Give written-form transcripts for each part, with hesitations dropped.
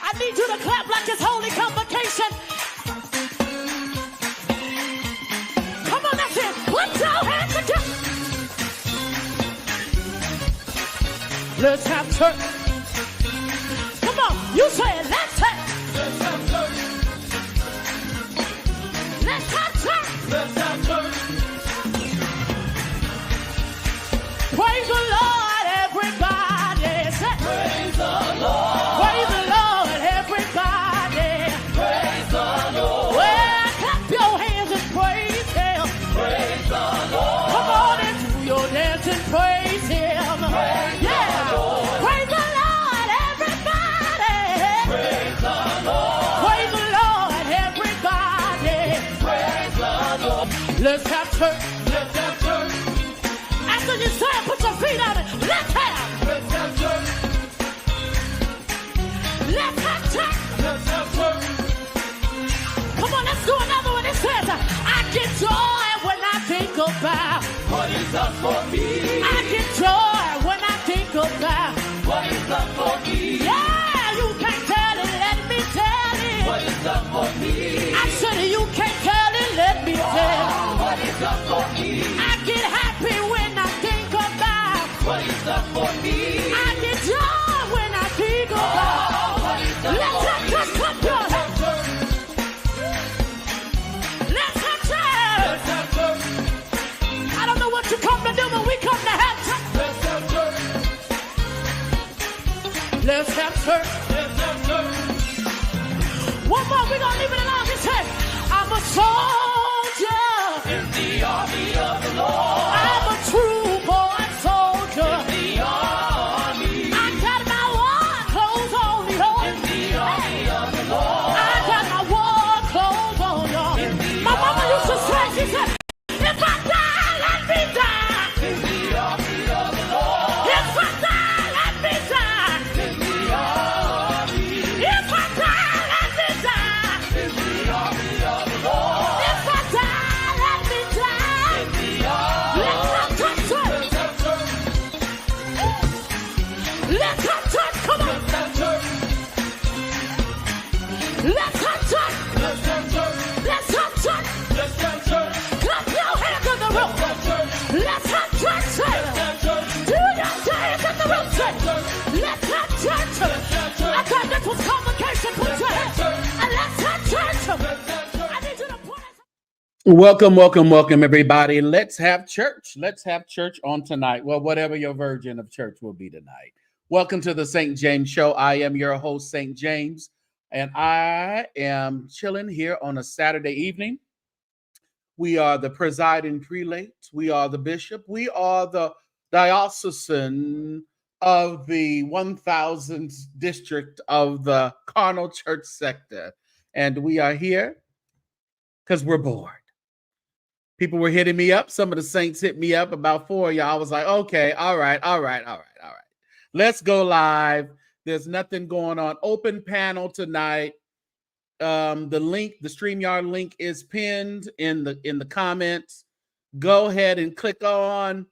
I need you to clap like it's holy convocation. Come on, that's it. Put your hands together. Let's have church. Come on, you say it. Let's have church. Let's have church. Let's have church. Praise the Lord, everybody. Say, praise the Lord. Praise the Lord, everybody. Praise the Lord. Well, clap your hands and praise Him. Praise the Lord. Come on and do your dance and praise Him. Praise the Lord. Praise the Lord, everybody. Praise the Lord. Praise the Lord, everybody. Praise the Lord. Let's have church. Let's have church. After you say it, put your feet on it. Let's have. Let's have church. Let's have church. Let's have church. Come on, let's do another one. It says, I get joy when I think about what He's done for me. I get joy when I think about what He's done for me. Yeah, you can't tell it, let me tell it. What He's done for me. I said you can't tell it, let me tell it. What He's done for me. I get happy when I think about what He's done for me. I get joy when I think about what He's done for me. Let's have church, come on. Let's have church. Let's have church. I don't know what you come to do, but we come to have church. Let's have church. Let's have church. Let's have church. One more, we're gonna leave it alone. He said, I'm a soldier in the army of the Lord. I'm a true born soldier in the army. I got my war clothes on, Lord. In the army of the Lord. I got my war clothes on, Lord. My mama used to say, she said, if I die, let me die. In the army of the Lord. If I die, let me die. In the army. If I die, let me die. In the army of the Lord. If I die, let me die. In the army. Let's have church. Let's have church. Come on. Let's have church. Let's have church. Let's have church. Let's have church. Let's have church. Clap your hands in the room. Let's have church. Do your dance in the room. Let's have church. I thought this was convocation. Put your hands. And let's have church. I need you to put it. Welcome, everybody. Let's have church. Let's have church on tonight. Well, whatever your version of church will be tonight. Welcome to the St. James Show. I am your host, St. James, and I am chilling here on a Saturday evening. We are the presiding prelate. We are the bishop. We are the diocesan of the 1000th district of the carnal church sector. And we are here because we're bored. People were hitting me up. Some of the saints hit me up, about 4 of y'all. I was like, okay, all right. Let's go live. There's nothing going on. Open panel tonight. The link, the StreamYard link is pinned in the comments. Go ahead and click on.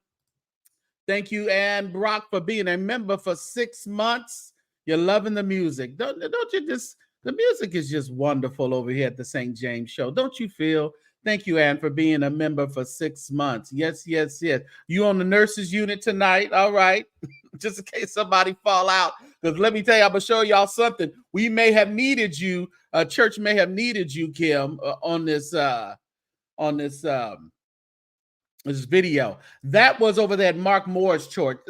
Thank you, Ann Brock, for being a member for 6 months. You're loving the music. Don't you just, the music is just wonderful over here at the St. James Show. Don't you feel? Thank you, Ann, for being a member for 6 months. Yes. You on the nurses unit tonight? All right. Just in case somebody fall out. Because let me tell you, I'm going to show y'all something. We may have needed you. Church may have needed you, Kim, on this video. That was over there at Mark Moore's church.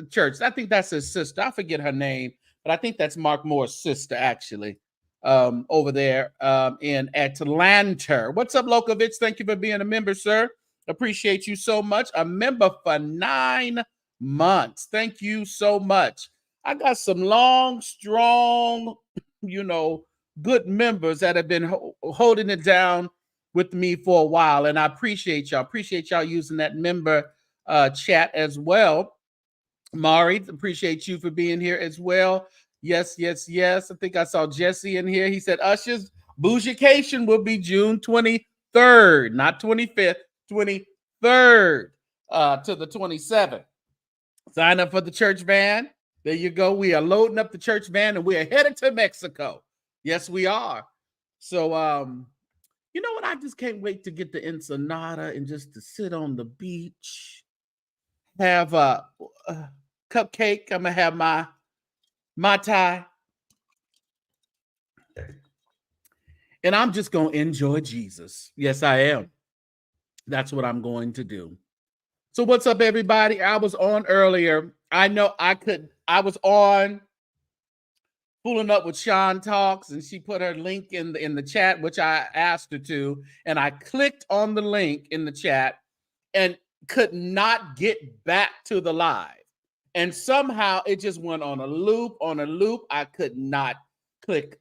I think that's his sister. I forget her name, but I think that's Mark Moore's sister, actually, over there in Atlanta. What's up, Lokovich? Thank you for being a member, sir. Appreciate you so much. A member for 9 months. Thank you so much. I got some long, strong, good members that have been holding it down with me for a while, and I appreciate y'all. Appreciate y'all using that member chat as well. Mari, appreciate you for being here as well. Yes. I think I saw Jesse in here. He said Usher's Bougiecation will be June 23rd, not 25th, 23rd to the 27th. Sign up for the church van. There you go. We are loading up the church van and we are headed to Mexico. Yes, we are. So, you know what? I just can't wait to get the ensenada and just to sit on the beach, have a cupcake. I'm gonna have my mai tai, and I'm just gonna enjoy Jesus. Yes, I am. That's what I'm going to do. So, what's up, everybody? I was on earlier. I know I could. I was on fooling up with Sean Talks, and she put her link in the chat, which I asked her to, and I clicked on the link in the chat and could not get back to the live. And somehow it just went on a loop, on a loop. I could not click.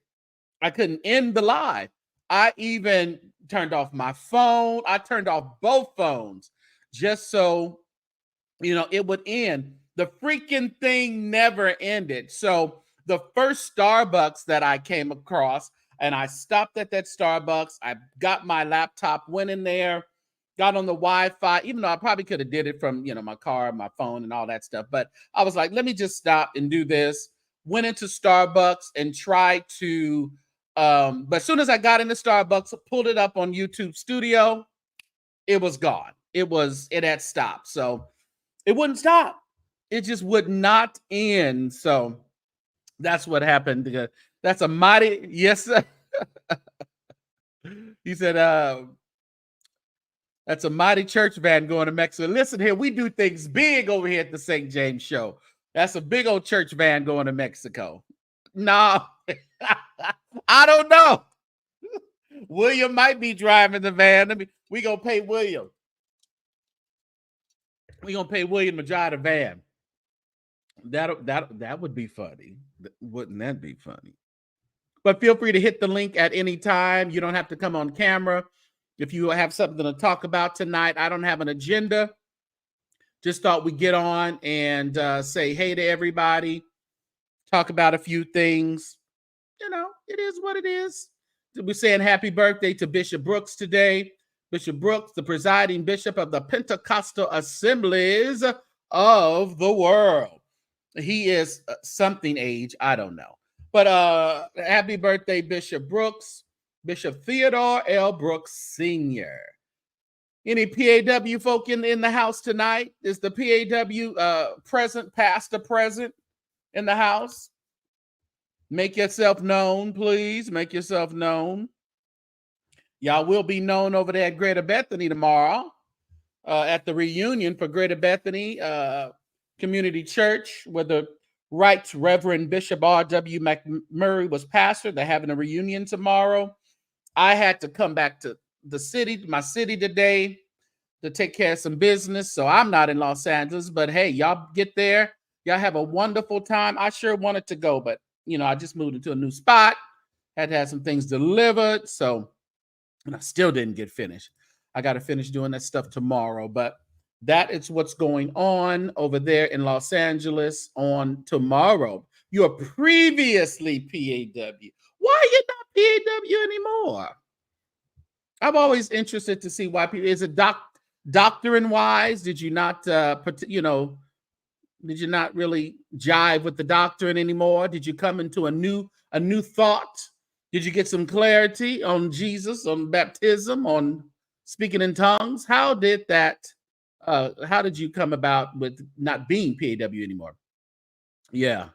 I couldn't end the live. I even turned off my phone. I turned off both phones just so, it would end. The freaking thing never ended. So the first Starbucks that I came across, and I stopped at that Starbucks. I got my laptop, went in there, got on the Wi-Fi, even though I probably could have did it from, my car, my phone, and all that stuff. But I was like, let me just stop and do this. Went into Starbucks and tried to, but as soon as I got into Starbucks, pulled it up on YouTube Studio, it was gone. It had stopped. So it wouldn't stop. It just would not end. So that's what happened. That's a mighty, yes. He said, that's a mighty church van going to Mexico. Listen here, we do things big over here at the St. James Show. That's a big old church van going to Mexico. No, I don't know. William might be driving the van. We gonna pay William. We gonna pay William to drive the van. That would be funny. Wouldn't that be funny? But feel free to hit the link at any time. You don't have to come on camera. If you have something to talk about tonight, I don't have an agenda. Just thought we'd get on and say hey to everybody, talk about a few things. It is what it is. We're saying happy birthday to Bishop Brooks today. Bishop Brooks, the presiding bishop of the Pentecostal Assemblies of the world. He is something age, I don't know. But happy birthday, Bishop Brooks, Bishop Theodore L. Brooks Sr. Any PAW folk in the house tonight? Is the PAW present, pastor present in the house? Make yourself known, please. Make yourself known. Y'all will be known over there at Greater Bethany tomorrow at the reunion for Greater Bethany Community Church, where the Right Reverend Bishop R.W. McMurray was pastor. They're having a reunion tomorrow. I had to come back to my city today to take care of some business. So I'm not in Los Angeles, but hey, y'all get there. Y'all have a wonderful time. I sure wanted to go, but I just moved into a new spot, had to have some things delivered. So, and I still didn't get finished. I got to finish doing that stuff tomorrow, but that is what's going on over there in Los Angeles on tomorrow. You are previously PAW. Why are you not PAW anymore? I'm always interested to see why people. Is it doctrine wise? Did you not, did you not really jive with the doctrine anymore? Did you come into a new thought? Did you get some clarity on Jesus, on baptism, on speaking in tongues? How did you come about with not being PAW anymore? Yeah.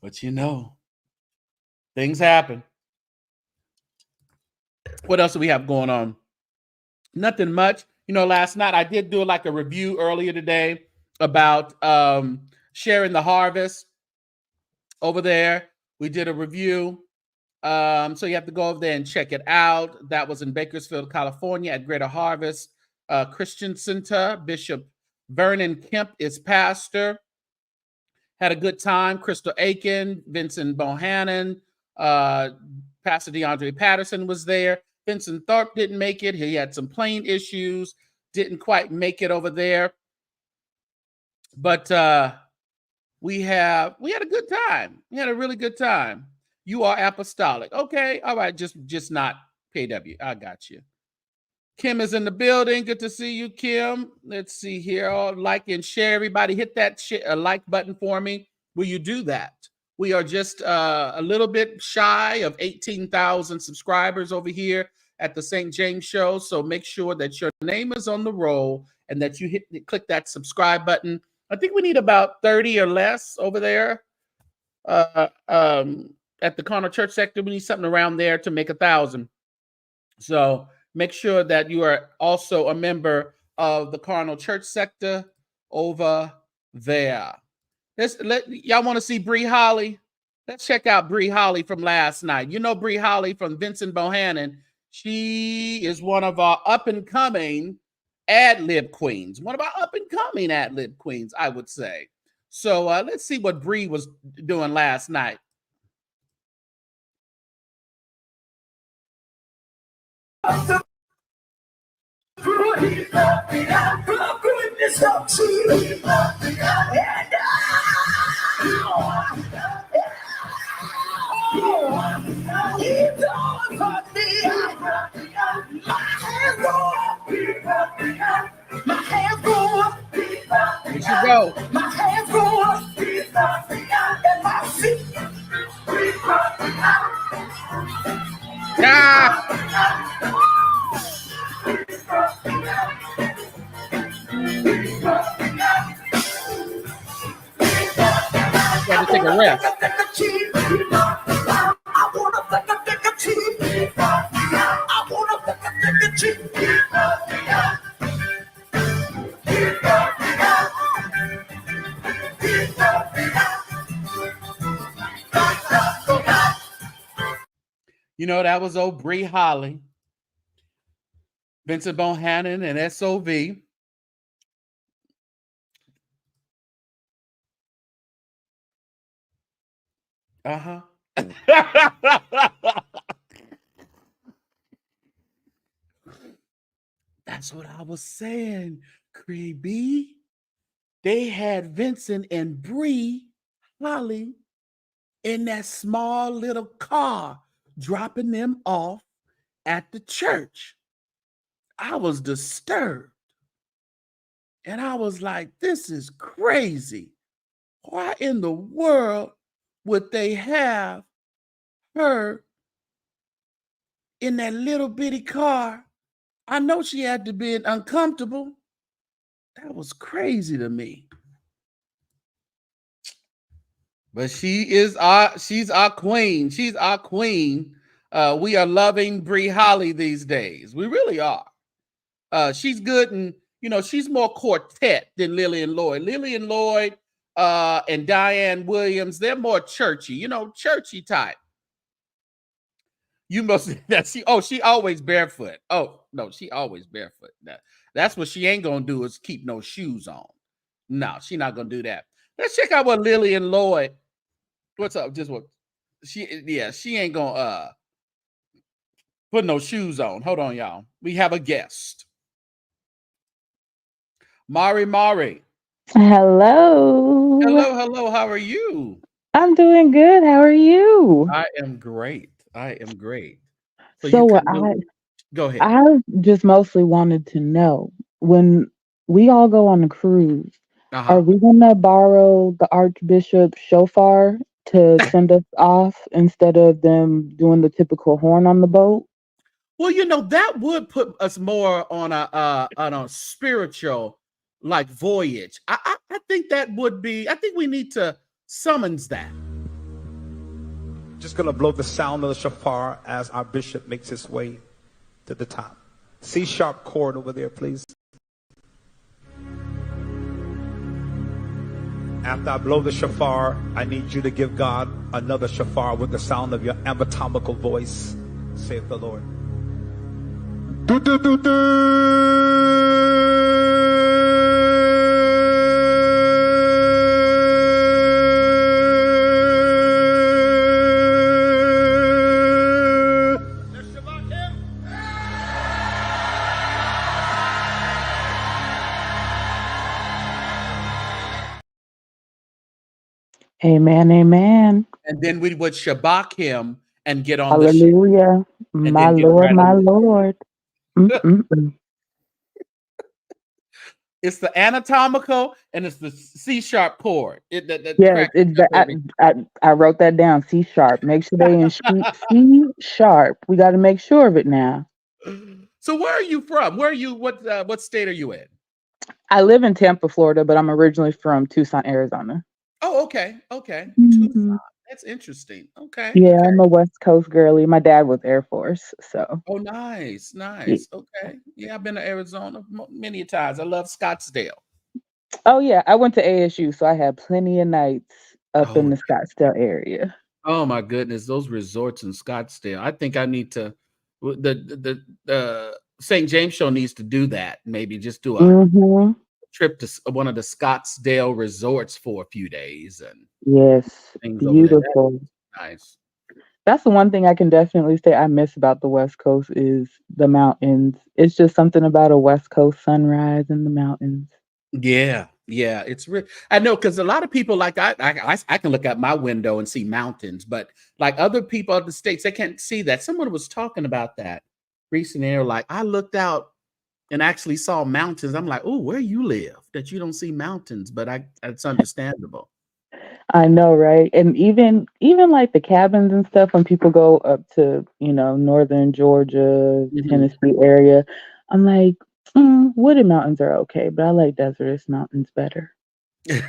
But things happen. What else do we have going on? Nothing much. Last night I did do like a review earlier today about sharing the harvest over there. We did a review. So you have to go over there and check it out. That was in Bakersfield, California at Greater Harvest Christian Center. Bishop Vernon Kemp is pastor. Had a good time. Crystal Aiken, Vincent Bohannon, Pastor DeAndre Patterson was there. Vincent Thorpe didn't make it. He had some plane issues. Didn't quite make it over there. But we had a good time. We had a really good time. You are apostolic. Okay. All right. Just not PW. I got you. Kim is in the building. Good to see you, Kim. Let's see here. Like and share. Everybody hit that like button for me. Will you do that? We are just a little bit shy of 18,000 subscribers over here at the St. James Show. So make sure that your name is on the roll and that you click that subscribe button. I think we need about 30 or less over there at the Corner Church sector. We need something around there to make 1,000. So make sure that you are also a member of the Cardinal Church sector over there. Y'all want to see Bree Holly? Let's check out Bree Holly from last night. You know Bree Holly from Vincent Bohannon. She is one of our up-and-coming ad-lib queens. One of our up-and-coming ad-lib queens, I would say. So let's see what Bree was doing last night. Here you go. My hands go up, and my feet. Got to take a rest. You know, that was old Bree Holly, Vincent Bohannon, and SOV. Uh-huh. That's what I was saying, Craig B. They had Vincent and Bree Holly in that small little car, dropping them off at the church. I was disturbed. And I was like, this is crazy. Why in the world would they have her in that little bitty car? I know she had to be uncomfortable. That was crazy to me. But she's our queen. She's our queen. We are loving Bree Holly these days. We really are. She's good, and she's more quartet than Lillian Lloyd. Lillian Lloyd and Diane Williams, they're more churchy, churchy type. You must she always barefoot. Oh, no, she always barefoot. That's what she ain't gonna do is keep no shoes on. No, she's not gonna do that. Let's check out what Lillian Lloyd. What's up? Just what she ain't gonna put no shoes on. Hold on, y'all. We have a guest. Mari. Hello. Hello. How are you? I'm doing good. How are you? I am great. So Go ahead. I just mostly wanted to know, when we all go on a cruise, are we gonna borrow the Archbishop's shofar to send us off instead of them doing the typical horn on the boat? Well, that would put us more on a spiritual voyage. I think that would be. I think we need to summons that. Just gonna blow the sound of the shofar as our bishop makes his way to the top. C sharp chord over there, please. After I blow the shofar, I need you to give God another shofar with the sound of your anatomical voice, saith the Lord. Do, do, do, do. Amen, amen. And then we would shabak him and get on Hallelujah. the ship. My Lord, my Lord. It's the anatomical and it's the C sharp chord. Yes, I wrote that down. C sharp. Make sure they in C sharp. We got to make sure of it now. So where are you from? Where are you? What state are you in? I live in Tampa, Florida, but I'm originally from Tucson, Arizona. Oh, okay. Mm-hmm. Tucson. That's interesting. Okay. Yeah, I'm a West Coast girly. My dad was Air Force, so. Oh, nice. Yeah. Okay. Yeah, I've been to Arizona many times. I love Scottsdale. Oh yeah, I went to ASU, so I had plenty of nights up in Oh, the Scottsdale area. oh my goodness, those resorts in Scottsdale. I think I need to. The St. James Show needs to do that. Maybe just do a Mm-hmm. trip to one of the Scottsdale resorts for a few days and Yes, things over there. beautiful. That's nice. That's the one thing I can definitely say I miss about the West Coast is the mountains. It's just something about a West Coast sunrise in the mountains. Yeah, it's real. I know because a lot of people like I can look out my window and see mountains, but like other people of the states, they can't see that. Someone was talking about that recently. They were like, I looked out and actually saw mountains. I'm like, oh, where you live that you don't see mountains, but it's understandable. I know, right? And even like the cabins and stuff when people go up to, northern Georgia, Tennessee area, I'm like, wooded mountains are okay, but I like desertous mountains better.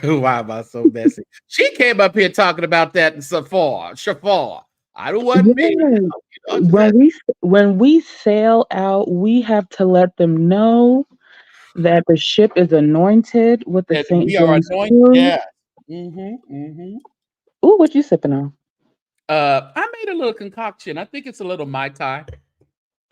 Why am I so messy? She came up here talking about that in Shafar. I don't want me. When we sail out, we have to let them know that the ship is anointed with the That St. we are James anointed. crew. Yeah. Ooh, what you sipping on? I made a little concoction. I think it's a little Mai Tai.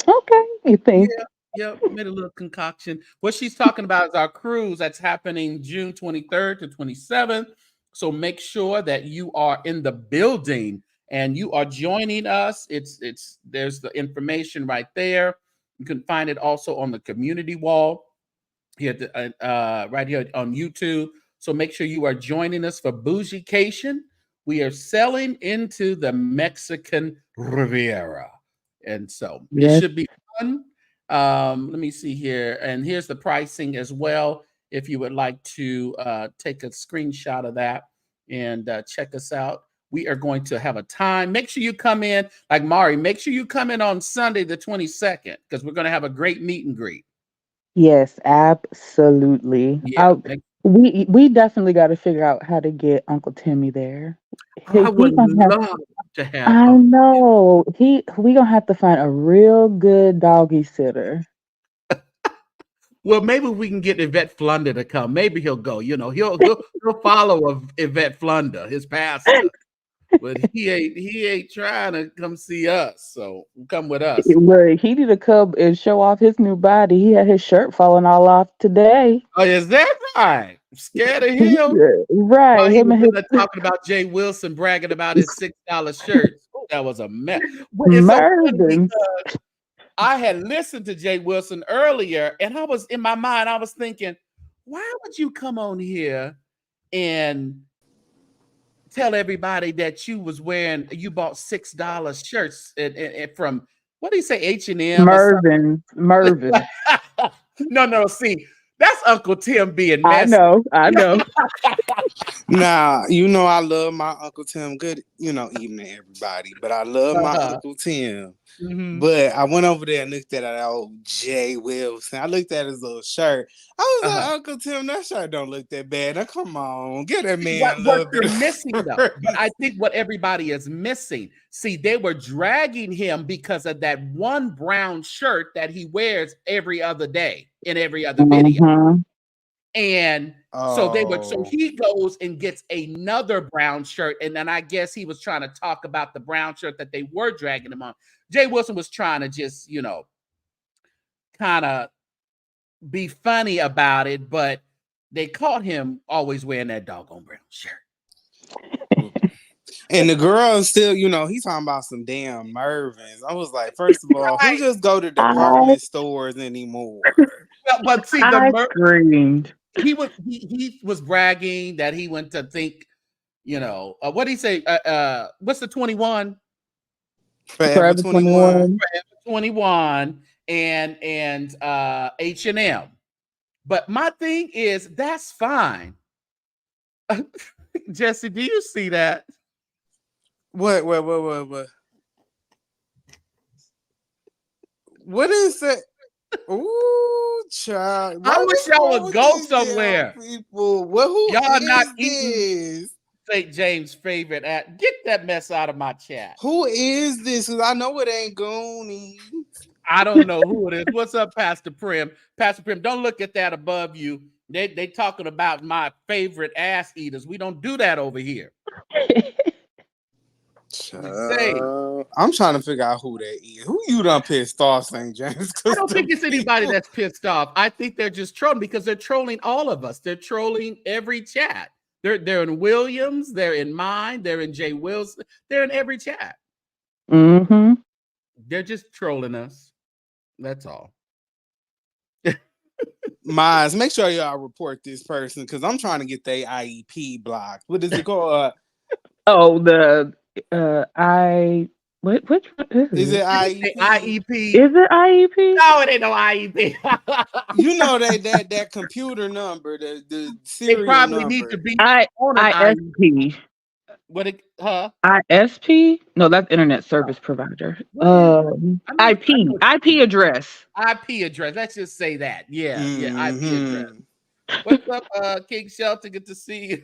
Okay, you think? Yeah, made a little concoction. What she's talking about is our cruise that's happening June 23rd to 27th. So make sure that you are in the building and you are joining us. There's the information right there. You can find it also on the community wall here right here on YouTube. So make sure you are joining us for Bougiecation. We are selling into the Mexican Riviera. And so it should be fun. Let me see here. And here's the pricing as well. If you would like to take a screenshot of that and check us out. We are going to have a time. Make sure you come in, like Mari, make sure you come in on Sunday, the 22nd, because we're going to have a great meet and greet. Yes, absolutely. Yeah. We definitely got to figure out how to get Uncle Timmy there. I would love to have. I know we gonna have to find a real good doggy sitter. Well, maybe we can get Yvette Flunder to come. Maybe he'll go. He'll follow Yvette Flunder, his pastor, but he ain't trying to come see us. So come with us. Look, he need to come and show off his new body. He had his shirt falling all off today. Oh, is that right? I'm scared of him. Right. He was talking about Jay Wilson bragging about his $6 shirts. Oh, that was a mess. It's so funny because I had listened to Jay Wilson earlier, and I was in my mind, I was thinking, why would you come on here and tell everybody that you bought $6 shirts and from what do you say, H&M? Mervin. No, see, that's Uncle Tim being messy. I know. Nah, I love my Uncle Tim. Good, evening, everybody. But I love my Uncle Tim. Mm-hmm. But I went over there and looked at that old Jay Wilson. I looked at his little shirt. I was like, Uncle Tim, that shirt don't look that bad. Now, come on, get that man what you're missing, though. But I think what everybody is missing. See, they were dragging him because of that one brown shirt that he wears every other day in every other video. And so he goes and gets another brown shirt. And then I guess he was trying to talk about the brown shirt that they were dragging him on. Jay Wilson was trying to just, kind of be funny about it, but they caught him always wearing that doggone brown shirt. And the girl still, he's talking about some damn Mervins. I was like, first of all, who just go to department stores anymore? But see, screamed. He was bragging that he went to think, what did he say? What's the 21? Forever 21. Forever 21 and H&M. But my thing is, that's fine. Jesse, do you see that? What? What is that? Ooh, child. I wish y'all would go somewhere. People, who y'all is not this? Eating St. James' favorite at. Get that mess out of my chat. Who is this? Because I know it ain't Goonies. I don't know who it is. What's up, Pastor Prim? Pastor Prim, don't look at that above you. They talking about my favorite ass eaters. We don't do that over here. I'm trying to figure out who that is. Who you done pissed off, St. James? I don't think it's anybody that's pissed off. I think they're just trolling because they're trolling all of us. They're trolling every chat. They're in Williams. They're in mine. They're in Jay Wilson. They're in every chat. Mm-hmm. They're just trolling us. That's all. Miles, make sure y'all report this person because I'm trying to get their IEP blocked. What is it called? Which one is it IEP? IEP? Is it IEP? No, it ain't no IEP. You know that computer number, the serial they probably number. need to be on an ISP. What it? Huh? ISP? No, that's internet service provider. IP address. IP address. Let's just say that. Yeah, yeah. IP address. What's up, King Shelton? Good to see you.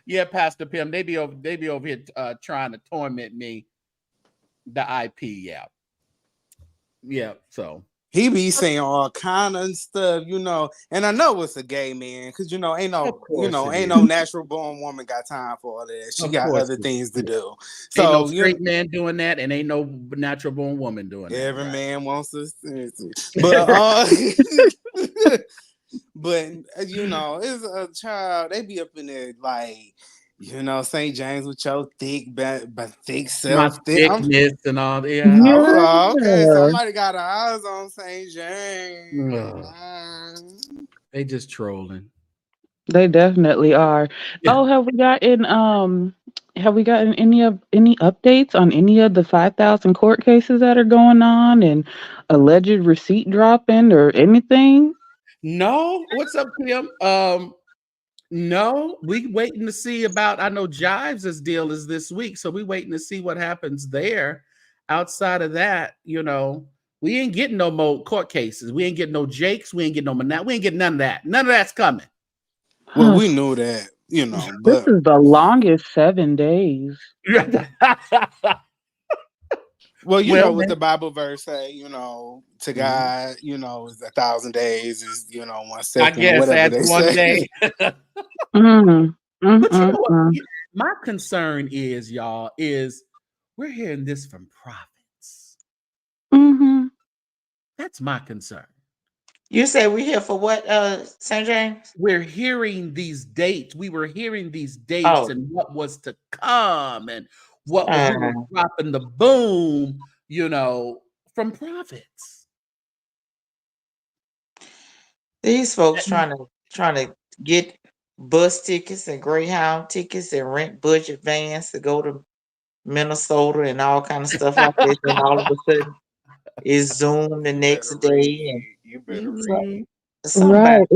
Yeah, Pastor Pim. They be over here trying to torment me. The IP, yeah. So he be saying all kind of stuff, and I know it's a gay man because ain't no natural born woman got time for all that. She got other things to do. So ain't no straight man doing that, and ain't no natural born woman doing that. Every man wants to, but but it's a child. They be up in there like. St. James with your thick self, thickness and all that. Yeah. Oh, okay, somebody got eyes on St. James. They just trolling. They definitely are. Yeah. Oh, have we gotten any updates on any of the 5,000 court cases that are going on and alleged receipt dropping or anything? No. What's up, Kim? No, we waiting to see about. I know Jives' deal is this week, so we waiting to see what happens there. Outside of that, we ain't getting no more court cases. We ain't getting no Jakes. We ain't getting no Manat. We ain't getting none of that. None of that's coming. Well, we knew that, but this is the longest 7 days. Well, what the Bible verse say, to God, is 1,000 days is, 1 second. I guess whatever that's they one say. day. My concern is, y'all, we're hearing this from prophets. Mm-hmm. That's my concern. You say we're here for what, St. James? We're hearing these dates. We were hearing these dates and what was to come and what was dropping the boom, from prophets. These folks trying to get bus tickets and Greyhound tickets and rent budget vans to go to Minnesota and all kind of stuff like this. And all of a sudden, it's Zoom the next day. And you better read. Right.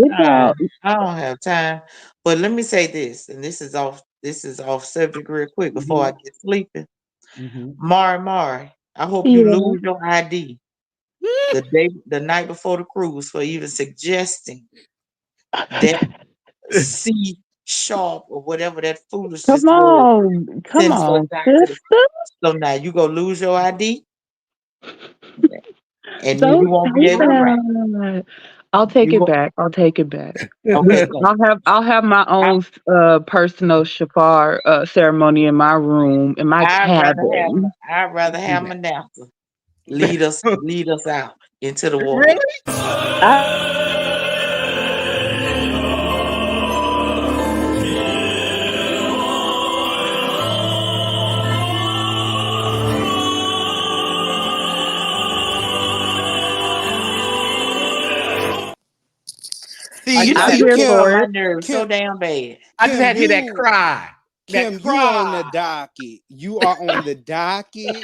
I don't have time. But let me say this, and this is off subject real quick before I get sleeping. Mari, I hope you lose your ID the night before the cruise for even suggesting that C# or whatever that foolishness. Come on, sister. So now you go lose your ID, and then you won't be able to ride. I'll take it back. Okay. I'll have my own personal shofar ceremony in my room, in my cabin. I'd rather have Manasseh lead us out into the water. Really? You know, you get on my nerves so damn bad. I just had to hear that cry. Kim, you on the docket. You are on the docket.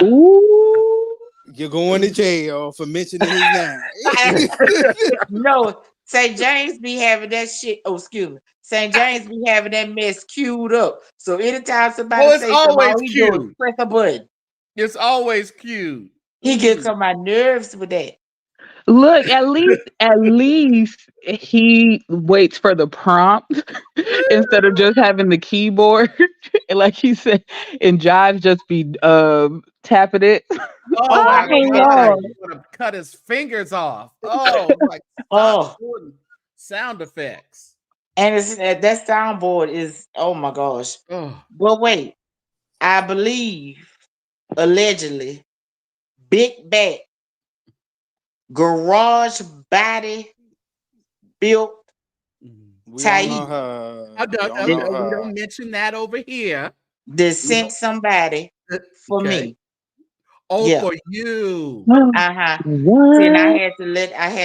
Ooh. You're going to jail for mentioning his name. No, St. James be having that shit. Oh, excuse me. St. James be having that mess queued up. So anytime somebody it's say something, always all he do is cute. press a button. It's always cute. He gets on my nerves with that. Look, at least he waits for the prompt instead of just having the keyboard. And like he said, and Jive just be tapping it. Oh Oh, I my hate God. that. He's gonna cut his fingers off. Oh, like stop Oh, doing sound effects. and it's that soundboard is, oh my gosh. Oh. But wait, I believe allegedly Big Back garage body built We don't know Tahi her. that, We don't mention that over here. that sent somebody for Okay. me. Oh, Yeah. for you. Uh-huh. What? And I had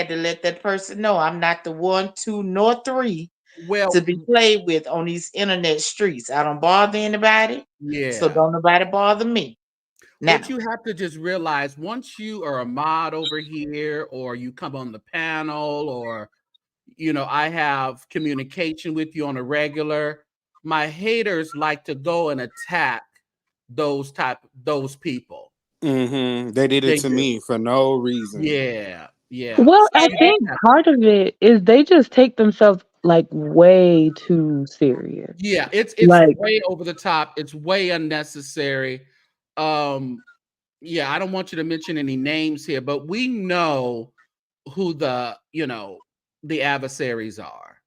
to let that person know I'm not the 1, 2, nor 3 Well, to be played with on these internet streets. I don't bother anybody. So yeah. don't nobody bother me. Now, What you have to just realize, once you are a mod over here, or you come on the panel, or I have communication with you on a regular, my haters like to go and attack those people. They did it to me for no reason. Yeah. Well, So I think part of it is they just take themselves like way too serious. yeah, it's Like, way over the top. It's way unnecessary. Yeah, I don't want you to mention any names here, but we know who the adversaries are.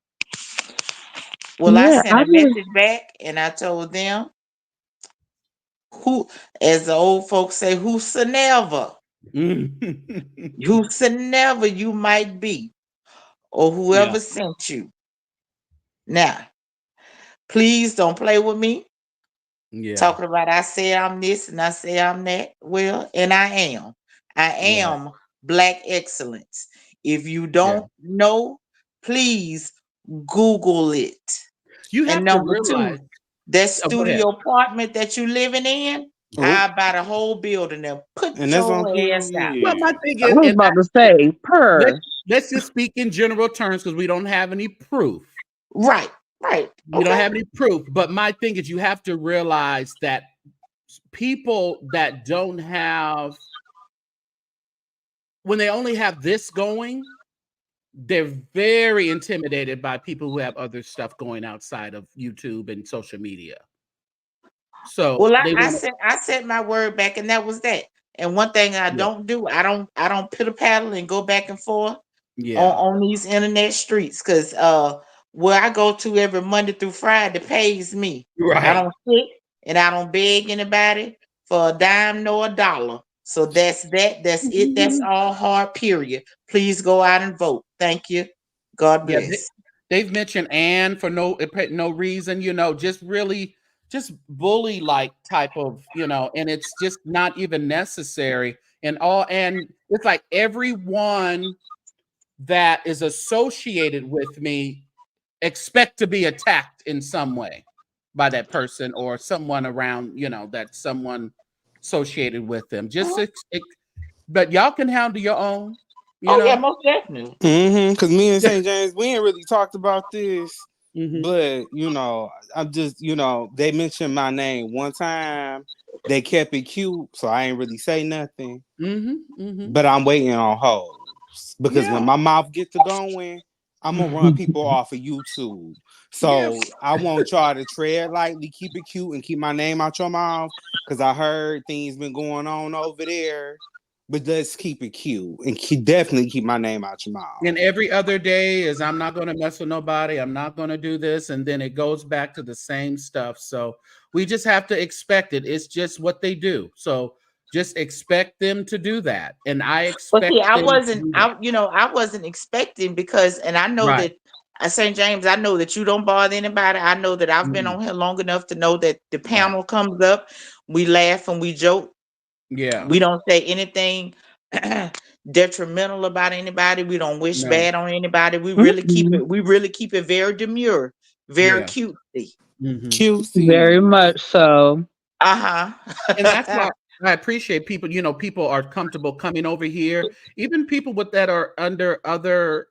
well, I yeah, sent a message back and I told them who, as the old folks say, whosoever you might be, or whoever sent you. Now, please don't play with me. Yeah. Talking about I say I'm this and I say I'm that. Well, and I am. I am Black excellence. If you don't know, please Google it. You have And to number realize 2, that Oh, go ahead. studio apartment that you living in, I buy the whole building and put And that's on your ass out. Well, my thing I is, was about to say, let's just speak in general terms because we don't have any proof. Right. We don't have any proof. But my thing is, you have to realize that people that don't have, when they only have this going, they're very intimidated by people who have other stuff going outside of YouTube and social media. So well, I said my word back, and that was that. And one thing I don't do, I don't pitter paddle and go back and forth on these internet streets, because where I go to every Monday through Friday pays me. Right. I don't sit and I don't beg anybody for a dime nor a dollar. So that's that. That's it. That's all hard. Period. Please go out and vote. Thank you. God bless. They've mentioned Anne for no reason. Just bully like type of, and it's just not even necessary. And it's like everyone that is associated with me expect to be attacked in some way by that person or someone around, that someone associated with them. But y'all can handle your own. Yeah, most definitely. Because me and St. James, we ain't really talked about this. But I'm just, they mentioned my name one time. They kept it cute, so I ain't really say nothing. But I'm waiting on hoes, because when my mouth gets to going, I'm gonna run people off of YouTube. So I want y'all to tread lightly, keep it cute, and keep my name out your mouth, because I heard things been going on over there. But let's keep it cute and definitely keep my name out your mouth. And every other day is, I'm not going to mess with nobody. I'm not going to do this. And then it goes back to the same stuff. So we just have to expect it. It's just what they do. So just expect them to do that. And I expect. But see, I wasn't expecting, because, and I know that St. James, I know that you don't bother anybody. I know that I've been on here long enough to know that the panel comes up, we laugh and we joke. Yeah. We don't say anything detrimental about anybody. We don't wish bad on anybody. We really keep it very demure, very cutesy. Cutesy. Very much so. And I appreciate people. People are comfortable coming over here. Even people that are under other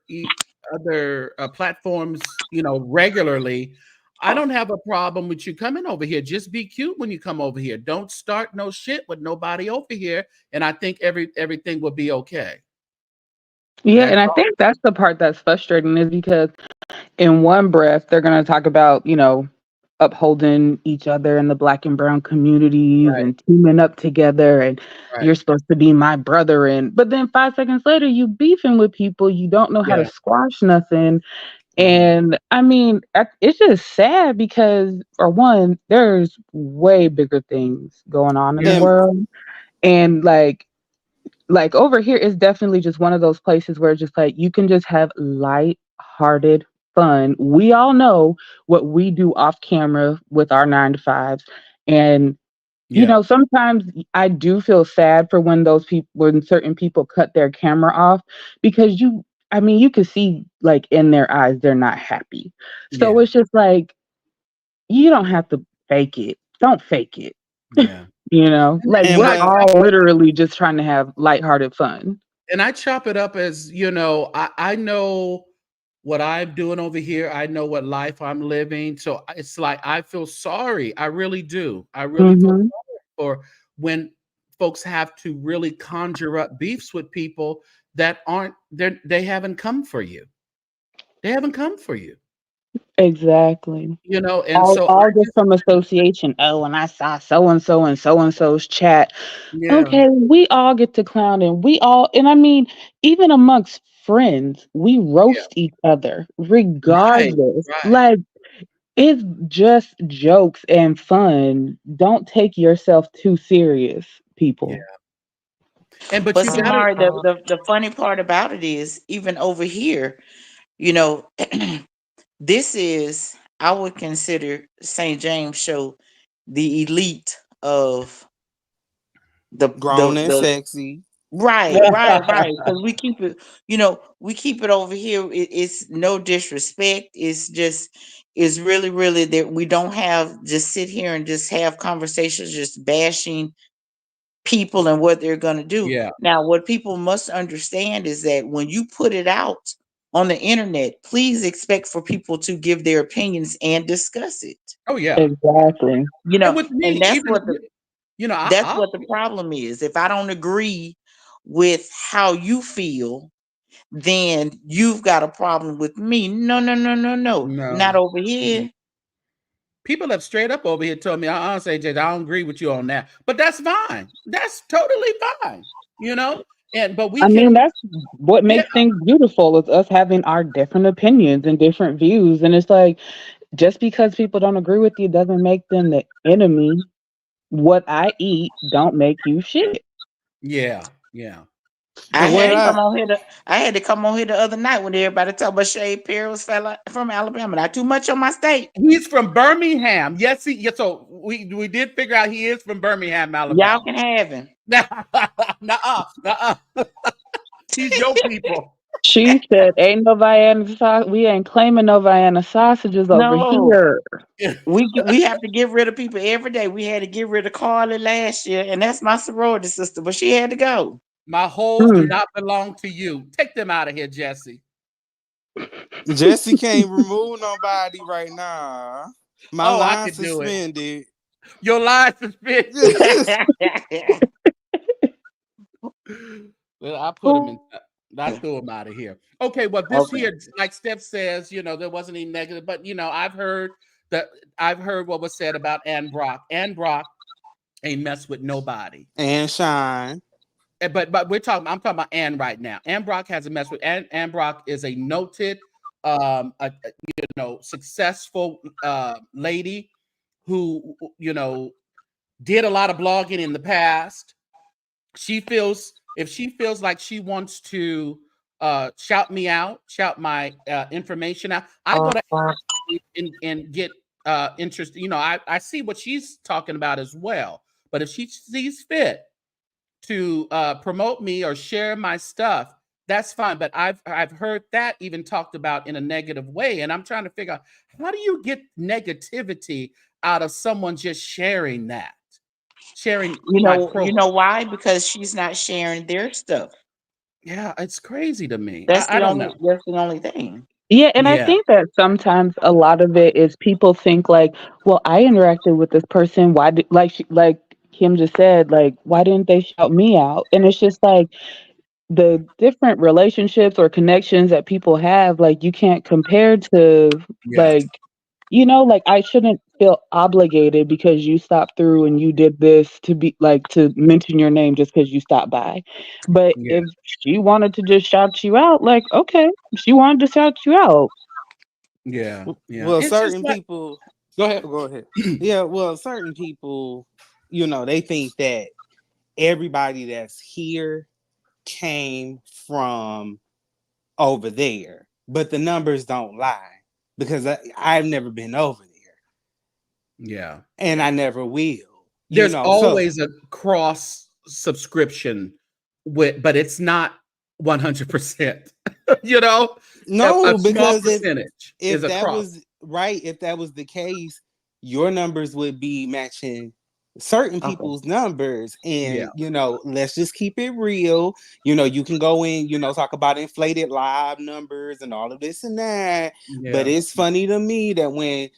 platforms, regularly. I don't have a problem with you coming over here. Just be cute when you come over here. Don't start no shit with nobody over here, and I think everything will be okay. Yeah, That's and I all. think that's the part that's frustrating is because in one breath they're going to talk about, upholding each other in the black and brown communities Right, and teaming up together and right. you're supposed to be my brother, and but then 5 seconds later you beefing with people, you don't know how to Yeah. squash nothing. Mhm. And I mean, it's just sad because for one, there's way bigger things going on in the Yeah. And world. And like over here is definitely just one of those places where it's just like you can just have light-hearted fun. We all know what we do off camera with our 9 to 5s. And Yeah. sometimes I do feel sad for when certain people cut their camera off because you can see like in their eyes they're not happy. So Yeah. it's just like you don't have to fake it. Don't fake it. Yeah. Like and we're what all literally just trying to have lighthearted fun. And I chop it up as, I know what I'm doing over here. I know what life I'm living. So it's like I feel sorry. I really do. I really feel Mhm. sorry for when folks have to really conjure up beefs with people that aren't there. They haven't come for you. They haven't come for you. Exactly. And All so I all just just from association. Oh, and I saw so and so's chat. yeah, Okay, we all get to clown and I mean, even amongst friends, we yeah, roast each other right, regardless. right, Like it's just jokes and fun. Don't take yourself too serious, yeah. people. But But you see, gotta Mari, the funny part about it is even over here, you know, this is I would consider St. James Show the elite of grown and the sexy. right. Because we keep it over here. It's no disrespect. It's really, really that we don't have just sit here and just have conversations, just bashing people and what they're going to do. yeah. Now, what people must understand is that when you put it out on the internet, please expect for people to give their opinions and discuss it. Oh yeah. Exactly. And with me, And that's even what the that's I what the problem is. If I don't agree with how you feel, then you've got a problem with me. No, no, no, no, no. Not no. over here. People have straight up over here told me, say, Jay, I don't agree with you on that. But that's fine. That's totally fine. You know? But we I mean, can, that's what yeah, makes things beautiful is us having our different opinions and different views. And it's like just because people don't agree with you doesn't make them the enemy. What I eat don't make you shit. yeah, yeah. I And And had what to hey, come on here I had to come on here the other night when everybody talked about Shade Perry was fella from Alabama. Not too much on my state. he's from Birmingham. Yes, so we did figure out he is from Birmingham, Y'all Alabama. can have him. Nuh-uh, nuh-uh. He's your people. She said, "Ain't no Vienna sausage. We ain't claiming no Vienna sausages over No. here." We have to get rid of people every day. We had to get rid of Carly last year, and that's my sorority sister, but she had to go. My holes do Hmm. not belong to you. Take them out of here, Jesse. Jesse can't remove nobody right now. My Oh, I line could do it. suspended. Your line suspended. Well, I put him in. I threw him out of here. Okay, well, this Okay. here, like Steph says, there wasn't any negative, but I've heard what was said about Ann Brock. Ann Brock ain't mess with nobody. And Shine. But I'm talking about Ann right now. Ann Brock has a mess with Ann Brock is a noted, successful lady who did a lot of blogging in the past. If she feels like she wants to shout me out, shout my information out, I go to and get interest. I see what she's talking about as well. But if she sees fit to promote me or share my stuff, that's fine. But I've heard that even talked about in a negative way, and I'm trying to figure out how do you get negativity out of someone just sharing that? sharing You my know why? Because she's not sharing their stuff. Yeah, it's crazy to me. That's I the don't know. only thing. Yeah, and I Yeah, think that sometimes a lot of it is people think like, well, I interacted with this person. Why did like Kim just said, like, why didn't they shout me out? And it's just like the different relationships or connections that people have, like you can't compare to yeah, like like I shouldn't feel obligated because you stopped through and you did this to be like to mention your name just because you stopped by. But yeah, if she wanted to just shout you out, like, okay, she wanted to shout you out. yeah, yeah. Well, It's just certain like, people. go ahead. Go ahead. Yeah, well, certain people, they think that everybody that's here came from over there, but the numbers don't lie because I've never been over there, Yeah, and yeah. I never will. There's So always a cross subscription but it's not 100%. You know, a no, small because percentage is if a that cross. was right, if that was the case, your numbers would be matching certain Okay. people's numbers. Yeah, And let's just keep it real. You can go in, talk about inflated live numbers and all of this and that. But yeah, it's funny to me that when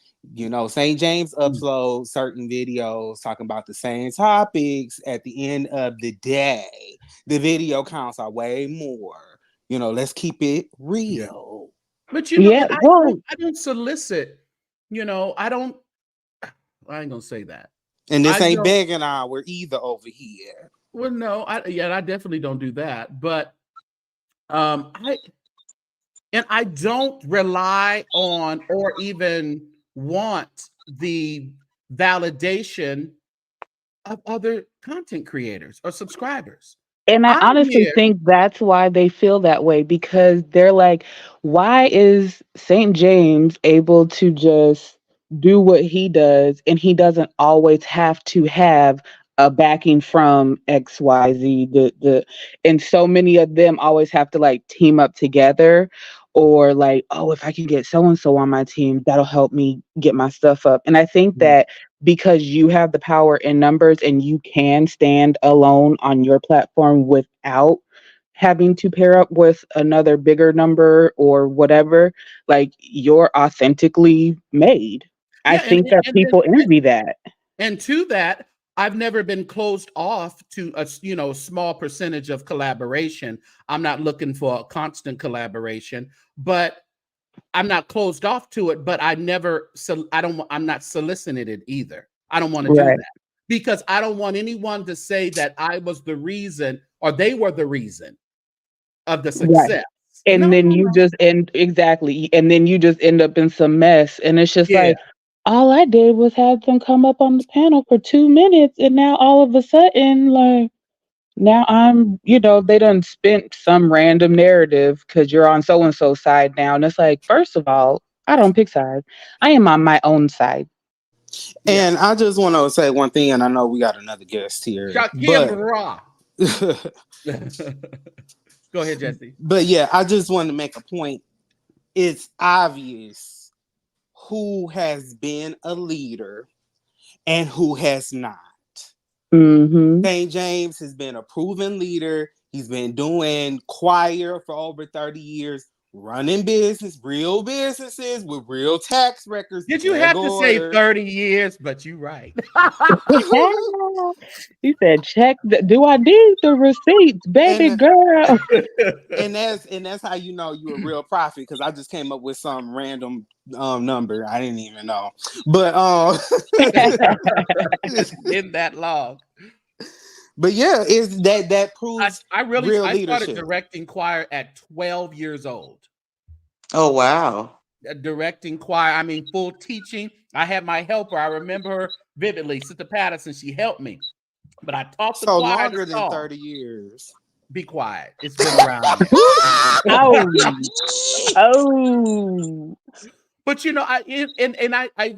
St. James uploads certain videos talking about the same topics, at the end of the day, the video counts are way more. Let's keep it yeah. real. But Yeah, and well, I don't solicit. I don't. I ain't gonna say that. And I this ain't don't. begging hour either over here. Well, no, I definitely don't do that. But I don't rely on or even want the validation of other content creators or subscribers. and I I'm honestly here. think that's why they feel that way because they're like, why is St. James able to just do what he does and he doesn't always have to have a backing from XYZ? And so many of them always have to like team up together or like, oh, if I can get so and so on my team, that'll help me get my stuff up. And I think that because you have the power in numbers and you can stand alone on your platform without having to pair up with another bigger number or whatever, like you're authentically made. I Yeah, think that people then envy that. and to that, I've never been closed off to a small percentage of collaboration. I'm not looking for a constant collaboration, but I'm not closed off to it. But I never, so I'm not soliciting it either. I don't want to do Right. that because I don't want anyone to say that I was the reason or they were the reason of the Right. success. And No, then no, you no. just end exactly. And then you just end up in some mess. And it's just Yeah, like, all I did was have them come up on the panel for 2 minutes. And now all of a sudden, like, now they done spent some random narrative because you're on so and so side now. And it's like, first of all, I don't pick sides. I am on my own side. yeah. And I just want to say one thing, and I know we got another guest here, Shakim but Ra. Go ahead, Jesse. but yeah, I just want to make a point. It's obvious who has been a leader and who has not. Mm-hmm. St. James has been a proven leader. He's been doing choir for over 30 years, running real businesses with real tax records, Did you tag have to say order. 30 years? But you're right. He said, check do I need the receipts, baby and girl? and that's how you know you're a real prophet, because I just came up with some random number I didn't even know. But In that log. but yeah, is that proves real I started leadership. directing choir at 12 years old. Oh wow. Directing choir, I mean full teaching. I had my helper. I remember her vividly, Sister Patterson. She helped me. But I taught the So choir the longer than song. 30 years. Be quiet. It's been around a minute. Oh, oh. But I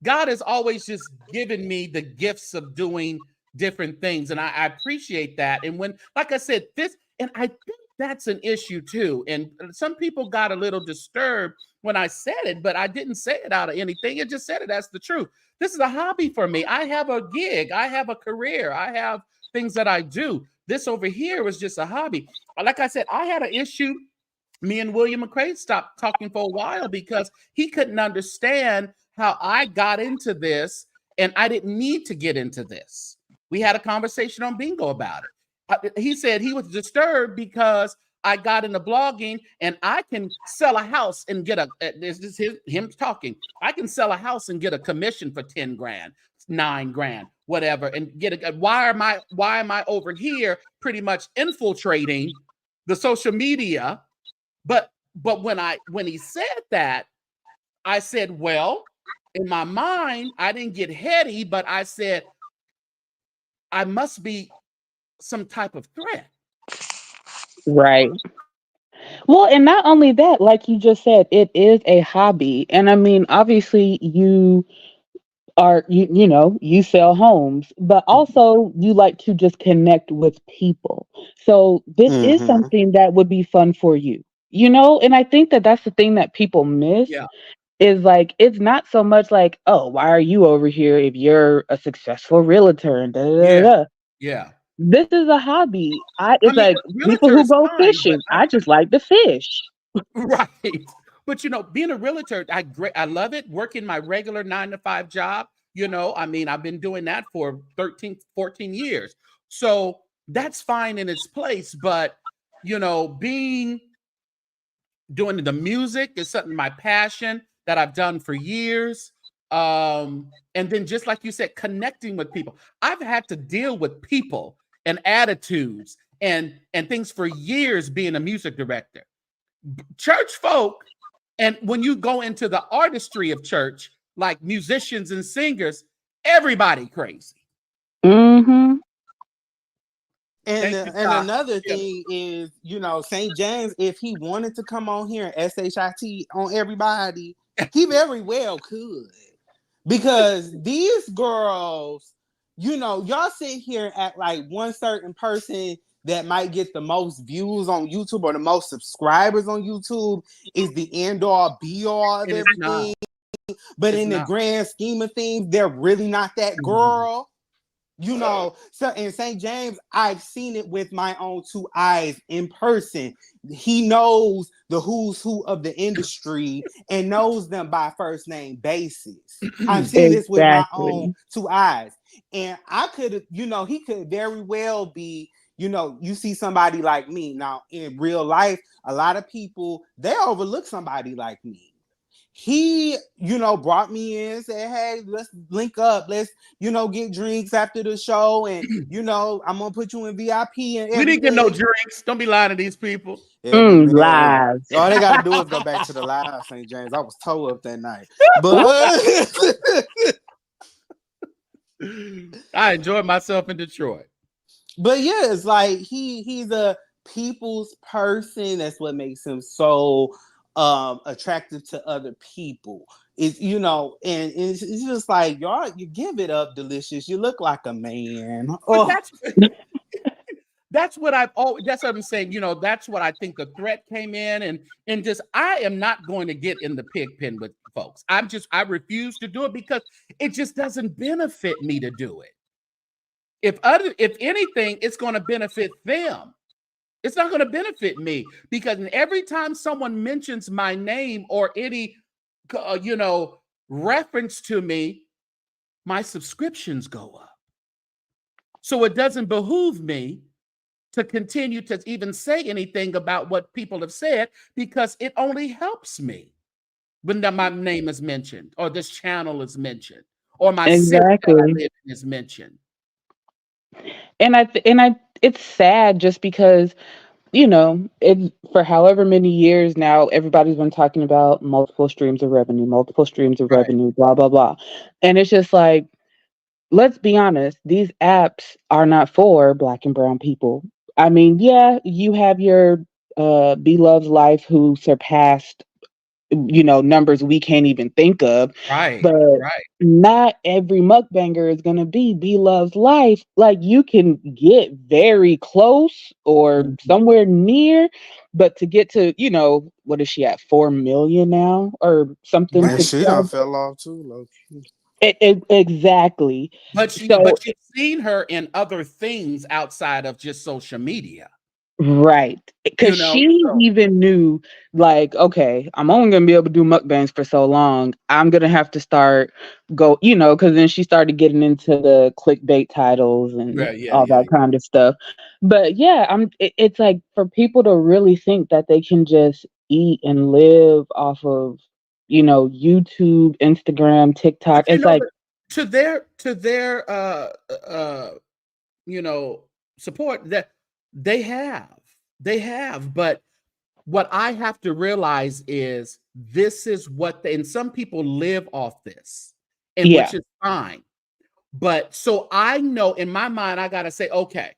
God has always just given me the gifts of doing different things, and I appreciate that. And when, like I said, and I think that's an issue too. And some people got a little disturbed when I said it, but I didn't say it out of anything. I just said it as the truth. This is a hobby for me. I have a gig. I have a career. I have things that I do. This over here was just a hobby. Like I said, I had an issue. Me and William McCray stopped talking for a while because he couldn't understand how I got into this, and I didn't need to get into this. We had a conversation on Bingo about it. He said he was disturbed because I got into blogging and I can sell a house and get this is him talking. I can sell a house and get a commission for 10 grand, 9 grand, whatever, and why am I over here pretty much infiltrating the social media? But when he said that, I said, well, in my mind, I didn't get heady, but I said, I must be some type of threat. Right. Well, and not only that, like you just said, it is a hobby. And I mean, obviously you you sell homes, but also you like to just connect with people. So this is something that would be fun for you, and I think that that's the thing that people miss. Yeah. Is like, it's not so much like, oh, why are you over here if you're a successful realtor and da da da da. Yeah. This is a hobby. It's like people who go fishing. I just like to fish. Right. But being a realtor, I love it. Working my regular 9-to-5 job. I mean, I've been doing that for 13, 14 years. So that's fine in its place. But doing the music is something, my passion that I've done for years. And then just like you said, connecting with people. I've had to deal with people and attitudes and things for years being a music director. Church folk, and when you go into the artistry of church, like musicians and singers, everybody crazy. Mm-hmm. And another thing is, St. James, if he wanted to come on here and SHIT on everybody, he very well could. Because these girls, y'all sit here and act like one certain person that might get the most views on YouTube or the most subscribers on YouTube is the end all be all of everything. But in the grand scheme of things, they're really not that girl. So in St. James, I've seen it with my own 2 eyes in person. He knows the who's who of the industry and knows them by first name basis. I've seen this with my own 2 eyes. And I could, he could very well be, you see somebody like me. Now, in real life, a lot of people, they overlook somebody like me. He, brought me in, said, hey, let's link up. Let's, get drinks after the show. And, I'm going to put you in VIP and everything. We didn't get no drinks. Don't be lying to these people. Lies. All they got to do is go back to the live, St. James. I was towed up that night. But I enjoyed myself in Detroit. But yeah, it's like he's a people's person. That's what makes him so attractive to other people. It's and it's just like, y'all, you give it up, Delicious. You look like a man. That's what I'm saying. That's what I think the threat came in, and just, I am not going to get in the pig pen with folks. I refuse to do it because it just doesn't benefit me to do it. If anything, it's going to benefit them. It's not going to benefit me, because every time someone mentions my name or any, reference to me, my subscriptions go up. So it doesn't behoove me to continue to even say anything about what people have said, because it only helps me when my name is mentioned, or this channel is mentioned, or my city that I live in is mentioned. And it's sad just because, it's for however many years now, everybody's been talking about multiple streams of revenue, blah, blah, blah. And it's just like, let's be honest, these apps are not for Black and brown people. I mean, yeah, you have your Beloved's Life who surpassed numbers we can't even think of. Right, But right. not every mukbanger is going to be Love's Life. Like, you can get very close or somewhere near, but to get to, what is she at, 4 million now or something? Right. And she done fell off too, low. Exactly. But So you've seen her in other things outside of just social media. right. Because she So even knew, like, okay, I'm only going to be able to do mukbangs for so long. I'm going to have to start because then she started getting into the clickbait titles and all that kind of stuff. But yeah, it's like for people to really think that they can just eat and live off of, YouTube, Instagram, TikTok. But It's like, to their support, that they have, but what I have to realize is this is what and some people live off this, and yeah, which is fine. But so I know in my mind, I gotta say, okay,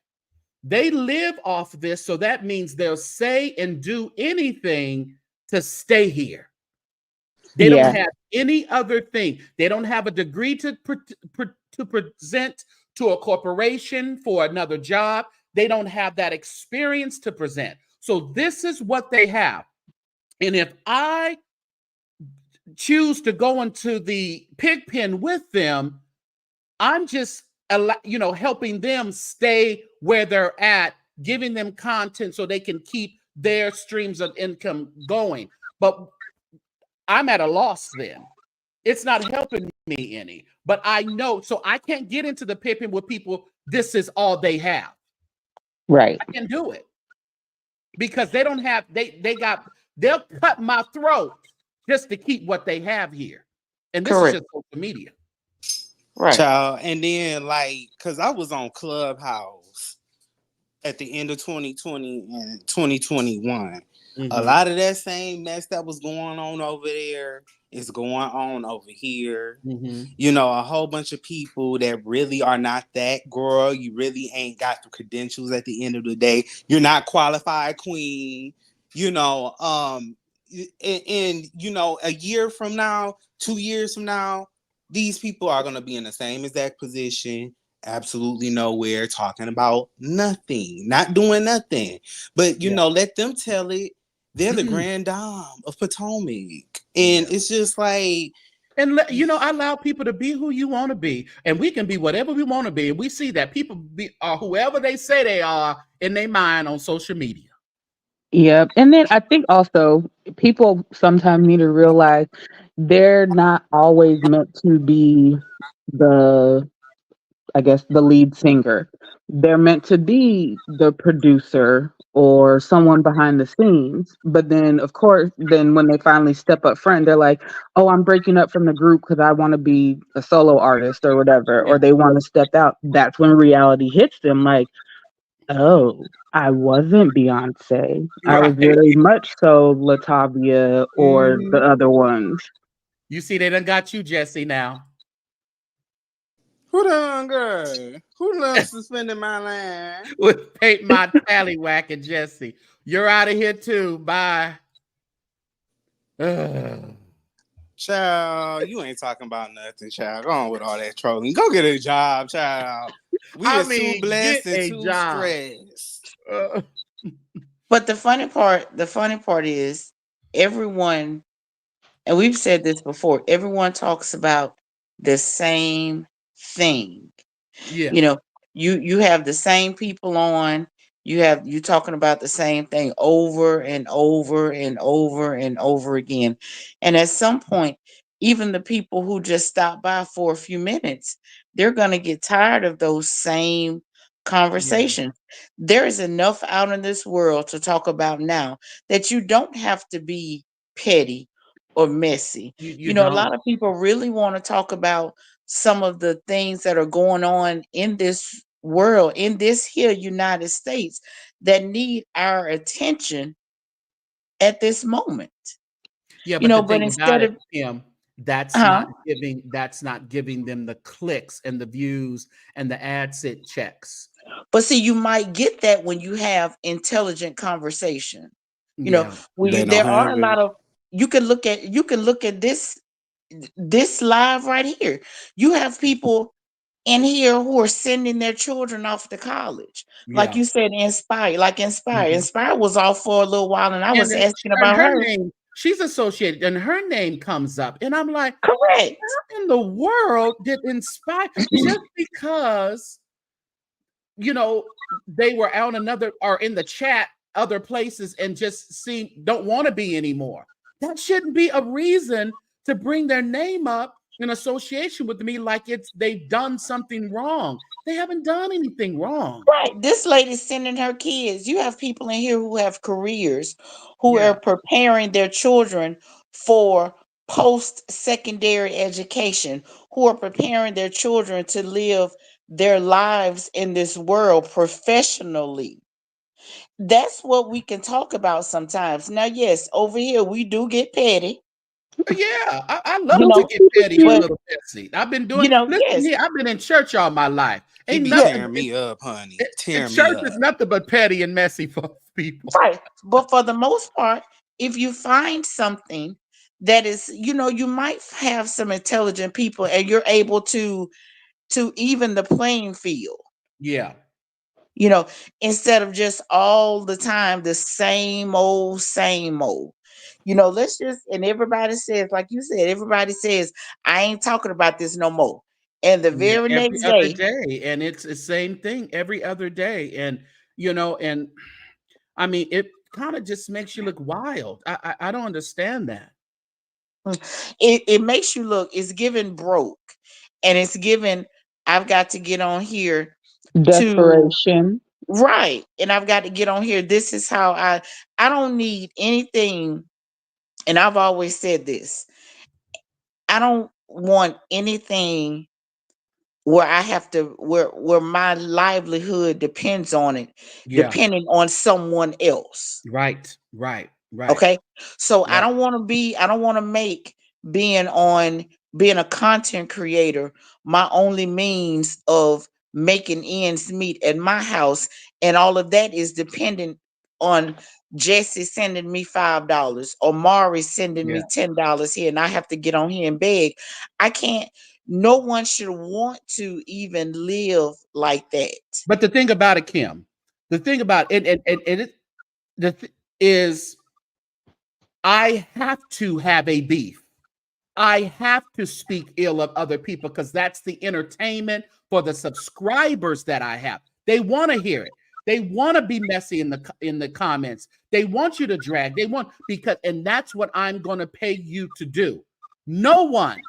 they live off this, so that means they'll say and do anything to stay here. They don't yeah, have any other thing. They don't have a degree to present to a corporation for another job. They don't have that experience to present. So this is what they have. And if I choose to go into the pig pen with them, I'm just helping them stay where they're at, giving them content so they can keep their streams of income going. But I'm at a loss then. It's not helping me any. But I know, so I can't get into the pig pen with people. This is all they have. right. I can do it because they don't have. They'll cut my throat just to keep what they have here, and this is just social media. Right. Child, and then cause I was on Clubhouse at the end of 2020 and 2021. A lot of that same mess that was going on over there is going on over here. A whole bunch of people that really are not that, girl. You really ain't got the credentials at the end of the day. You're not qualified queen. And a year from now, 2 years from now, these people are going to be in the same exact position, absolutely nowhere, talking about nothing, not doing nothing. But, let them tell it. They're the grand dame of Potomac. And it's just like... And, I allow people to be who you want to be. And we can be whatever we want to be. And we see that people are whoever they say they are in their mind on social media. Yeah. And then I think also people sometimes need to realize they're not always meant to be the lead singer. They're meant to be the producer or someone behind the scenes. But then, of course, when they finally step up front, they're like, oh, I'm breaking up from the group because I want to be a solo artist or whatever, or they want to step out. That's when reality hits them like, oh, I wasn't Beyonce. I was very much so Latavia or the other ones. You see, they done got you, Jesse, now. Who done, girl? Who done suspended my line? With paint my tallywhack and Jesse. You're out of here too. Bye. Child, you ain't talking about nothing, child. Go on with all that trolling. Go get a job, child. We are too blessed and too stressed. But the funny part is everyone, and we've said this before, everyone talks about the same thing. Yeah. You have the same people on, you talking about the same thing over and over and over and over again. And at some point, even the people who just stop by for a few minutes, they're going to get tired of those same conversations. There is enough out in this world to talk about now that you don't have to be petty or messy. You A don't. lot of people really want to talk about some of the things that are going on in this world, in this here United States, that need our attention at this moment. Yeah, but the But thing about instead it, of Kim, that's not giving them the clicks and the views and the ad set checks. But see, you might get that when you have intelligent conversation. They don't There are have a it. lot of you can look at this live right here. You have people in here who are sending their children off to college. Like you said, Inspire. Inspire was off for a little while, and I was asking about her her. name. She's associated, and her name comes up, and I'm like, correct. How in the world did Inspire just because they were out or in the chat other places and just don't want to be anymore? That shouldn't be a reason to bring their name up in association with me like they've done something wrong. They haven't done anything wrong. Right. This lady's sending her kids. You have people in here who have careers, who are preparing their children for post-secondary education, who are preparing their children to live their lives in this world professionally. That's what we can talk about sometimes. Now, yes, over here we do get petty. Yeah, I love to get petty and a little messy. I've been doing. Listen here, I've been in church all my life. Ain't nothing tearing me up, honey. Tearing church is nothing but petty and messy for people. Right, but for the most part, if you find something that is, you might have some intelligent people, and you're able to even the playing field. Yeah. Instead of just all the time the same old. Let's just, and everybody says, like you said, everybody says, I ain't talking about this no more. And the very next day, and it's the same thing every other day. And and I mean, it kind of just makes you look wild. I don't understand that. It makes you look, it's given broke, and it's given, I've got to get on here desperation. Right. And I've got to get on here. This is how I don't need anything. And I've always said this. I don't want anything where I have to, where my livelihood depends on it, depending on someone else. Right. Okay. So I don't want to make being a content creator my only means of making ends meet at my house. And all of that is dependent on Jesse sending me $5 or Mari sending me $10 here, and I have to get on here and beg. I can't. No one should want to even live like that. But the thing about it, Kim, is I have to have a beef. I have to speak ill of other people because that's the entertainment for the subscribers that I have. They want to hear it. They want to be messy in the comments. They want you to drag. And that's what I'm going to pay you to do. No one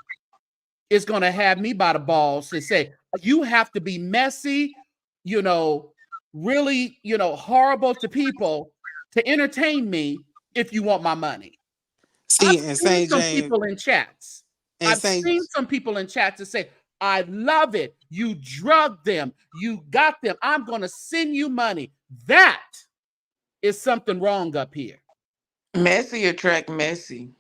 is going to have me by the balls to say, you have to be messy, really, horrible to people to entertain me if you want my money. See, I've seen some people in chats. I've seen some people in chats to say, I love it. You drugged them. You got them. I'm going to send you money. That is something wrong up here. Messy attract messy.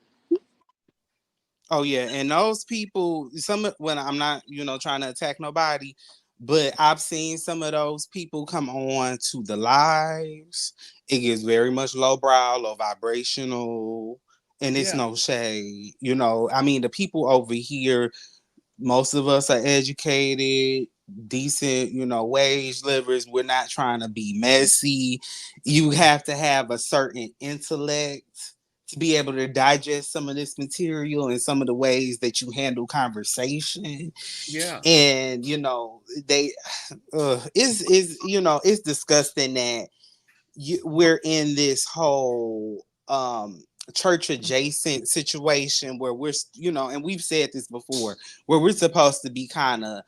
Oh yeah, and those people, when I'm not, trying to attack nobody, but I've seen some of those people come on to the lives. It gets very much lowbrow, low vibrational, and it's no shade. I mean, the people over here, most of us are educated, decent, wage livers. We're not trying to be messy. You have to have a certain intellect to be able to digest some of this material and some of the ways that you handle conversation. Yeah. And, it's disgusting that we're in this whole church adjacent situation where we're, and we've said this before, where we're supposed to be kind of,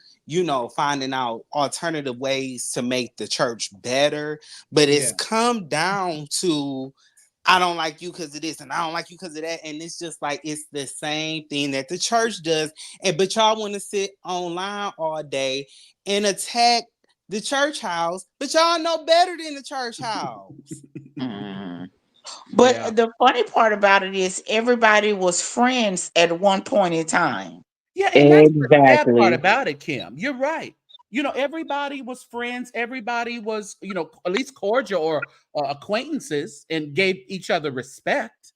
finding out alternative ways to make the church better. But it's come down to, I don't like you because of this, and I don't like you because of that. And it's just like, it's the same thing that the church does. But y'all want to sit online all day and attack the church house, but y'all know better than the church house. But the funny part about it is everybody was friends at one point in time. Yeah, and that's the bad part about it, Kim. You're right. Everybody was friends. Everybody was, at least cordial or acquaintances and gave each other respect.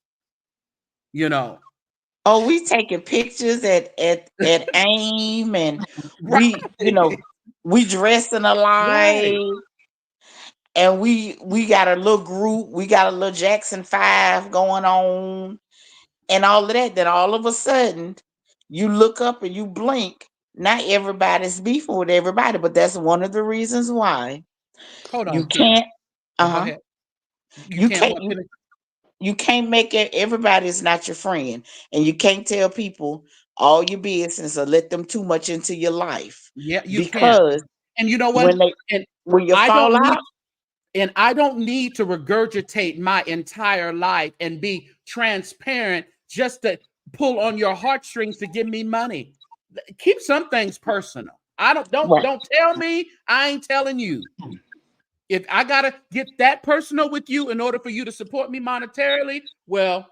you know. Oh, we taking pictures at AIM, and Right. we dressing alike, Right. and we got a little group, we got a little Jackson 5 going on, and all of that. Then all of a sudden, you look up and you blink. Not everybody's beefing with everybody, but that's one of the reasons why Hold you on, Ken. can't. Oh, go Uh huh. ahead. You You can't can't. what? You can't make it. Everybody's not your friend, and you can't tell people all your business or let them too much into your life, Yeah, you can't. because And you know what? when they And when you I fall don't need out, I don't need to regurgitate my entire life and be transparent just to pull on your heartstrings to give me money. Keep some things personal. I right. don't tell me, I ain't telling you. If I gotta get that personal with you in order for you to support me monetarily, well,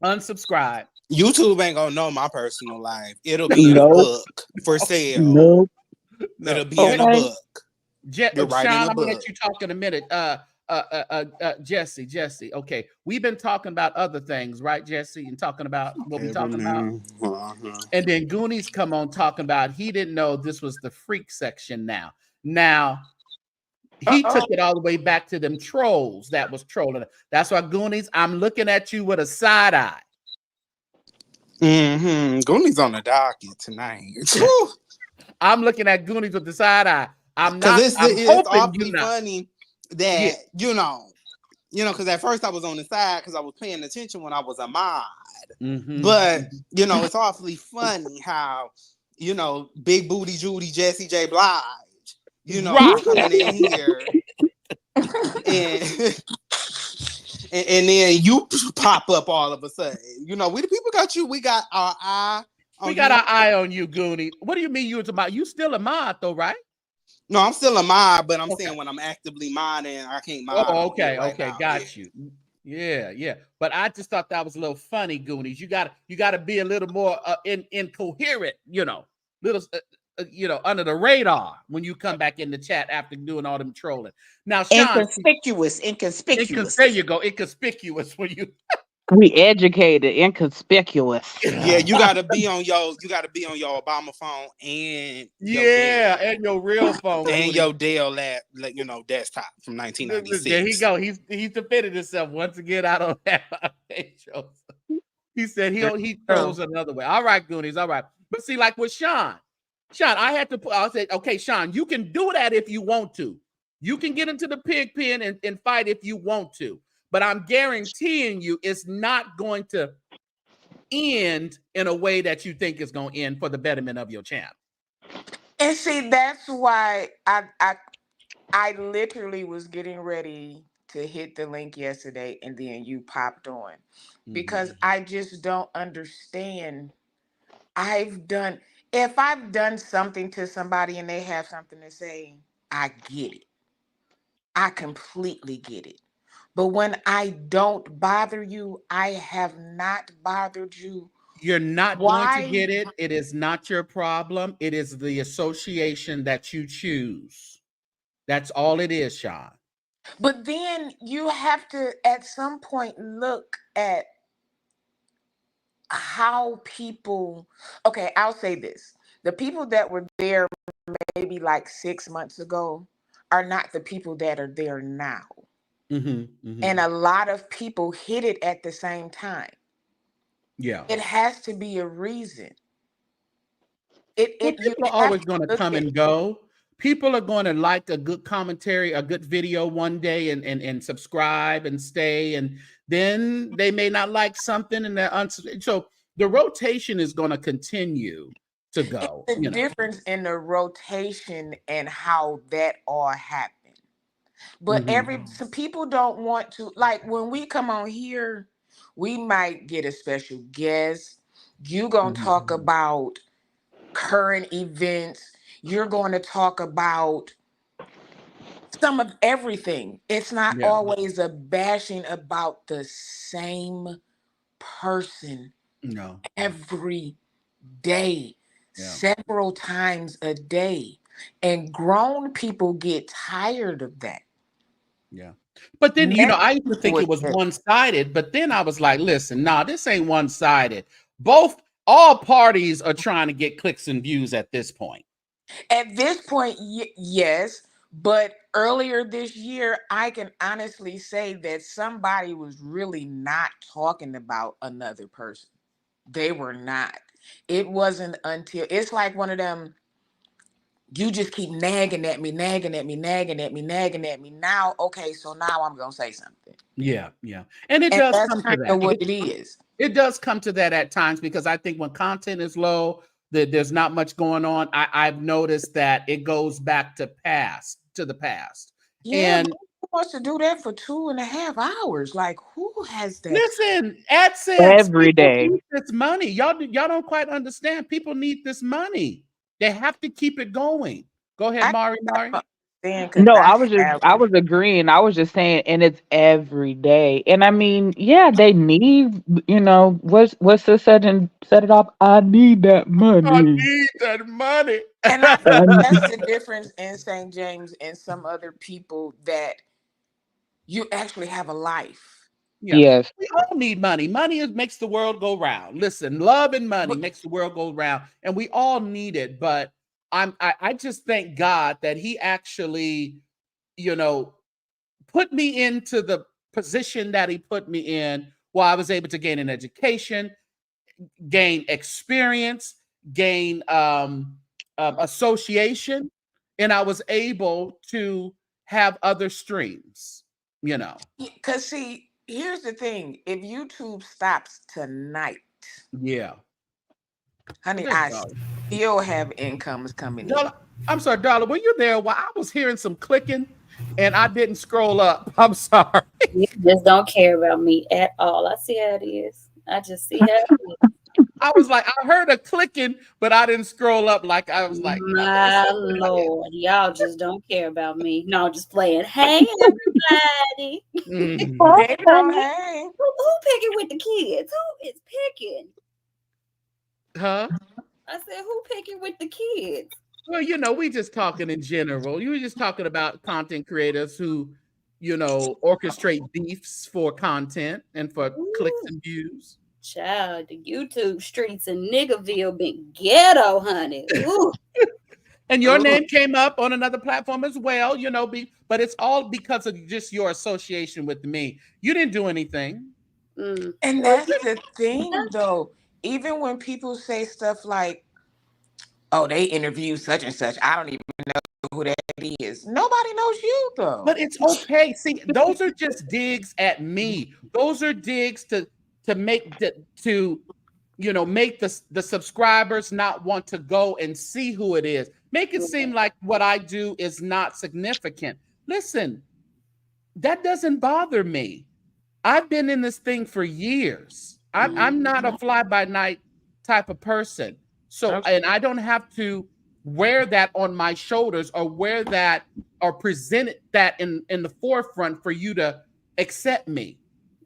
unsubscribe. YouTube ain't gonna know my personal life. It'll be in a Nope. book for sale. Nope. No. It'll be in a Okay. book. You're writing Sean, a I'm gonna let book. you talk in a minute. Jesse. Okay, we've been talking about other things, right, Jesse? And talking about what we Every talking about. man. Uh-huh. And then Goonies come on talking about he didn't know this was the freak section Now he took Uh-oh. it all the way back to them trolls that was trolling. That's why Goonies, I'm looking at you with a side eye. Goonies on the docket tonight. I'm looking at Goonies with the side eye. I'm It's hoping you're awfully not. funny Yeah. that because at first I was on the side because I was paying attention when I was a mod. But it's awfully funny how Big Booty Judy Jesse J Blige, Right. is coming in here and and then you pop up all of a sudden. We the people got you. We got our eye on We got you. our eye on you, Goonie. What do you mean you was a mod? You still a mod though, right? No, I'm still a mod, but I'm Okay. saying when I'm actively modding, I can't mod Oh, on here okay, right now. got you. Yeah. But I just thought that was a little funny, Goonies. You got to be a little more incoherent, little under the radar when you come back in the chat after doing all them trolling. Now, Sean, Inconspicuous. there you go, inconspicuous when you. We educated, inconspicuous. Yeah, you gotta be on your Obama phone and your Dell. And your real phone, And Goonies. your Dell desktop from There 1996. he go. He's defended himself once again out on that show. He said he throws another way. All right, Goonies. All right. But see, like with Sean, I said, okay, Sean, you can do that if you want to. You can get into the pig pen and fight if you want to. But I'm guaranteeing you it's not going to end in a way that you think is going to end for the betterment of your channel. And see, that's why I literally was getting ready to hit the link yesterday, and then you popped on, because I just don't understand. If I've done something to somebody and they have something to say, I get it. I completely get it. But when I don't bother you, I have not bothered you. You're not going to Why? get it. It is not your problem. It is the association that you choose. That's all it is, Sean. But then you have to, at some point, look at how people. Okay, I'll say this: the people that were there maybe like 6 months ago are not the people that are there now. And a lot of people hit it at the same time. Yeah. It has to be a reason. You People are have always to going to look come at and go. People are going to like a good commentary, a good video one day and subscribe and stay. And then they may not like something and they're so the rotation is going to continue to go. the difference in the rotation and how that all happened. But some people don't want to, like, when we come on here, we might get a special guest. You gonna talk about current events. You're going to talk about some of everything. It's not always a bashing about the same person every day, several times a day. And grown people get tired of that. Yeah. But then, I used to think it was one-sided, but then I was like, listen, nah, this ain't one-sided. All parties are trying to get clicks and views at this point. At this point, yes. But earlier this year, I can honestly say that somebody was really not talking about another person. They were not. It wasn't until it's like one of them, you just keep nagging at me, nagging at me, nagging at me, nagging at me. Now, okay, so now I'm going to say something. Yeah, yeah. And it does that's come to kind that. of what it is. It does come to that at times because I think when content is low, there's not much going on. I've noticed that it goes back to the past. Yeah, and who wants to do that for 2.5 hours? Like, who has that? Listen, AdSense every day. need this money. Y'all don't quite understand. People need this money. They have to keep it going. Go ahead, Mari. No, I was agreeing. I was just saying, and it's every day. And I mean, yeah, they need, what's the set it off? I need that money. I need that money. And I think that's the difference in St. James and some other people, that you actually have a life. Yeah. Yes. We all need money. Money makes the world go round. Listen, love and money makes the world go round. And we all need it. But I just thank God that he actually, put me into the position that he put me in, while I was able to gain an education, gain experience, gain association, and I was able to have other streams, Because see, here's the thing. If YouTube stops tonight, yeah, honey, I still have incomes coming in. I'm sorry, Darla, were you there while I was hearing some clicking and I didn't scroll up? I'm sorry. You just don't care about me at all. I see how it is. I just see how it is. I was like, I heard a clicking, but I didn't scroll up. Like I was like, my Lord, y'all just don't care about me. No, just playing. Hey, everybody. Baby, don't hang. Who picking with the kids? Who is picking? Huh? I said, who picking with the kids? Well, we just talking in general. You were just talking about content creators who, orchestrate beefs for content and for clicks and views. Child, the YouTube streets in Niggerville been ghetto, honey. And your name came up on another platform as well, but it's all because of just your association with me. You didn't do anything. And that's the thing, though. Even when people say stuff like, oh, they interviewed such and such, I don't even know who that is. Nobody knows you, though. But it's okay. See, those are just digs at me. Those are digs to make make the subscribers not want to go and see who it is. Make it seem like what I do is not significant. Listen, that doesn't bother me. I've been in this thing for years. I'm not a fly-by-night type of person. So, and I don't have to wear that on my shoulders or wear that or present that in the forefront for you to accept me.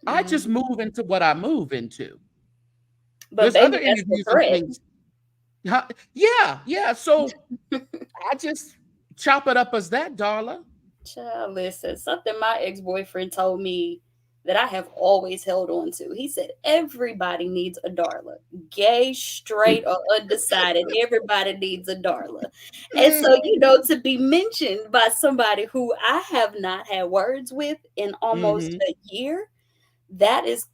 I just move into what I move into. But there's other interviews and things. Yeah. So I just chop it up as that, Darla. Child, listen, something my ex-boyfriend told me that I have always held on to. He said, everybody needs a Darla. Gay, straight, or undecided, everybody needs a Darla. And so, to be mentioned by somebody who I have not had words with in almost a year, that's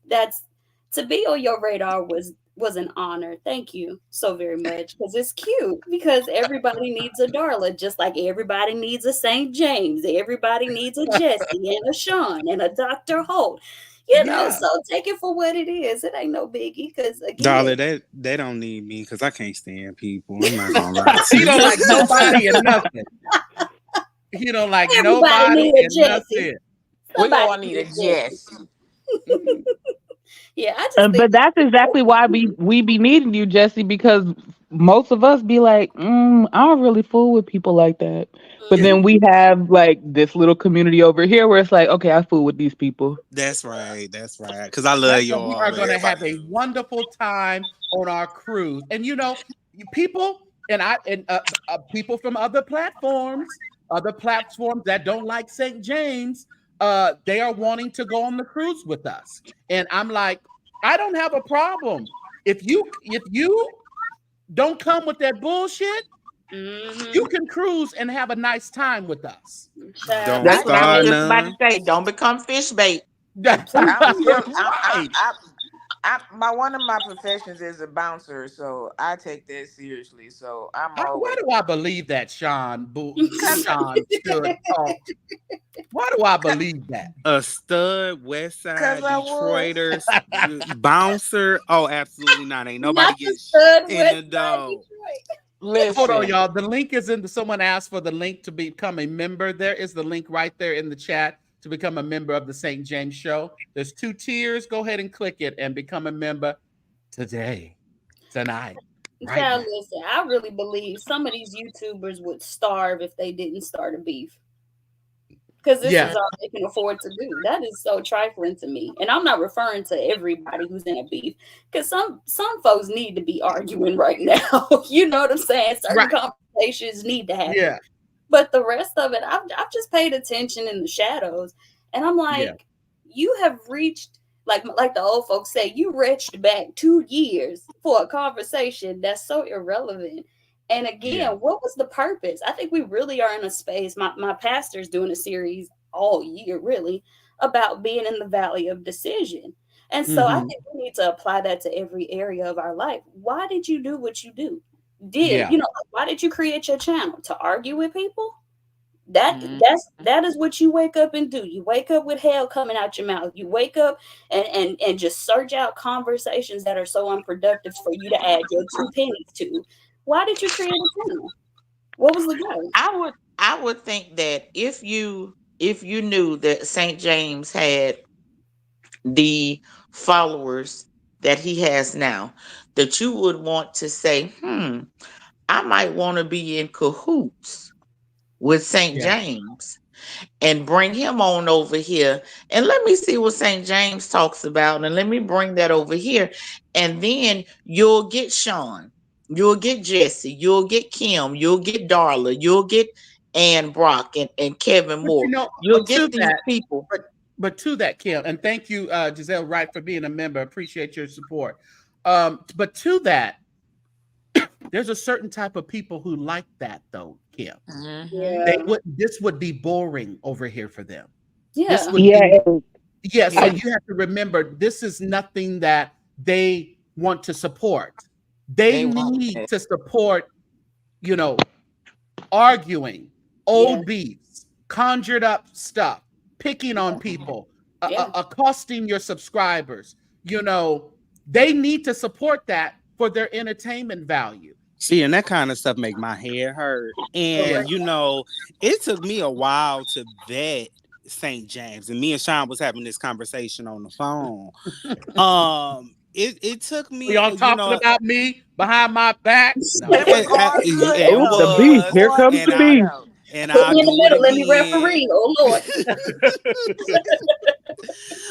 to be on your radar was an honor. Thank you so very much, because it's cute, because everybody needs a Darla, just like everybody needs a St. James, everybody needs a Jesse and a Sean and a Dr. Holt, so take it for what it is. It ain't no biggie, because again, Darla, they don't need me because I can't stand people. I'm not gonna lie. He don't like nobody and nothing. He don't like nobody and nothing. We all need a Jesse. Yeah, I just but that's exactly why we be needing you, Jesse, because most of us be like, I don't really fool with people like that. But then we have like this little community over here where it's like, okay, I fool with these people. That's right. Because I love y'all. We are going to have a wonderful time on our cruise, and people people from other platforms that don't like St. James they are wanting to go on the cruise with us. And I'm like, I don't have a problem. If you don't come with that bullshit, you can cruise and have a nice time with us. That's Don't what I was start just about to none. say. Don't become fish bait. I'm still Right. my one of my professions is a bouncer, so I take that seriously. So I'm Why always do I believe that Sean stood tall? Why do I believe that? A stud West because Side I was. Detroiter bouncer. Oh, absolutely not. Ain't nobody Not the get stud in the West Side door. Detroit. Hold on, Listen, y'all. The link is in someone asked for the link to become a member. There is the link right there in the chat to become a member of the St. James Show. There's 2 tiers. Go ahead and click it and become a member today, tonight, right Child, now. listen, I really believe some of these YouTubers would starve if they didn't start a beef. Because this Yeah, is all they can afford to do. That is so trifling to me. And I'm not referring to everybody who's in a beef. Because some folks need to be arguing right now. You know what I'm saying? Certain right. conversations need to happen. Yeah, But the rest of it, I've just paid attention in the shadows. And I'm yeah, like, you have reached, like the old folks say, you reached back 2 years for a conversation that's so irrelevant. And yeah, again, what was the purpose? I think we really are in a space. My pastor's doing a series all year, really, about being in the valley of decision. And so I hmm, think we need to apply that to every area of our life. Why did you do what you do? yeah. Why did you create your channel? To argue with people? That mhm. that's that is what you wake up and do. You wake up with hell coming out your mouth. You wake up and just search out conversations that are so unproductive for you to add your 2 pennies to. Why did you create a channel? What was the goal? I would think that if you knew that St. James had the followers that he has now, that you would want to say, I might want to be in cahoots with St. Yeah. James and bring him on over here and let me see what St. James talks about and let me bring that over here. And then you'll get Sean, you'll get Jesse, you'll get Kim, you'll get Darla, you'll get Ann Brock and Kevin But Moore. You'll get to these that, people. but to that, Kim, and thank you, Giselle Wright, for being a member. Appreciate your support. But to that, there's a certain type of people who like that, though, Kim. Mhm. They Yeah. would. This would be boring over here for them. This Yeah. would be. Yeah, Yeah. So Yeah. you have to remember, this is nothing that they want to support. They They want need it. to support, you know, arguing, Yeah. old beats, conjured up stuff, picking on people, Yeah. accosting your subscribers. You know, they need to support that for their entertainment value. See, and that kind of stuff make my head hurt. Yeah. And it took me a while to vet St. James. And me and Sean was having this conversation on the phone. It took me, Y'all talking about me behind my back? No. It was going good it oh, the though. beef. was, Here Going comes and the good I beef. though. and Put I'll me in the do it middle. Let me again. referee. Oh Lord.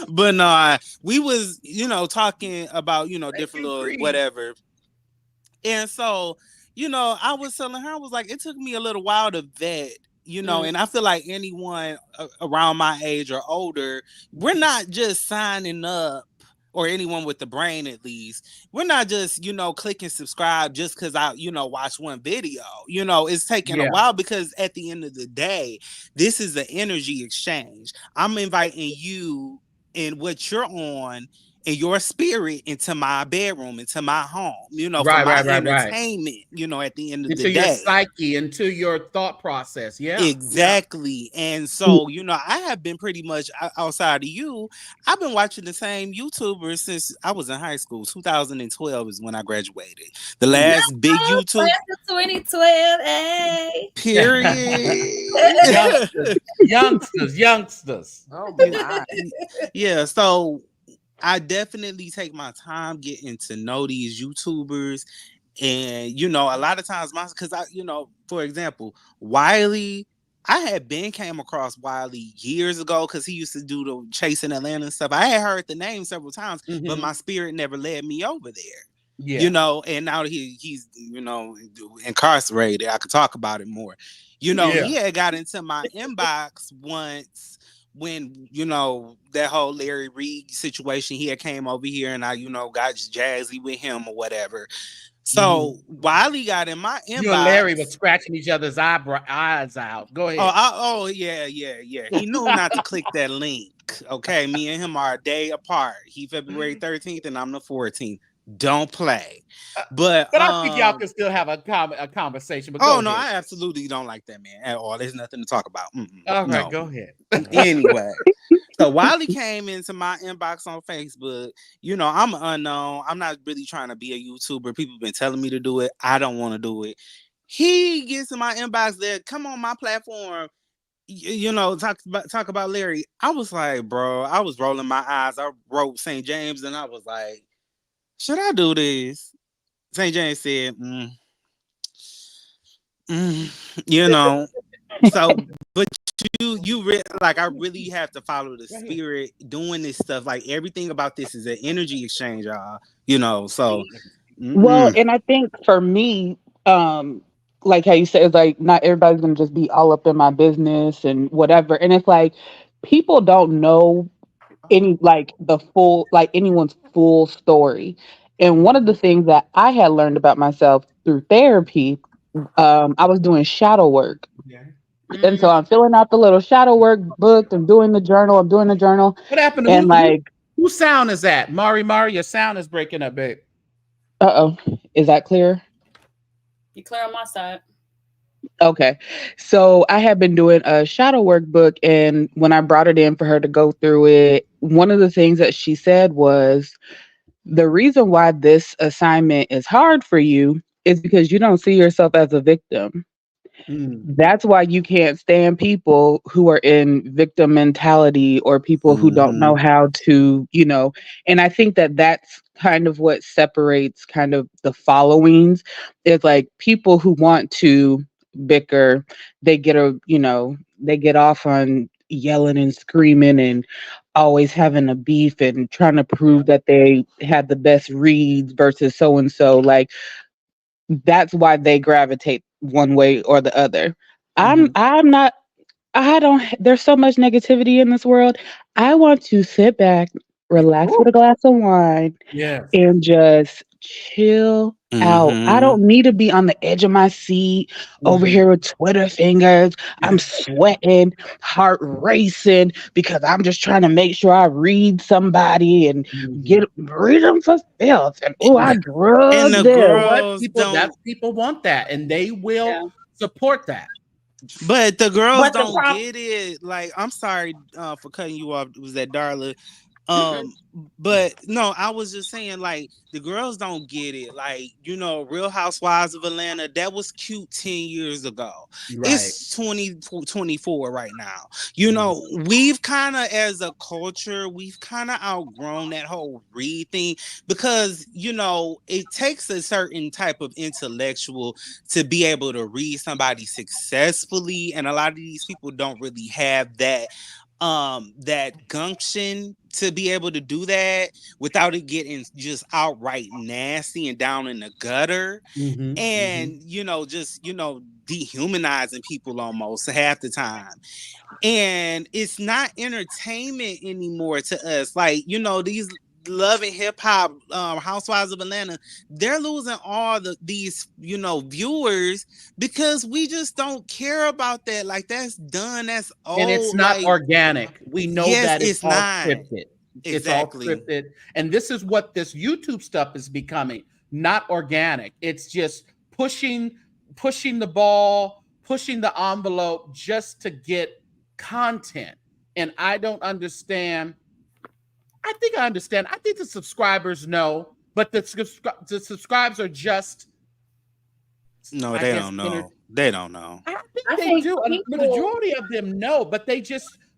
But no, we was, talking about, Thank different you, little Creed. whatever. And so, I was telling her, I was like, it took me a little while to vet, and I feel like anyone around my age or older, we're not just signing up, or anyone with the brain at least. We're not just, clicking subscribe just because I, watch one video. It's taking a Yeah. while because at the end of the day, this is an energy exchange. I'm inviting you in what you're on and your spirit into my bedroom, into my home, for my Right. entertainment, at the end of the Into your day. psyche, into your thought process. Yeah. Exactly. And so, I have been pretty much outside of you. I've been watching the same YouTubers since I was in high school. 2012 is when I graduated. The last big YouTube Class of 2012. Hey. period. Youngsters. Oh my. Yeah. So I definitely take my time getting to know these YouTubers. And, a lot of times, because for example, Wiley, I had came across Wiley years ago because he used to do the Chasing Atlanta and stuff. I had heard the name several times, but my spirit never led me over there. Yeah. And now that he's incarcerated, I could talk about it more. He had got into my inbox once when that whole Larry Reed situation, he had came over here and I got jazzy with him or whatever. So Wiley got in my You and Larry inbox. were scratching each other's eyes out. Go ahead. Yeah. He knew not to click that link. Okay, me and him are a day apart. He February 13th and I'm the 14th. Don't play. But I think y'all can still have a conversation. But no, ahead. I absolutely don't like that man at all. There's nothing to talk about. All right, go ahead. Anyway. So Wiley came into my inbox on Facebook. I'm an unknown. I'm not really trying to be a YouTuber. People have been telling me to do it. I don't want to do it. He gets in my inbox there. Come on my platform. Talk about Larry. I was like, bro, I was rolling my eyes. I wrote St. James and I was like, should I do this? St. James said, So, but I really have to follow the spirit doing this stuff. Like everything about this is an energy exchange, y'all. So. Well, and I think for me, like how you said, it's like not everybody's gonna just be all up in my business and whatever. And it's like people don't know any like the full like anyone's full story. And one of the things that I had learned about myself through therapy, I was doing shadow work. And so I'm filling out the little shadow work book. I'm doing the journal. What happened? And Whose sound is that? Mari, your sound is breaking up, babe. Is that clear? You clear on my side. Okay. So I had been doing a shadow workbook, and when I brought it in for her to go through it, one of the things that she said was the reason why this assignment is hard for you is because you don't see yourself as a victim. That's why you can't stand people who are in victim mentality or people who don't know how to, and I think that that's kind of what separates kind of the followings is like people who want to bicker, they get off on yelling and screaming and always having a beef and trying to prove that they had the best reads versus so and so. Like that's why they gravitate one way or the other. I'm not I don't there's so much negativity in this world. I want to sit back, relax with a glass of wine, and just chill out. I don't need to be on the edge of my seat over here with Twitter fingers. I'm sweating, heart racing because I'm just trying to make sure I read somebody and read them for filth. And I drug the them. girls people want that, and they will support that. But the girls don't get it. Like, I'm sorry for cutting you off. Was that Darla? But no, I was just saying, like, the girls don't get it. Like, Real Housewives of Atlanta, that was cute 10 years ago. Right. It's 2024 right now. We've kind of, as a culture, we've kind of outgrown that whole read thing because, it takes a certain type of intellectual to be able to read somebody successfully. And a lot of these people don't really have that gumption to be able to do that without it getting just outright nasty and down in the gutter and just dehumanizing people almost half the time. And it's not entertainment anymore to us. Like, these Love and Hip Hop Housewives of Atlanta, they're losing all these viewers because we just don't care about that. Like, that's done, that's old, and it's not organic. We know that it's all scripted. Exactly. It's all scripted, and this is what this YouTube stuff is becoming. Not organic. It's just pushing the ball, pushing the envelope just to get content. And I don't understand. I think I understand. I think the subscribers know, but the subscribers are just. No, they don't know. They don't know. I think they do. The majority of them know, but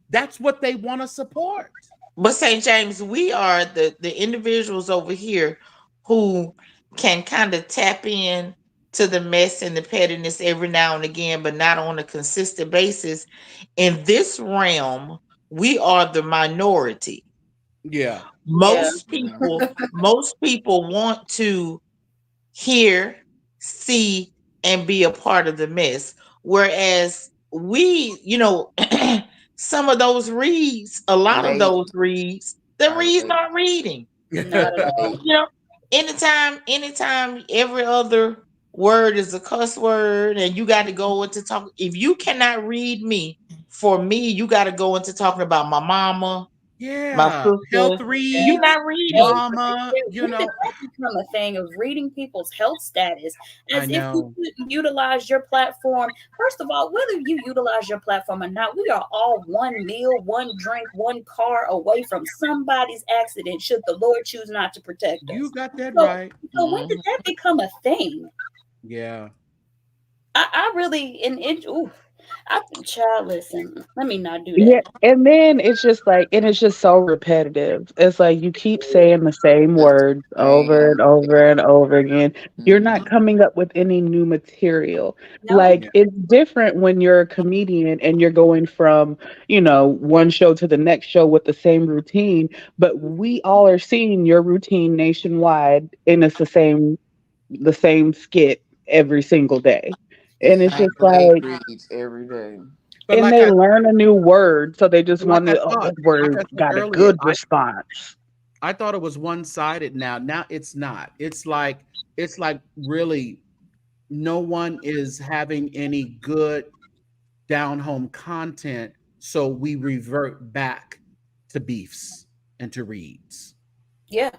that's what they want to support. But St. James, we are the individuals over here who can kind of tap in to the mess and the pettiness every now and again, but not on a consistent basis. In this realm, we are the minority. Yeah. Most people want to hear, see, and be a part of the mess. Whereas we, some of those reads, a lot of Late. those reads, the Are reads late. not reading. Not at all. You know, anytime every other word is a cuss word and you got to go into talk. If you cannot read me, for me, you got to go into talking about my mama, my Yeah, health sister. You're reads, not reading. mama. When did that become a thing of reading people's health status I as if we know. couldn't utilize your platform? First of all, whether you utilize your platform or not, we are all one meal, one drink, one car away from somebody's accident should the Lord choose not to protect You us. got that So, right. so when did that become a thing? Yeah. I really, and it, ooh, child, listen, let me not do Yeah, that. and then it's just like, and it's just so repetitive. It's like you keep saying the same words over Same. and over and over again. You're not Mm-hmm. coming up with any new material. No, Like Yeah. it's different when you're a comedian and you're going from, one show to the next show with the same routine, but we all are seeing your routine nationwide and it's the same skit every single day. The And it's same just late like, reads every day. But and they learn a new word, so they just like I wanted, oh, thought, this like word I said got a earlier, good response. I thought it was one sided. Now it's not. It's like really no one is having any good down home content, so we revert back to beefs and to reads. yeah,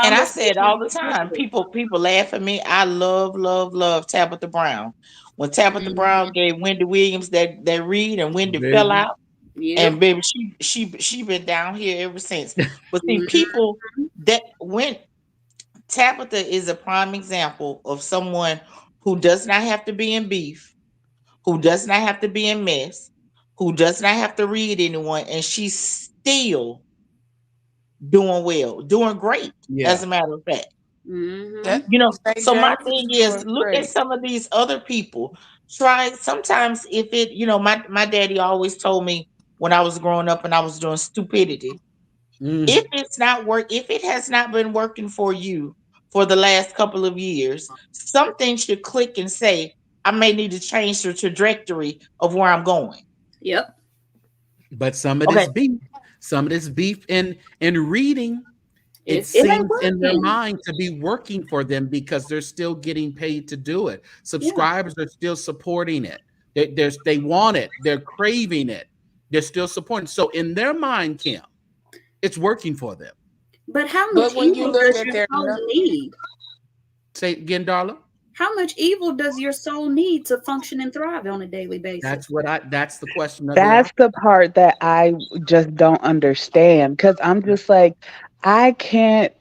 And I said conversation all the with time, history. people laugh at me. I love, love, love Tabitha Brown. When Tabitha Brown Mhm. gave Wendy Williams that read and Wendy fell Baby. out, and Yep. baby, she been down here ever since. But see, Mhm. people that went Tabitha is a prime example of someone who does not have to be in beef, who does not have to be in mess, who does not have to read anyone, and she's still doing well, doing great, as Yeah. a matter of fact. Mhm. That St. So my James thing is is doing look at great. some of these other people. Try sometimes if it, my daddy always told me when I was growing up and I was doing stupidity. Mm. If it has not been working for you for the last couple of years, something should click and say, I may need to change the trajectory of where I'm going. Yep. But some of Okay. this beef and reading, it It ain't seems in their working. mind to be working for them because they're still getting paid to do it. Yeah. Subscribers are still supporting it. They want it. They're craving it. They're still supporting. So in their mind, Kim, it's working for them. But how much But when you evil look does at your their soul need? Say it again, Darla. How much evil does your soul need to function and thrive on a daily basis? That's the question of the That's hour. the part that I just don't understand because I'm just like, I can't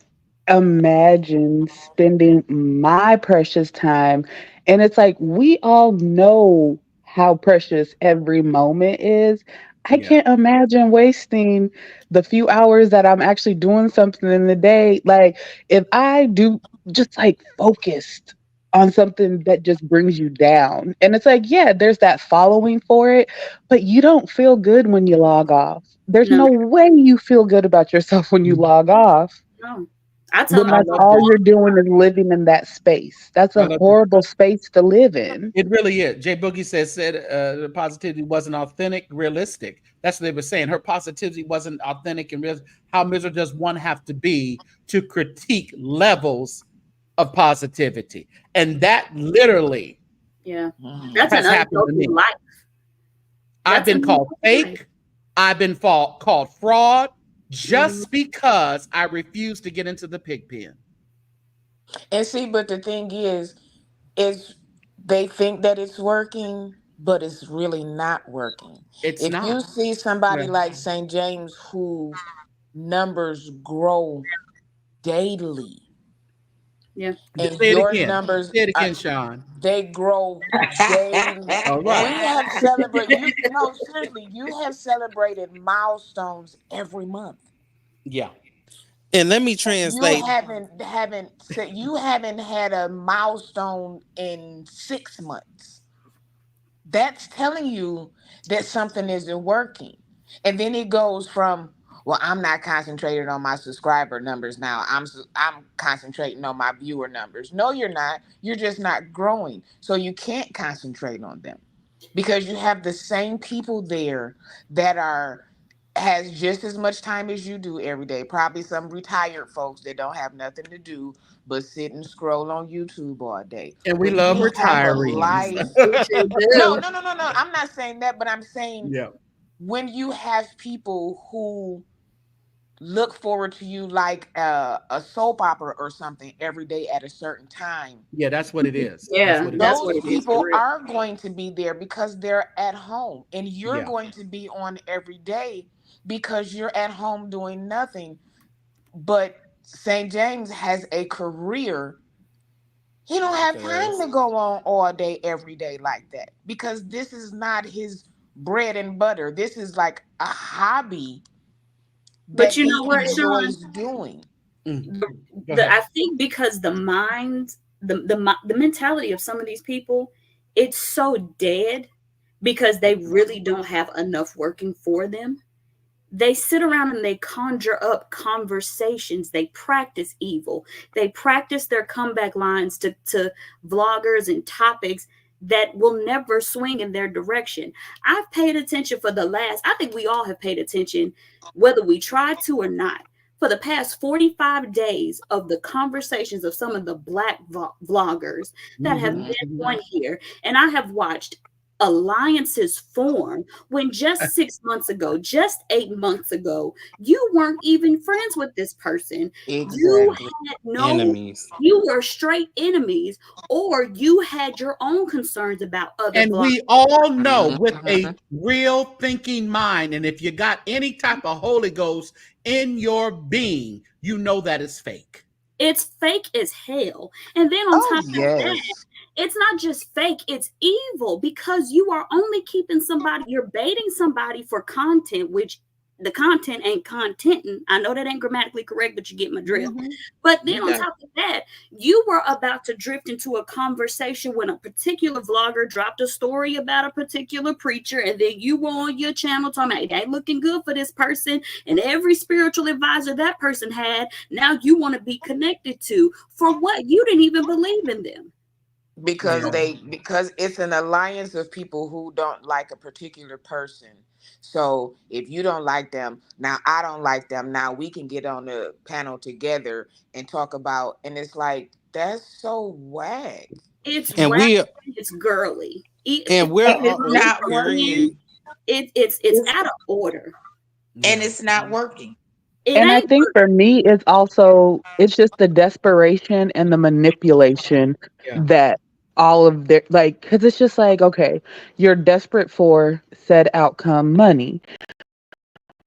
imagine spending my precious time. And it's like, we all know how precious every moment is. I Yeah. can't imagine wasting the few hours that I'm actually doing something in the day. Like, if I do just like focused on something that just brings you down. And it's like, yeah, there's that following for it, but you don't feel good when you log off. There's No, no way you feel good about yourself when you log off no. I tell when I my that's love all this. you're doing is living in that space. That's I a love this. horrible space to live in. It really is. Jay Boogie said the positivity wasn't authentic, realistic. That's what they were saying. Her positivity wasn't authentic and real. How miserable does one have to be to critique levels of positivity? And that literally yeah. Mhm. That's an has happened to unhealthy me. life. I've That's been an called unhealthy life. fake. I've been called fraud Mhm. just because I refuse to get into the pig pen. and see, but the thing is they think that it's working, but it's really not working. It's If you not. see Yeah. somebody like St. James whose numbers grow daily, Yeah. and Say it your again. numbers Say it are again, Sean. they grow daily. All right. We have celebrate you no seriously, you have celebrated milestones every month. Yeah. And let me You translate. haven't said you haven't had a milestone in 6 months. That's telling you that something isn't working. And then it goes from, well, I'm not concentrated on my subscriber numbers now. I'm concentrating on my viewer numbers. No, you're not. You're just not growing. So you can't concentrate on them. because you have the same people there that has just as much time as you do every day. Probably some retired folks that don't have nothing to do but sit and scroll on YouTube all day. And we When love you have a retirees. life, We sure no, do. no, no, no, no. I'm not saying that, but I'm saying Yeah. when you have people who look forward to you like a soap opera or something every day at a certain time, Yeah, that's what it is. That's Yeah, what it that's is. those what it is for people real. are going to be there because they're at home, and you're Yeah. going to be on every day because you're at home doing nothing. But St. James has a career. He don't have time to go on all day every day like that because this is not his bread and butter. This is like a hobby But that you he know what, Sean? enjoys doing. Mm. Go I ahead. think because the mind, the mentality of some of these people, it's so dead because they really don't have enough working for them. They sit around and they conjure up conversations. They practice evil. They practice their comeback lines to vloggers and topics that will never swing in their direction. I've paid attention I think we all have paid attention, whether we tried to or not, for the past 45 days of the conversations of some of the Black vloggers that have been on here. And I have watched alliances form when just 6 months ago, just 8 months ago, you weren't even friends with this person. You Exactly. had no, Enemies. you were straight enemies, or you had your own concerns about other And blogs. we all know with a Mhm. real thinking mind, and if you got any type of Holy Ghost in your being, you know that is fake. It's fake as hell. And then on Oh top of that, yes. it's not just fake, it's evil because you are only keeping somebody, you're baiting somebody for content, which the content ain't contenting. I know that ain't grammatically correct, but you get my drift. But then You on got top of that, you were about to drift into a conversation when a particular vlogger dropped a story about a particular preacher, and then you were on your channel talking about, they ain't looking good for this person, and every spiritual advisor that person had, now you want to be connected to. For what? You didn't even believe in them. Because yeah. because it's an alliance of people who don't like a particular person. So if you don't like them, now I don't like them. Now we can get on the panel together and talk about, and it's like that's so whack. It's And rap, we it's girly. and we're And it's all In my not opinion, period. working. it's It's, out of order. and Yeah. it's not working. It And I ain't think for me, it's just the desperation and the manipulation Yeah. that all of their, like, because it's just like, okay, you're desperate for said outcome, money,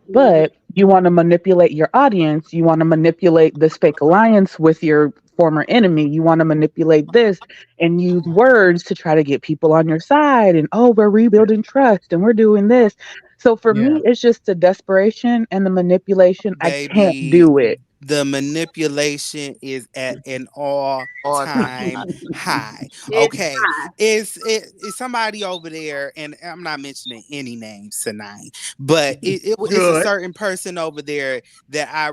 working. but you want to manipulate your audience. You want to manipulate this fake alliance with your former enemy. You want to manipulate this and use words to try to get people on your side. And oh, we're Yeah. rebuilding trust and we're doing this. So for Yeah. me, it's just the desperation and the manipulation. I can't Baby, do it. the manipulation is at an All all-time time. high. It's Okay, high. is somebody over there, and I'm not mentioning any names tonight, but it's a Good. certain person over there that I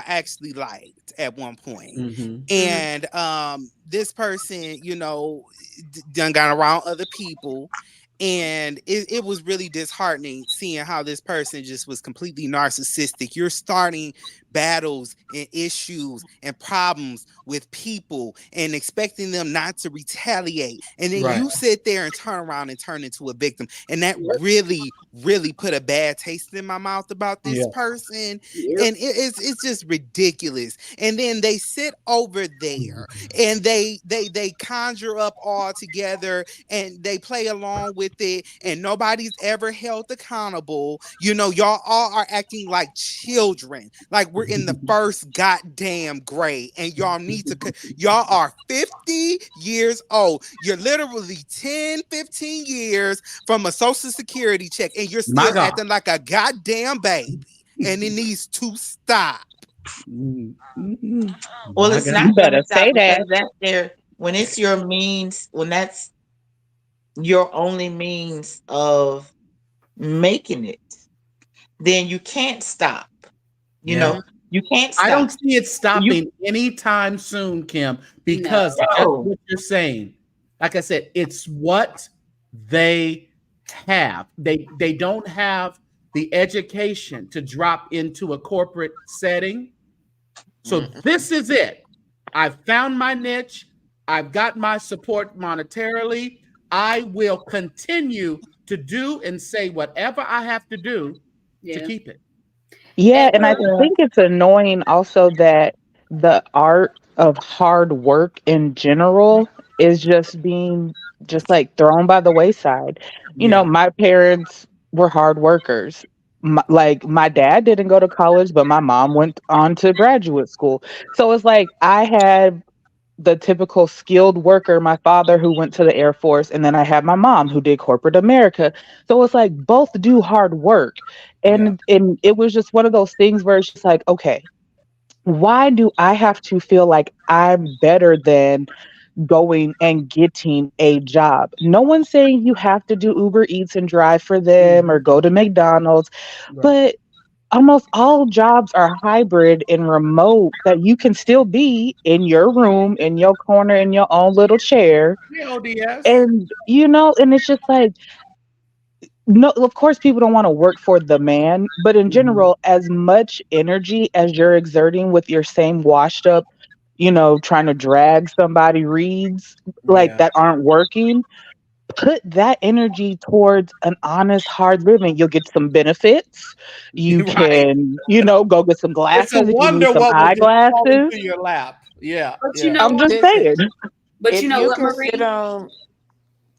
actually liked at one point. Mm-hmm. And this person, done got around other people, and it was really disheartening seeing how this person just was completely narcissistic. You're starting battles and issues and problems with people and expecting them not to retaliate, and then Right. you sit there and turn around and turn into a victim, and that Yep. really put a bad taste in my mouth about this Yeah. person. Yep. And it's just ridiculous. And then they sit over there and they conjure up all together and they play along with it, and nobody's ever held accountable. Y'all all are acting like children, like we're in the first goddamn grade, and y'all are 50 years old. You're literally 10, 15 years from a social security check, and you're My still God. acting like a goddamn baby, and it needs to stop. Mm-hmm. Well, My it's God. You not going to better stop say because that. that's when it's your means, when that's your only means of making it, then you can't stop. You Yeah. know, you can't I don't stop. see it You stopping anytime soon, Kim, because No. just no. what you're saying. Like I said, it's what they they don't have the education to drop into a corporate setting. So this is it. I've found my niche. I've got my support monetarily. I will continue to do and say whatever I have to do to keep it. Yeah, and I think it's annoying also that the art of hard work in general is just being just like thrown by the wayside. You know, Yeah. my parents were hard workers. Like my dad didn't go to college, but my mom went on to graduate school. So it's like I had the typical skilled worker, my father who went to the Air Force, and then I had my mom who did corporate America. So it's like both do hard work. Yeah. And it was just one of those things where it's just like, okay, why do I have to feel like I'm better than going and getting a job? No one's saying you have to do Uber Eats and drive for them or go to McDonald's, Right. but almost all jobs are hybrid and remote that you can still be in your room, in your corner, in your own little chair. Yeah, ODS. And, you know, and it's just like, no, of course, people don't want to work for the man, but in general, as much energy as you're exerting with your same washed up, you know, trying to drag somebody reads like Yeah. that aren't working, put that energy towards an honest, hard living. You'll get some benefits. You Right. can, you know, go get some It's a glasses if you need wonder some what will just fall eyeglasses. into your lap. Yeah. But you Yeah. know I'm what? just Listen, saying. But you if know you what, can sit Marie? on,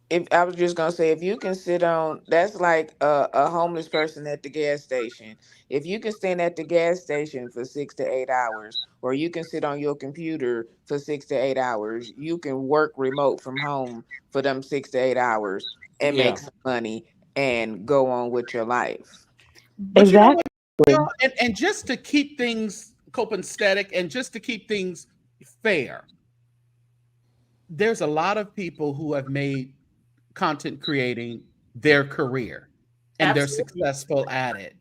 if I was just gonna say, if you can sit on, that's like a homeless person at the gas station. If you can stand at the gas station for 6 to 8 hours, or you can sit on your computer for 6 to 8 hours, you can work remote from home for them 6 to 8 hours and Yeah. make some money and go on with your life. But you know Exactly. what? And just to keep things copacetic and just to keep things fair, there's a lot of people who have made content creating their career and they're Absolutely. successful at it.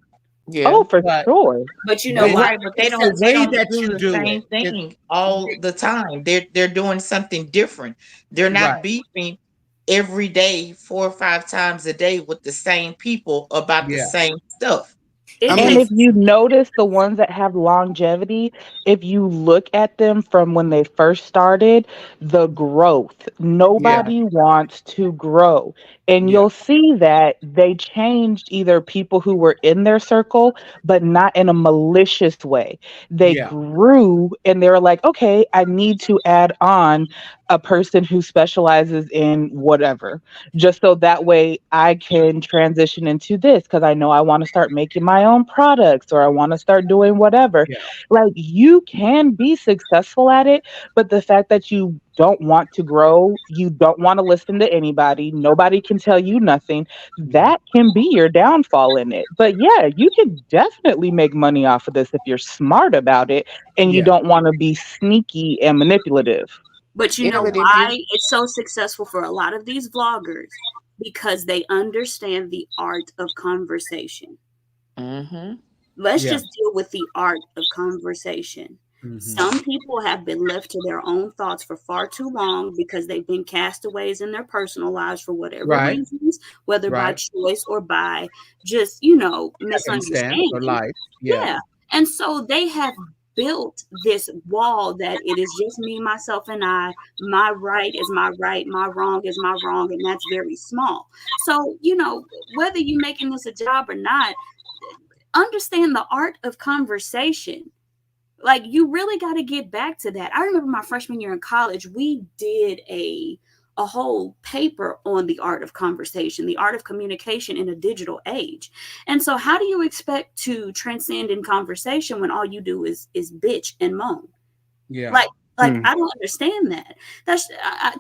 Oh, Yeah. for But sure. But you know when why? Right, but they It's the don't they way don't that do you the do same it is thing all the time. They're doing something different. They're right. not beefing every day, 4 or 5 times a day with the same people about the Yeah. same stuff. it I And mean, if takes you notice the ones that have longevity, if you look at them from when they first started, the growth, Yeah. nobody wants to grow. And Yeah. you'll see that they changed either people who were in their circle, but not in a malicious way. They Yeah. grew and they were like, okay, I need to add on a person who specializes in whatever, just so that way I can transition into this because I know I want to start making my own products or I want to start doing whatever. Yeah. Like you can be successful at it, but the fact that you don't want to grow, you don't want to listen to anybody, nobody can tell you nothing, Mhm. that can be your downfall in it. But yeah, you can definitely make money off of this if you're smart about it and you Yeah. don't want to be sneaky and manipulative. But you Yeah, know but if you, why it's so successful for a lot of these vloggers? Because they understand the art of conversation. mm-hmm. Let's Yeah. just deal with the art of conversation. Mhm. Some people have been left to their own thoughts for far too long because they've been castaways in their personal lives for whatever Right. reasons, whether by Right. choice or by just, you know, Happenstance or misunderstanding. life. Yeah. Yeah. And so they have built this wall that it is just me, myself, and I. My right is my right, my wrong is my wrong, and that's very small. So, you know, whether you're making this a job or not, understand the art of conversation. Like you really got to get back to that. I remember my freshman year in college, we did a whole paper on the art of conversation, the art of communication in a digital age. And so how do you expect to transcend in conversation when all you do is bitch and moan? Yeah. Like I don't understand that. That's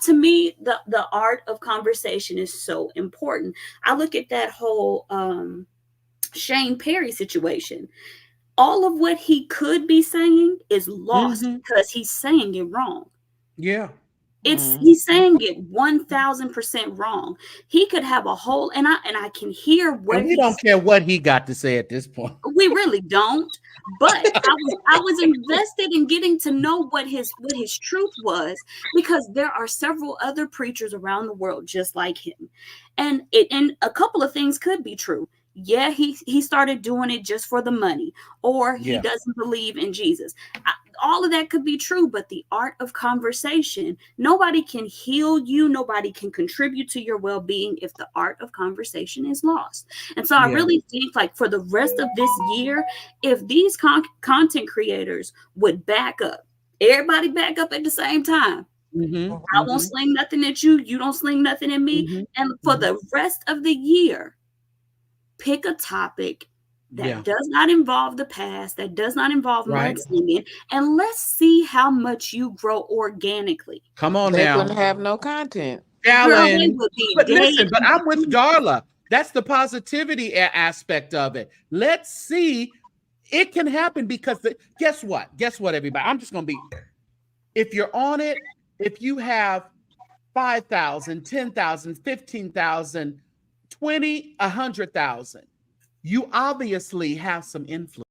to me the art of conversation is so important. I look at that whole Shane Perry situation. All of what he could be saying is lost Mhm. because he's saying it wrong. Yeah. He's saying it 1000% wrong. He could have a whole and I can hear And where we don't he's care what he got to say at this point. we really don't. But I was invested in getting to know what his truth was, because there are several other preachers around the world just like him. And a couple of things could be true. Yeah, he started doing it just for the money, or he doesn't believe in Jesus. All of that could be true, but the art of conversation, nobody can heal you. Nobody can contribute to your well-being if the art of conversation is lost. And so I really think, like, for the rest of this year, if these content creators would back up, everybody back up at the same time. I won't sling nothing at you. You don't sling nothing at me. And for the rest of the year, pick a topic that does not involve the past, that does not involve mudslinging, and let's see how much you grow organically. Come on They now. wouldn't have no content. Challenge. But listen, but I'm with Darla. That's the positivity aspect of it. Let's see. It can happen because guess what? Guess what, everybody? I'm just going to be, if you're on it, if you have 5,000, 10,000, 15,000, 20, 100,000, you obviously have some influence.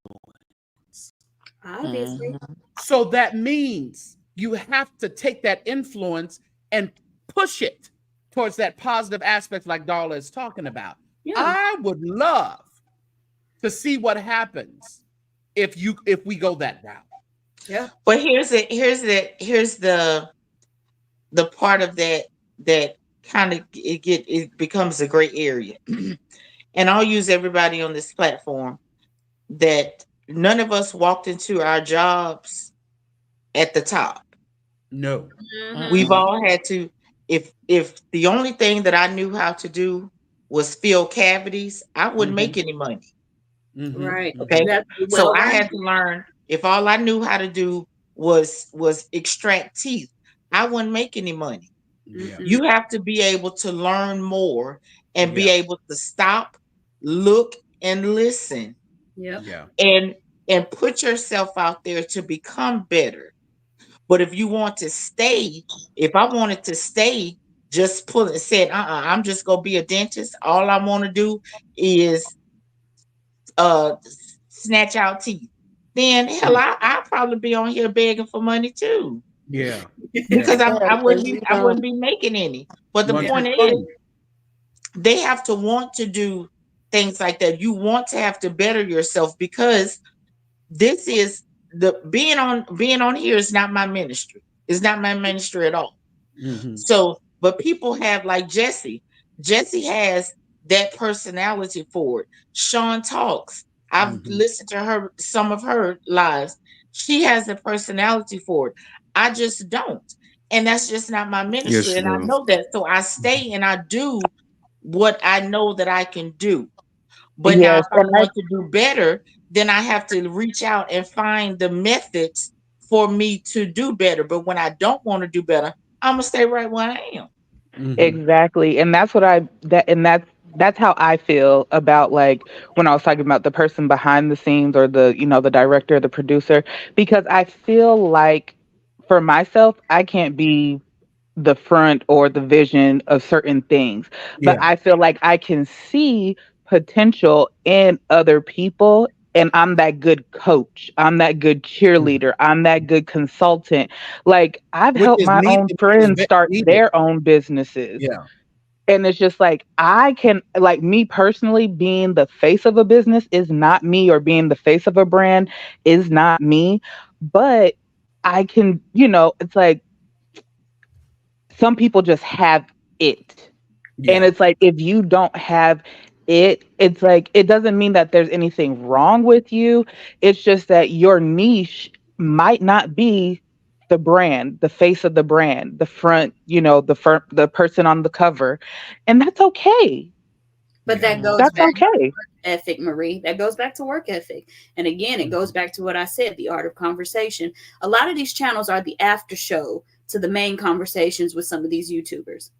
Obviously. So that means you have to take that influence and push it towards that positive aspect like Darla is talking about. I would love to see what happens if we go that route. Yeah. But here's the part of that kind of it becomes a gray area. And I'll use everybody on this platform that none of us walked into our jobs at the top. No. We've all had to, if the only thing that I knew how to do was fill cavities, I wouldn't make any money. Right. Okay. So I had to learn, if all I knew how to do was extract teeth, I wouldn't make any money. You have to be able to learn more and be able to stop, look, and listen. And put yourself out there to become better. But if you want to stay, if I wanted to stay, just said, I'm just gonna be a dentist. All I want to do is snatch out teeth. Then hell, I'll probably be on here begging for money too. Yeah. Because I wouldn't be making any. But the point is, they have to want to do things like that. You want to have to better yourself, because this is being on here is not my ministry. It's not my ministry at all. So, but people have, like Jessie has that personality for it. Sean talks. I've listened to some of her lives. She has a personality for it. I just don't. And that's just not my ministry. And I know that. So I stay and I do what I know that I can do. But now if I want to do better, then I have to reach out and find the methods for me to do better. But when I don't want to do better, I'm gonna stay right where I am. Exactly. And that's what that's how I feel about, like, when I was talking about the person behind the scenes, or the director, the producer, because I feel like for myself, I can't be the front or the vision of certain things, but I feel like I can see potential in other people, and I'm that good coach, I'm that good cheerleader, I'm that good consultant. Like, I've helped my own friends start their own businesses. And it's just like, I can, like, me personally, being the face of a business is not me, or being the face of a brand is not me, but I can, it's like, some people just have it. And it's like, if you don't have it, it's like, it doesn't mean that there's anything wrong with you. It's just that your niche might not be the brand, the face of the brand, the front, the person on the cover. And that's okay. But that goes back to work ethic, Marie. That goes back to work ethic. And again, it goes back to what I said, the art of conversation. A lot of these channels are the after show to the main conversations with some of these YouTubers.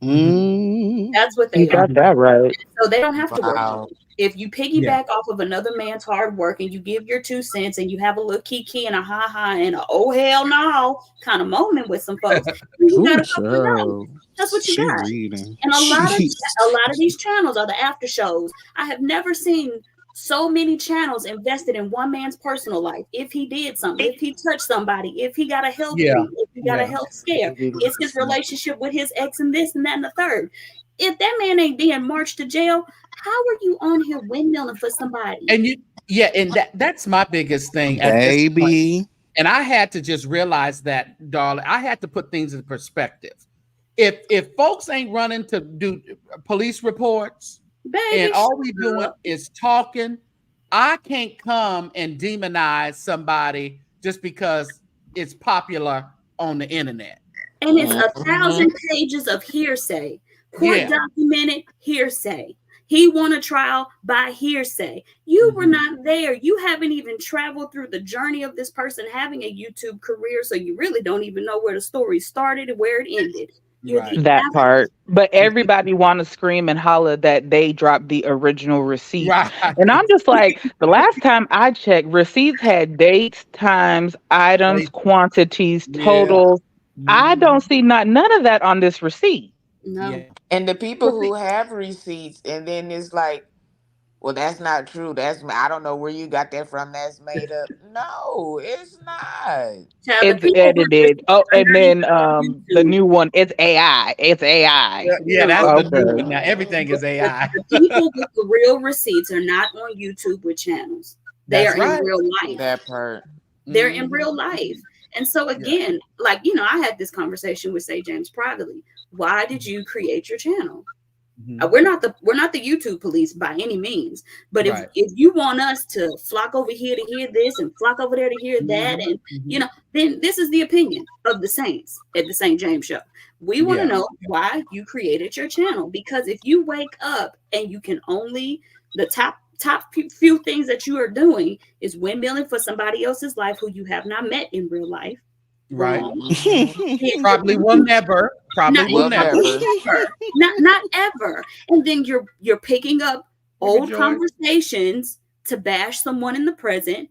That's what they got that right. So they don't have to work. If you piggyback off of another man's hard work and you give your 2 cents and you have a little kiki and a ha and a oh hell no kind of moment with some folks, you got a couple of dollars. That's what you got. And a lot of these channels are the after shows. I have never seen so many channels invested in one man's personal life. If he did something, if he touched somebody, if he got a health read, if he got a health scare, it's his relationship with his ex and this and that and the third. If that man ain't being marched to jail, how are you on here windmilling for somebody? And and that's my biggest thing at this point. Baby. And I had to just realize that, darling. I had to put things in perspective. If folks ain't running to do police reports, Baby, and all we doing is talking, I can't come and demonize somebody just because it's popular on the internet. And it's 1,000 pages of hearsay, court documented hearsay. He won a trial by hearsay. You were not there. You haven't even traveled through the journey of this person having a YouTube career, so you really don't even know where the story started and where it ended. That part. But everybody want to scream and holler that they dropped the original receipt. Right. And I'm just like, the last time I checked, receipts had dates, times, items, quantities, totals. I don't see none of that on this receipt. No. Yeah. And the people who have receipts, and then it's like, well, that's not true. I don't know where you got that from. That's made up. No, it's not. It's edited. Oh, and then the new one, it's AI. It's AI. Yeah, that's the new one. Now everything is AI. The people with the real receipts are not on YouTube with channels. They are in real life. That part. They're in real life. And so again, like, I had this conversation with Say James privately. Why did you create your channel? We're not the YouTube police by any means, but if you want us to flock over here to hear this and flock over there to hear that, and then this is the opinion of the saints at the St. James Show. We want to know why you created your channel, because if you wake up and you can only the top few things that you are doing is windmilling for somebody else's life who you have not met in real life. Right. Probably will never. Not ever. And then you're picking up old conversations to bash someone in the present.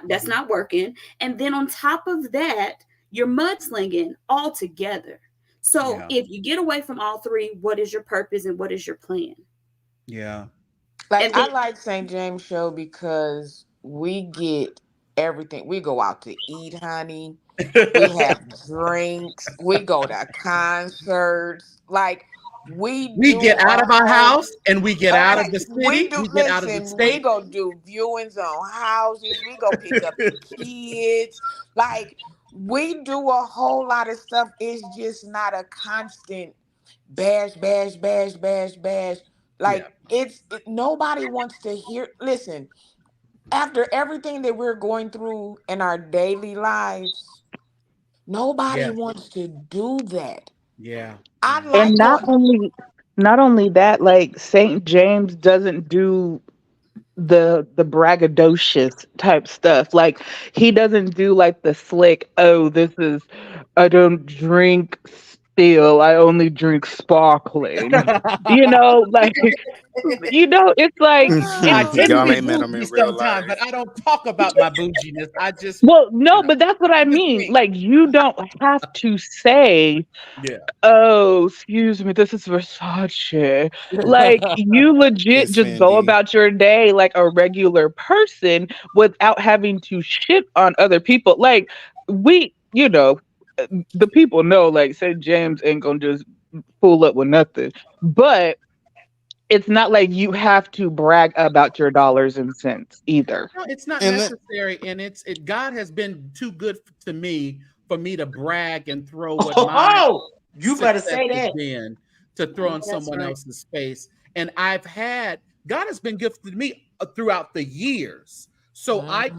That's not working. And then on top of that, you're mudslinging altogether. So if you get away from all three, what is your purpose and what is your plan? Yeah. I like St. James Show because we get everything. We go out to eat, honey. We have drinks. We go to concerts. Like we get out of our house and we get out of the city. We get out of the state. We go do viewings on houses. We go pick up the kids. Like we do a whole lot of stuff. It's just not a constant bash. Like nobody wants to hear. Listen, after everything that we're going through in our daily lives, nobody wants to do that. Yeah. And not only that, like St. James doesn't do the braggadocious type stuff. Like he doesn't do like the slick, I don't drink still, I only drink sparkling. Like it's like y'all ain't met him in real life. But I don't talk about my bouginess. I just but that's what I mean. Like you don't have to say, oh, excuse me, this is Versace. Like you legit just go about your day like a regular person without having to shit on other people. Like the people know, like, St. James ain't gonna just pull up with nothing. But it's not like you have to brag about your dollars and cents either. No, it's not necessary. And God has been too good to me for me to brag and throw what you better say that been to throw in someone else's space. And God has been good to me throughout the years. So I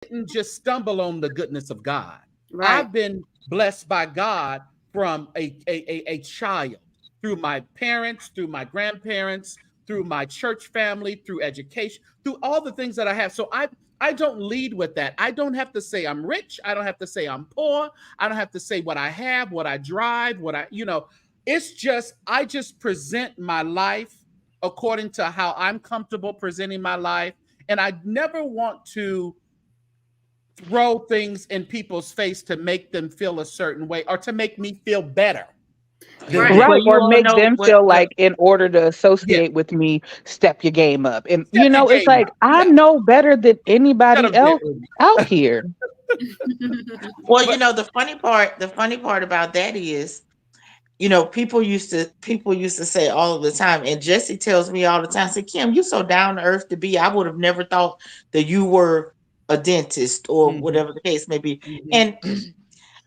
didn't just stumble on the goodness of God. Right. I've been blessed by God from a child, through my parents, through my grandparents, through my church family, through education, through all the things that I have. So I don't lead with that. I don't have to say I'm rich. I don't have to say I'm poor. I don't have to say what I have, what I drive, it's just, I just present my life according to how I'm comfortable presenting my life. And I never want to throw things in people's face to make them feel a certain way or to make me feel better. Right, or make them feel like in order to associate with me, step your game up. And it's like I know better than anybody else out here. Well, the funny part about that is, people used to say all of the time, and Jesse tells me all the time, say, Kim, you so down to earth to be. I would have never thought that you were a dentist or whatever the case may be. And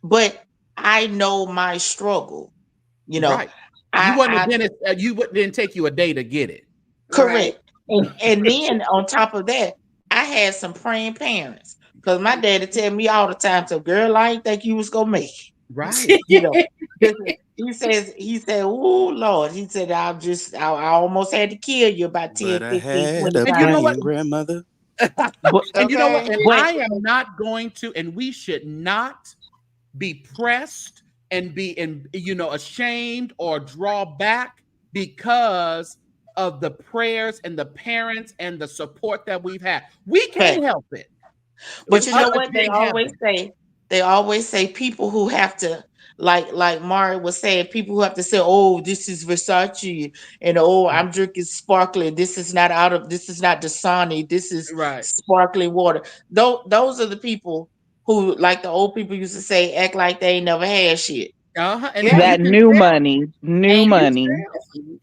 but I know my struggle. Right. You wasn't a dentist. Didn't take you a day to get it. Correct. Right. And then on top of that, I had some praying parents, because my daddy tell me all the time, so girl, I ain't think you was gonna make it. Right. He said, oh Lord, he said, I almost had to kill you about 10, 15, 20 times. And you know what, grandmother? And you know what? And I am not going to, and we should not be pressed and be ashamed or draw back because of the prayers and the parents and the support that we've had. We can't help it. But you know what they always say people who have to, like Mari was saying, people who have to say, oh, this is Versace, and oh, I'm drinking sparkling, this is not Dasani, this is sparkling water. Those are the people who, like the old people used to say, act like they ain't never had shit. And that new money.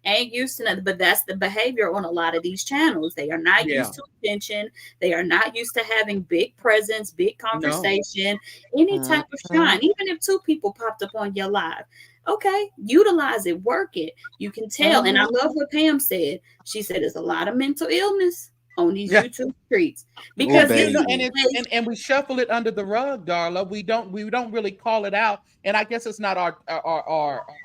Ain't used to nothing, but that's the behavior on a lot of these channels. They are not used to attention. They are not used to having big presence, big conversation, any type of shine. Even if two people popped up on your live, okay, utilize it, work it. You can tell. And I love what Pam said. She said there's a lot of mental illness on these YouTube streets, because and we shuffle it under the rug, Darla. We don't really call it out, and I guess it's not our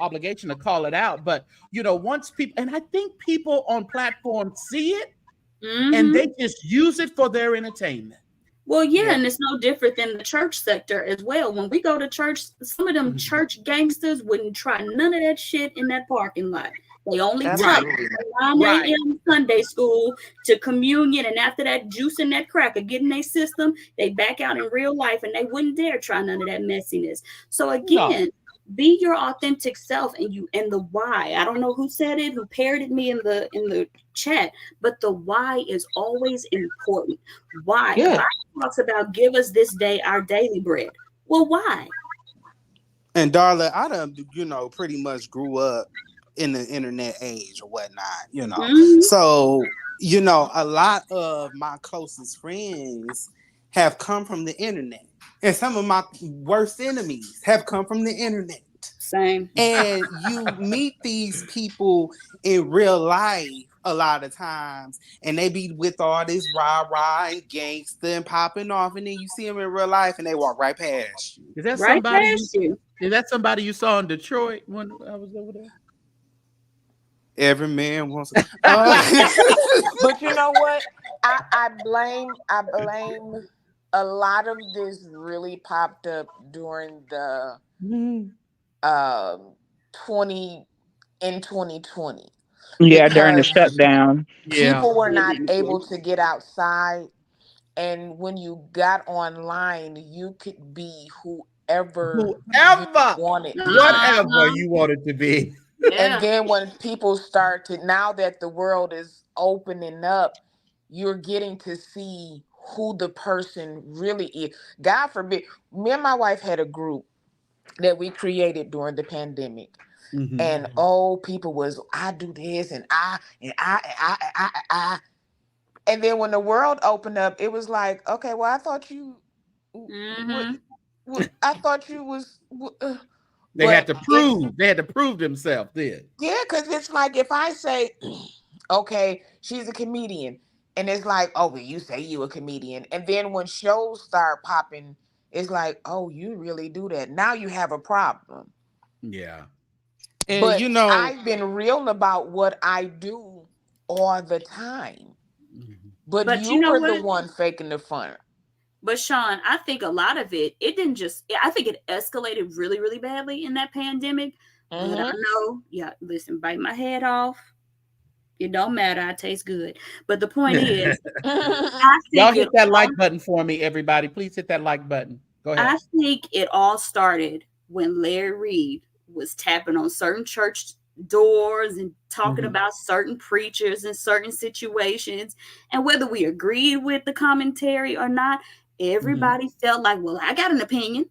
obligation to call it out. But once people, and I think people on platforms see it, and they just use it for their entertainment. Well, and it's no different than the church sector as well. When we go to church, some of them church gangsters wouldn't try none of that shit in that parking lot. They only talk from 9 a.m. Sunday school to communion, and after that, juicing that cracker, getting their system, they back out in real life, and they wouldn't dare try none of that messiness. So again, be your authentic self, and the why. I don't know who said it, who parroted me in the chat, but the why is always important. Why? God talks about give us this day our daily bread. Well, why? And Darla, I done, pretty much grew up in the internet age or whatnot, So, a lot of my closest friends have come from the internet. And some of my worst enemies have come from the internet. Same. And you meet these people in real life a lot of times, and they be with all this rah-rah and gangster and popping off, and then you see them in real life and they walk right past you. Is that somebody you saw in Detroit when I was over there? Every man wants But you know what? I blame a lot of this really popped up during the 2020. Yeah, during the shutdown. People were not able to get outside, and when you got online, you could be whoever you wanted. Whatever you wanted to be. And then when people start to, now that the world is opening up, you're getting to see who the person really is. God forbid, me and my wife had a group that we created during the pandemic. And people was, I do this and I. And then when the world opened up, it was like, okay, well, I thought you I thought you was They had to prove themselves then. Yeah, because it's like if I say, okay, she's a comedian, and it's like, oh, well, you say you a comedian. And then when shows start popping, it's like, oh, you really do that. Now you have a problem. Yeah. And but I've been real about what I do all the time. But you were the one faking the fun. But Sean, I think a lot of it didn't just, I think it escalated really, really badly in that pandemic. But I know, listen, bite my head off. It don't matter. I taste good. But the point is, y'all hit that like button for me, everybody. Please hit that like button. Go ahead. I think it all started when Larry Reed was tapping on certain church doors and talking about certain preachers and certain situations. And whether we agreed with the commentary or not, everybody felt like, well, I got an opinion,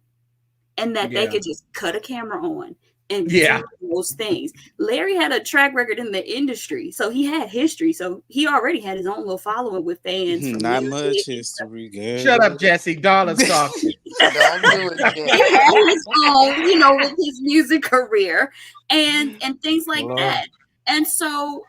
and that they could just cut a camera on and do those things. Larry had a track record in the industry, so he had history. So he already had his own little following with fans. Not much history, girl. Shut up, Jesse. Darla's talking. Don't do it, Jesse. He had his own, with his music career and things like that. And so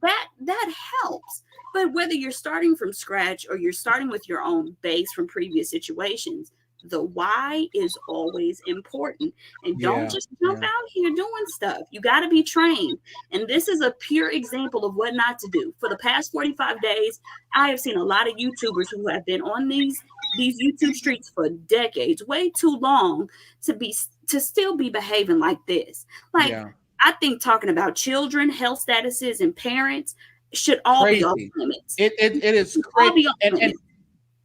that helps. But whether you're starting from scratch or you're starting with your own base from previous situations, the why is always important. And don't just jump out here doing stuff. You got to be trained. And this is a pure example of what not to do. For the past 45 days, I have seen a lot of YouTubers who have been on these YouTube streets for decades, way too long to still be behaving like this. Like, I think talking about children, health statuses, and parents should all be off limits. It is crazy. And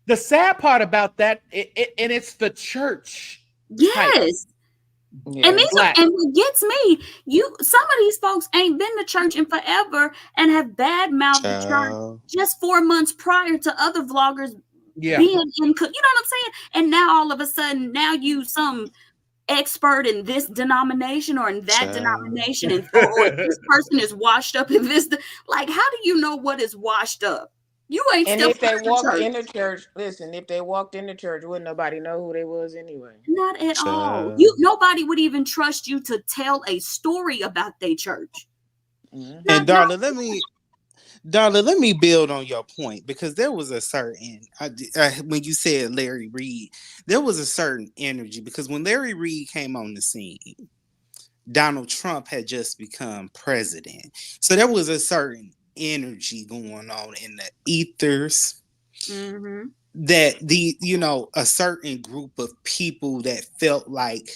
the sad part about that, and it's the church. Yes. Yeah. And what gets me, some of these folks ain't been to church in forever and have bad mouthed the church just 4 months prior to other vloggers being in, you know what I'm saying? And now all of a sudden, now you some expert in this denomination or in that denomination, and or this person is washed up in this. Like, how do you know what is washed up? You ain't. And if they walked in the church, listen, if they walked in the church, wouldn't nobody know who they was anyway? Not at all. Nobody would even trust you to tell a story about their church. And Darla, let me build on your point, because there was a certain when you said Larry Reed, there was a certain energy, because when Larry Reed came on the scene, Donald Trump had just become president. So there was a certain energy going on in the ethers that a certain group of people that felt like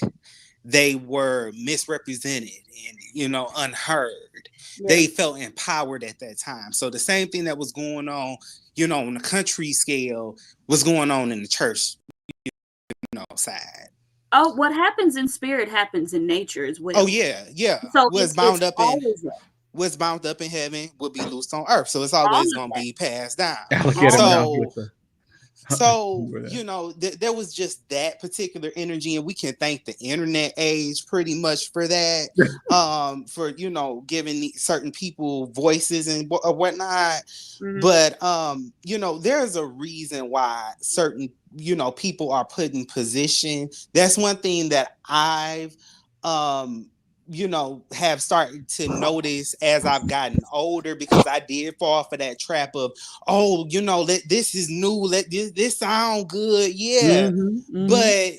they were misrepresented and unheard. They felt empowered at that time. So the same thing that was going on on the country scale was going on in the church side. Oh, what happens in spirit happens in nature as well. Oh yeah. So what's bound up in heaven will be loosed on earth. So it's always going to be passed down. So there was just that particular energy, and we can thank the internet age pretty much for that, for giving certain people voices and whatnot. But there's a reason why certain people are put in position. That's one thing that I've have started to notice as I've gotten older, because I did fall for that trap of, this is new, this sound good, but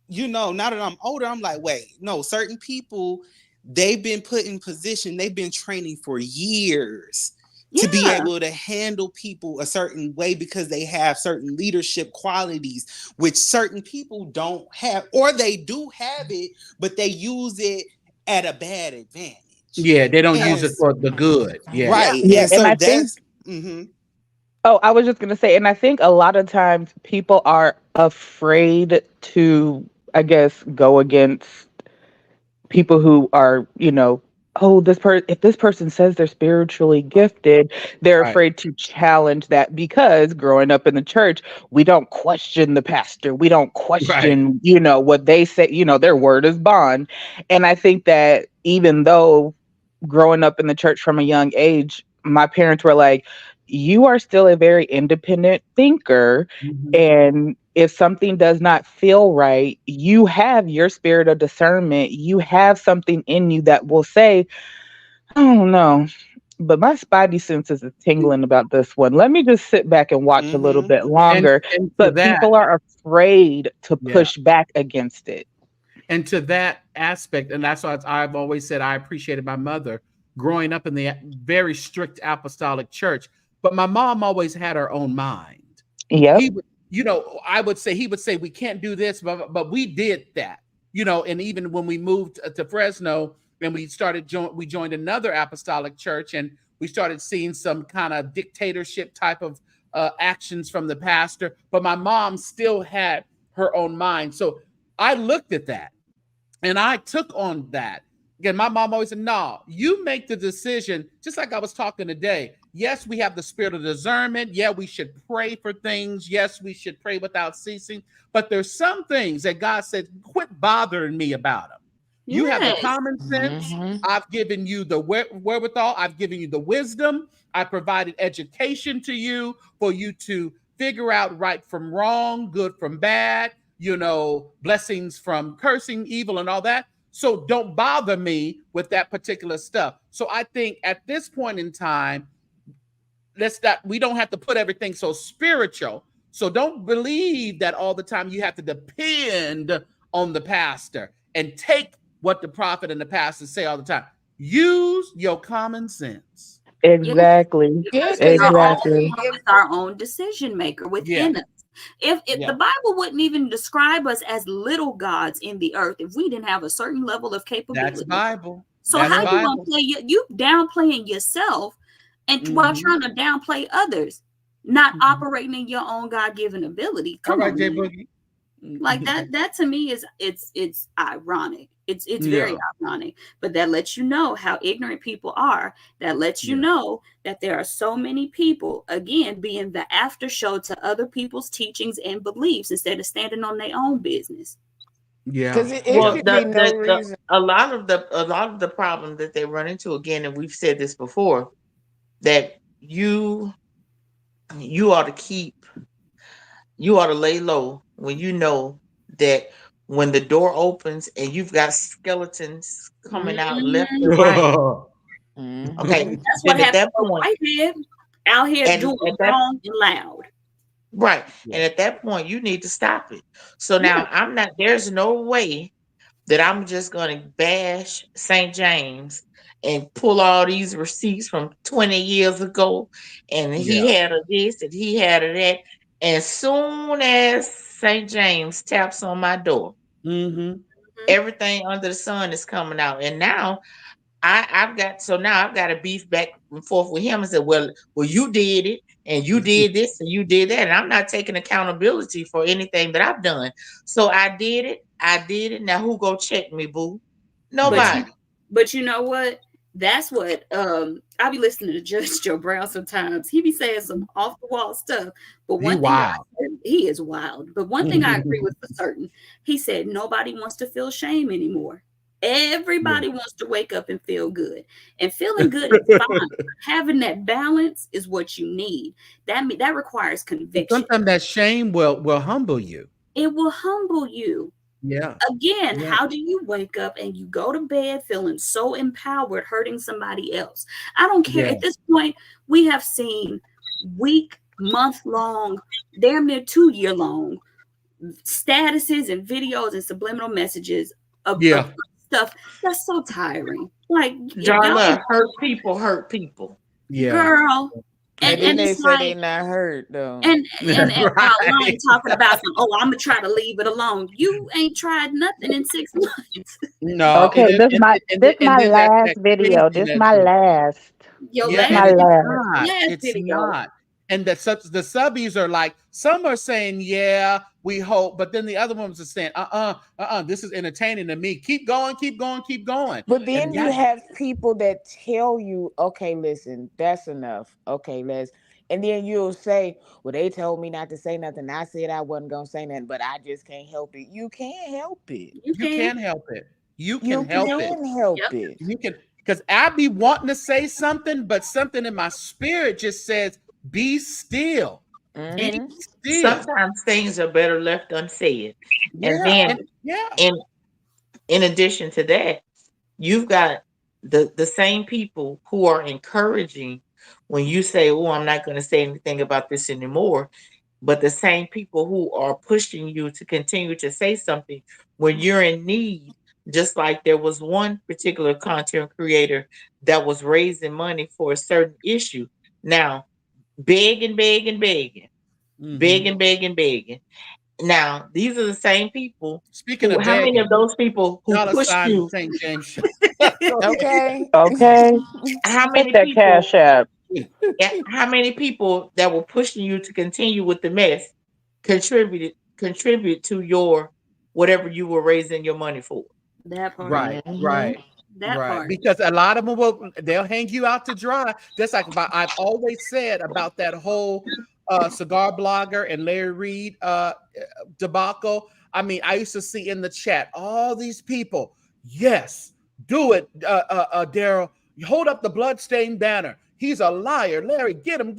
now that I'm older, I'm like, wait, no, certain people, they've been put in position, they've been training for years to be able to handle people a certain way, because they have certain leadership qualities which certain people don't have, or they do have it, but they use it at a bad advantage. Yeah, they don't use it for the good. Yeah. Right. Yeah, and so I that's I was just gonna say, and I think a lot of times people are afraid to, I guess, go against people who are, if this person says they're spiritually gifted, they're afraid to challenge that, because growing up in the church, we don't question the pastor. We don't question, what they say, their word is bond. And I think that even though growing up in the church from a young age, my parents were like, you are still a very independent thinker. And if something does not feel right, you have your spirit of discernment. You have something in you that will say, I don't know, but my spidey senses is tingling about this one. Let me just sit back and watch a little bit longer. But people are afraid to push back against it. And to that aspect, and that's why I've always said I appreciated my mother growing up in the very strict apostolic church. But my mom always had her own mind. Yeah. He would say we can't do this, but we did that. And even when we moved to Fresno and we joined another apostolic church, and we started seeing some kind of dictatorship type of actions from the pastor. But my mom still had her own mind. So I looked at that And I took on that. Again, my mom always said, no, you make the decision, just like I was talking today. Yes, we have the spirit of discernment. Yeah, we should pray for things. Yes, we should pray without ceasing. But there's some things that God said, quit bothering me about them. You have the Yes. common sense. I've given you the wherewithal. I've given you the wisdom. I provided education to you for you to figure out right from wrong, good from bad, blessings from cursing, evil, and all that. So don't bother me with that particular stuff. So I think at this point in time, we don't have to put everything so spiritual. So don't believe that all the time you have to depend on the pastor and take what the prophet and the pastor say all the time. Use your common sense. Exactly. Yeah, Because we because are it all Exactly. our own decision maker Yeah. within us. If Yeah. the Bible wouldn't even describe us as little gods in the earth if we didn't have a certain level of That's capability. Bible. So That's how you gonna Bible. play you downplaying yourself and while Mm-hmm. trying to downplay others, not Mm-hmm. operating in your own God-given ability? All Come right, on, Jay man. Boogie. Like that to me is it's ironic. It's very Yeah. ironic, but that lets you know how ignorant people are. That lets you Yeah. know that there are so many people again being the after show to other people's teachings and beliefs instead of standing on their own business. Yeah. it Yeah. Well, should be no reason. a lot of the problem that they run into, again, and we've said this before, that you ought to lay low when you know that when the door opens and you've got skeletons coming out left Mhm. and right. Okay, Mhm. That's what then at happened that to point, Whitehead out here and doing at that wrong and loud. right, Yeah. and at that point, you need to stop it. So Yeah. now there's no way that I'm just going to bash St. James and pull all these receipts from 20 years ago. And he Yeah. had a this and he had a that. And soon as St. James taps on my door, Mm-hmm. everything under the sun is coming out. And now I've got to beef back and forth with him and say, well, you did it, and you did this, and you did that, and I'm not taking accountability for anything that I've done. So I did it. I did it. Now who go check me, boo? But Yeah. you Nobody. but you know what? That's what I be listening to Judge Joe Brown sometimes. He be saying some off the wall stuff. But You one thing wild. he is wild. But one thing I agree with for certain, he said nobody wants to feel shame anymore. Yeah. Everybody wants to wake up and feel good. And feeling good is fine. Having that balance is what you need. That requires But conviction. sometimes that shame will humble you. It will humble you. Yeah. Again, Yeah. how do you wake up and you go to bed feeling so empowered, hurting somebody else? I don't care. Yeah. At this point, we have seen week, month long, damn near 2 year long statuses and videos and subliminal messages of Yeah. stuff that's so tiring. Like y'all, Darla, hurt people. Yeah. girl, But then and they it's say they like not hurt though. and while lying Right. talking about some, oh, I'm gonna try to leave it alone. You ain't tried nothing in 6 months. No, Okay, this and my then last that video. This craziness. my last. Your Yeah, This last and my it's last. not. last It's video. not. And the subbies are like, some are saying, yeah, we hope, but then the other ones are saying, this is entertaining to me. Keep going, keep going, keep going. But And then you that, have people that tell you, okay, listen, that's enough. Okay, let's. And then you'll say, well, they told me not to say nothing. I said I wasn't going to say nothing, but I just can't help it. You can't help it. You you can. can help it. You can You help it. can help Yep. it. You can, because I be wanting to say something, but something in my spirit just says, be still. Be Mm-hmm. still. Sometimes things are better left unsaid. And Yeah. then And yeah. in in addition to that, you've got the same people who are encouraging when you say, oh, I'm not going to say anything about this anymore, but the same people who are pushing you to continue to say something when you're in need. Just like there was one particular content creator that was raising money for a certain issue, now begging, begging, begging, Mm-hmm. begging, begging, begging. Now these are the same people Speaking who, of how many of begging, those people who dollar pushed sign the you, St. James show. Go Okay. Okay, how hit many that people, cash app. yeah, how many people that were pushing you to continue with the mess contribute to your whatever you were raising your money for? That part. Right. That part. Because a lot of them they'll hang you out to dry. Just like I've always said about that whole cigar blogger and Larry Reed debacle. I mean, I used to see in the chat all these people. Yes, do it, Daryl. Hold up the bloodstained banner. He's a liar. Larry, get him.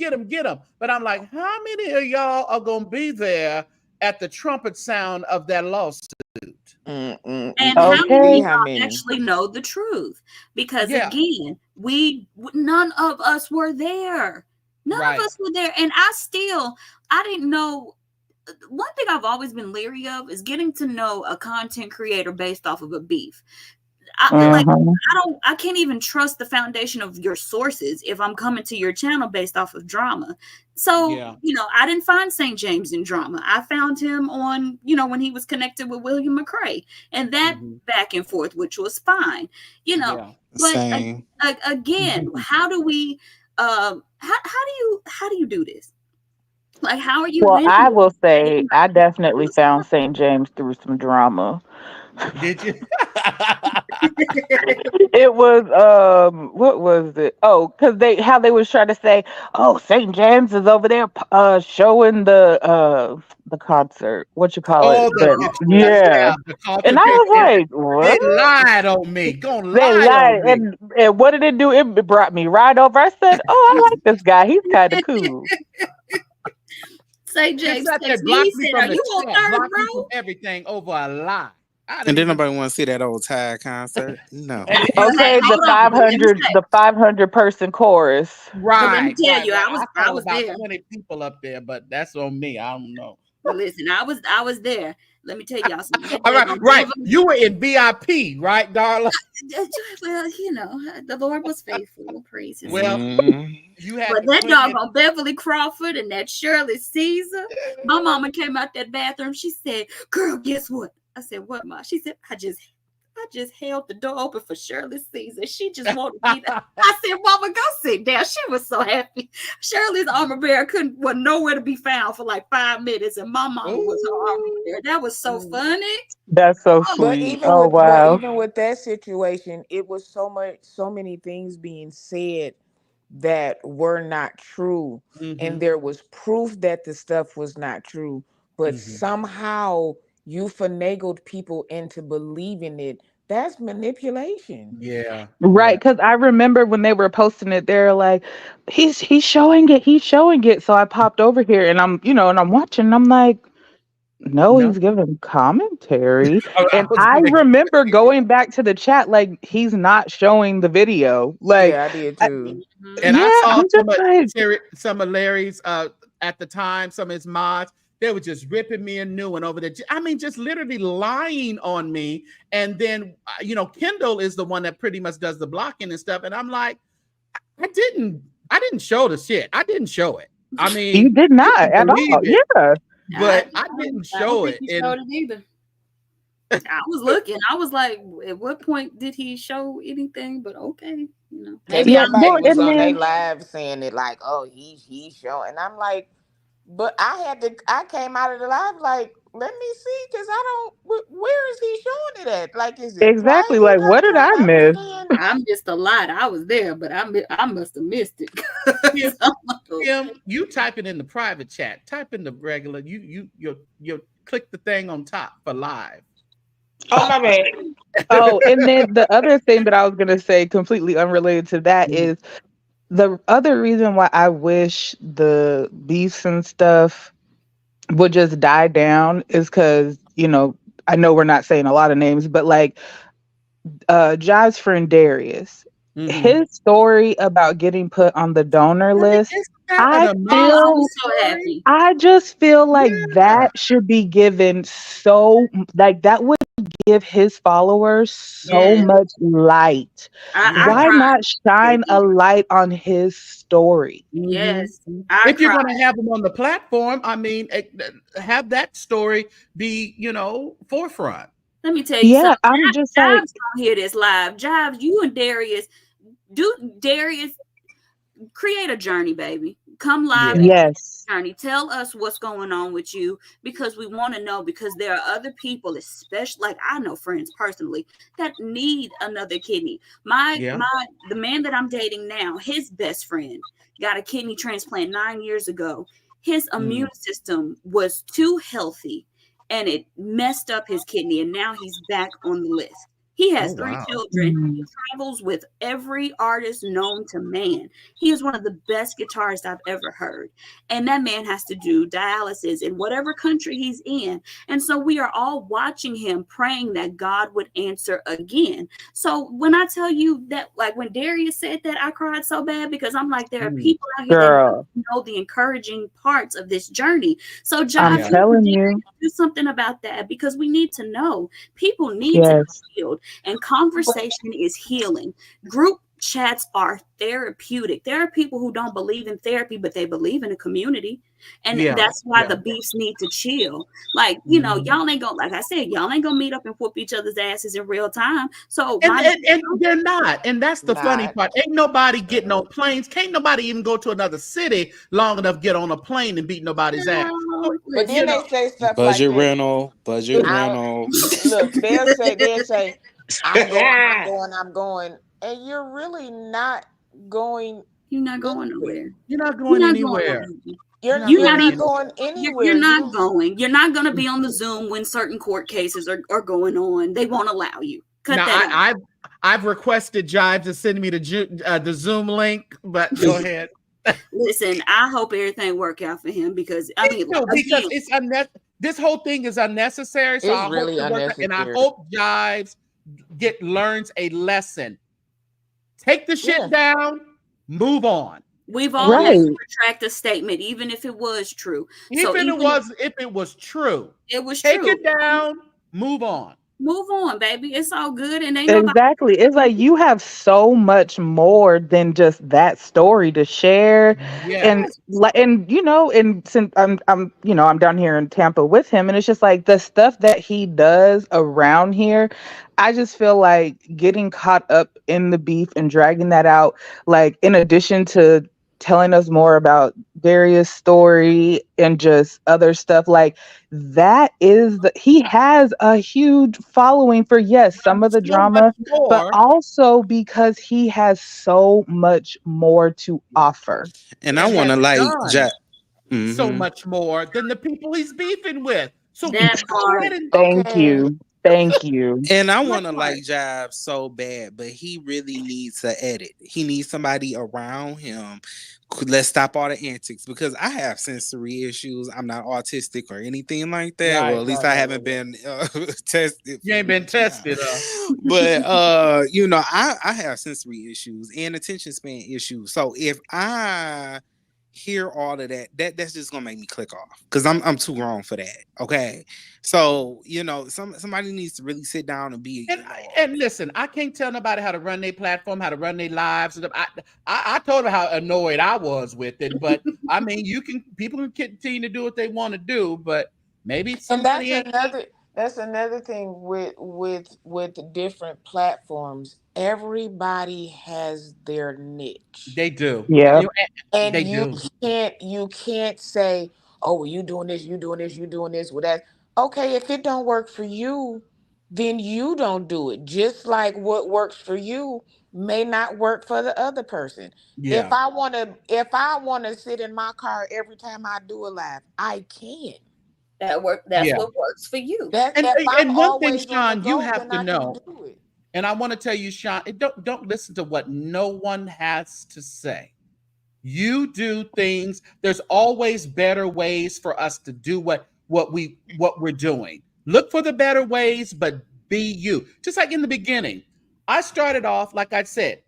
But I'm like, how many of y'all are going to be there at the trumpet sound of that lawsuit? And how many of y'all actually know the truth? Because again, none of us were there. None of us were there. And I didn't know. One thing I've always been leery of is getting to know a content creator based off of a beef. I can't even trust the foundation of your sources if I'm coming to your channel based off of drama. So, I didn't find St. James in drama. I found him on, when he was connected with William McCrae and that back and forth, which was fine, but again, how do we, how do you do this? Like, how are you? Well, I will say I definitely found St. James through some drama. Did you? It was what was it? Oh, because how they was trying to say, oh, St. James is over there showing the concert. What you call it? The and I was like, what? They lied on me. They lied. And what did it do? It brought me right over. I said, oh, I like this guy. He's kind of cool. St. James, he said, are you on third row? Everything over a lie. And then nobody want to see that old Tide concert. No. Okay, the 500 person chorus. Right. Let me tell you, I was about there. 20 people up there, but that's on me. I don't know. But listen, I was there. Let me tell y'all something. All right. You were in VIP, right, darling? Well, the Lord was faithful. Praise His Well, you had. But that doggone Beverly Crawford and that Shirley Caesar. My mama came out that bathroom. She said, "Girl, guess what?" I said, "What, Ma?" She said, I just held the door open for Shirley Caesar. She just wanted me to. I said, "Mama, go sit down." She was so happy. Shirley's armor bearer was nowhere to be found for like 5 minutes, and my mama was her armor bearer. That was so funny. That's so sweet. Wow. Even with that situation, it was so many things being said that were not true, and there was proof that the stuff was not true, but somehow you finagled people into believing it. That's manipulation. Yeah. Right, because I remember when they were posting it, they're like, he's showing it. So I popped over here and I'm watching, and I'm like, no, he's giving commentary. And I remember going back to the chat, like, he's not showing the video. Like, yeah, I did too. I saw some of Larry's at the time, some of his mods. They were just ripping me a new one over there. I mean, just literally lying on me. And then, Kendall is the one that pretty much does the blocking and stuff. And I'm like, I didn't show the shit. I didn't show it. I mean, you did not at all. Yeah. But I didn't show it. He showed it either. I was looking. I was like, at what point did he show anything? But okay, Maybe somebody was on their live saying it like, oh, he's showing. And I'm like, but I came out of the live like, let me see, because where is he showing it at? Like, is it exactly like, what did I miss? I'm just a lot. I was there, but I must have missed it. You type it in the private chat. Type in the regular. You click the thing on top for live. Oh, my bad. Oh, and then the other thing that I was gonna say, completely unrelated to that, is the other reason why I wish the beefs and stuff would just die down is because, I know we're not saying a lot of names, but like Jive's friend Darius, his story about getting put on the donor list, I just feel like that should be given that would give his followers so much light. Why not shine a light on his story? Yes. If you're going to have him on the platform, I mean, have that story be, forefront. Let me tell you something. I'm just like, Jives don't hear this live. Jives, you and Darius, create a journey, baby. Come live Yeah. and Yes. journey. Tell us what's going on with you because we want to know, because there are other people, especially like I know friends personally that need another kidney. The man that I'm dating now, his best friend got a kidney transplant 9 years ago. His immune system was too healthy and it messed up his kidney, and now he's back on the list. He has 3 children. He travels with every artist known to man. He is one of the best guitarists I've ever heard. And that man has to do dialysis in whatever country he's in. And so we are all watching him, praying that God would answer again. So when I tell you that, like when Darius said that, I cried so bad because I'm like, there are people out here that know the encouraging parts of this journey. So I'm Jive, telling you, do something about that because we need to know. People need to be healed, and conversation is healing. Group chats are therapeutic. There are people who don't believe in therapy, but they believe in a community. And that's why the beefs need to chill. Like, y'all ain't gonna, like I said, y'all ain't gonna meet up and whoop each other's asses in real time. So and they're not. And that's the funny part. Ain't nobody getting on planes. Can't nobody even go to another city long enough get on a plane and beat nobody's ass. But then they say stuff budget like this. rental. Look, they'll say, I'm going, and you're really not going. You're not going nowhere. You're not going anywhere. You're not going anywhere. You're not going. You're not going to be on the Zoom when certain court cases are going on. They won't allow you. I've requested Jive to send me the Zoom link, but go ahead. Listen, I hope everything work out for him because because it's this whole thing is unnecessary. So it's really unnecessary. And I hope Jives learns a lesson. Take the shit down, move on. We've always retract a statement, even if it was true. If it was true, take it down, move on. Move on, baby. It's all good. And exactly. It's like you have so much more than just that story to share. And since I'm down here in Tampa with him, and it's just like the stuff that he does around here, I just feel like getting caught up in the beef and dragging that out, like in addition to telling us more about Darius' story and just other stuff like that, he has a huge following for some of the drama, but also because he has so much more to offer. And I want to so much more than the people he's beefing with. So thank you. And I want to Jive so bad, but he really needs to edit. He needs somebody around him. Let's stop all the antics because I have sensory issues. I'm not autistic or anything like that. Well, at least I haven't been tested. You ain't been tested, but I have sensory issues and attention span issues. So if I hear all of that's just gonna make me click off because I'm too grown for that. Okay, so somebody needs to really sit down and be and listen. I can't tell nobody how to run their platform, how to run their lives. I told her how annoyed I was with it, but I mean, people can continue to do what they want to do, but maybe somebody. And that's another thing with different platforms. Everybody has their niche. They do. Yeah. And you can't say, oh, well, you doing this. Well, that okay. If it don't work for you, then you don't do it. Just like what works for you may not work for the other person. Yeah. If I wanna sit in my car every time I do a live, I can. That's what works for you. And one thing, Sean, you have to know. And I want to tell you, Sean, don't listen to what no one has to say. You do things. There's always better ways for us to do what we're doing. Look for the better ways, but be you. Just like in the beginning, I started off, like I said,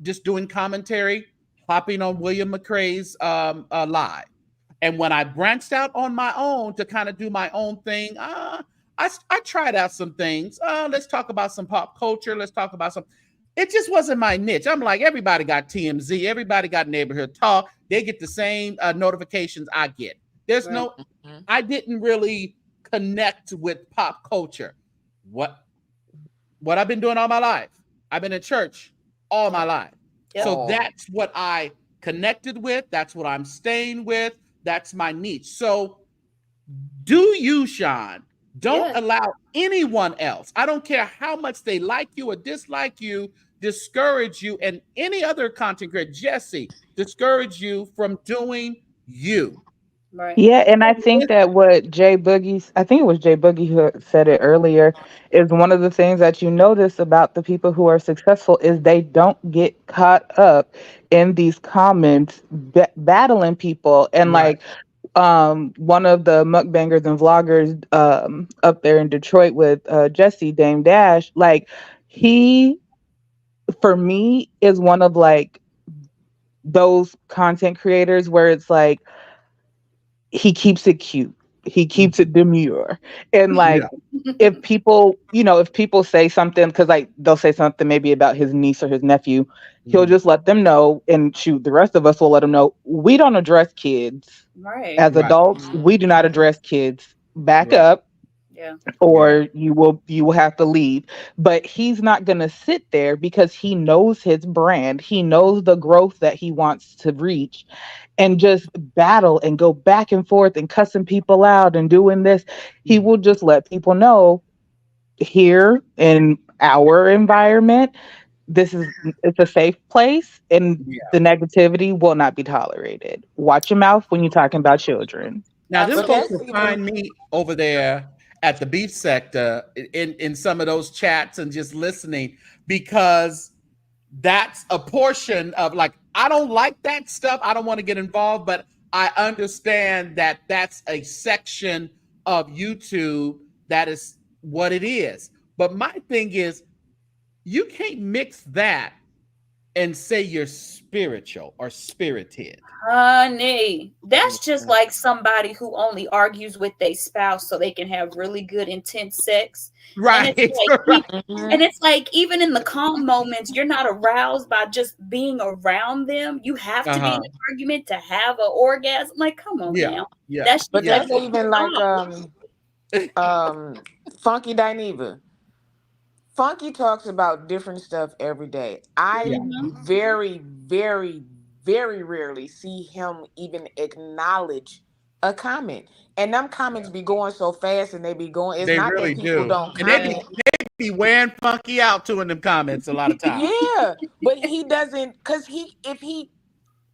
just doing commentary, hopping on William McCrae's live. And when I branched out on my own to kind of do my own thing, I tried out some things. Let's talk about some pop culture. Let's talk about some. It just wasn't my niche. I'm like, everybody got TMZ. Everybody got neighborhood talk. They get the same notifications I get. There's I didn't really connect with pop culture. What I've been doing all my life. I've been in church all my life. Yep. So that's what I connected with. That's what I'm staying with. That's my niche. So do you, Sean? Don't Yes. allow anyone else, I don't care how much they like you or dislike you, discourage you, and any other content creator, Jesse, discourage you from doing you. Right. Yeah, and I think that what I think it was Jay Boogie who said it earlier, is one of the things that you notice about the people who are successful is they don't get caught up in these comments battling people. And Right. like one of the mukbangers and vloggers up there in Detroit with Jesse Dame Dash, like he for me is one of like those content creators where it's like he keeps it cute. He keeps it demure. And Yeah. like if people, if people say something, because like they'll say something maybe about his niece or his nephew, he'll Mhm. just let them know. And shoot, the rest of us will let them know we don't address kids Right. as Right. adults. We do not address kids. Back Right. up, Yeah. Yeah. or you will have to leave. But he's not going to sit there because he knows his brand. He knows the growth that he wants to reach, and just battle and go back and forth and cussing people out and doing this. He will just let people know, here in our environment, it's a safe place, and Yeah. the negativity will not be tolerated. Watch your mouth when you're talking about children. Now, them But folks Absolutely. that's will even find me over there at the beef sector in some of those chats and just listening, because that's a portion of, like, I don't like that stuff. I don't want to get involved, but I understand that that's a section of YouTube that is what it is. But my thing is, you can't mix that and say you're spiritual or spirited. Honey, that's just yeah. like somebody who only argues with their spouse so they can have really good intense sex. And Right. it's like Right. and Mhm. it's like even in the calm moments, you're not aroused by just being around them. You have to be in Uh-huh. an argument to have an orgasm. Like, come on Yeah. now. Yeah. That's But just Yeah. like that's a even like stop. Funky Dineva. Funky talks about different stuff every day. I Yeah. Mhm. very, very, very rarely see him even acknowledge a comment. And them comments be going so fast and they be going. It's They not that really people do. don't And they Yeah. be comment. wearing funky out too in them comments a lot of times. Yeah, but he doesn't, because if he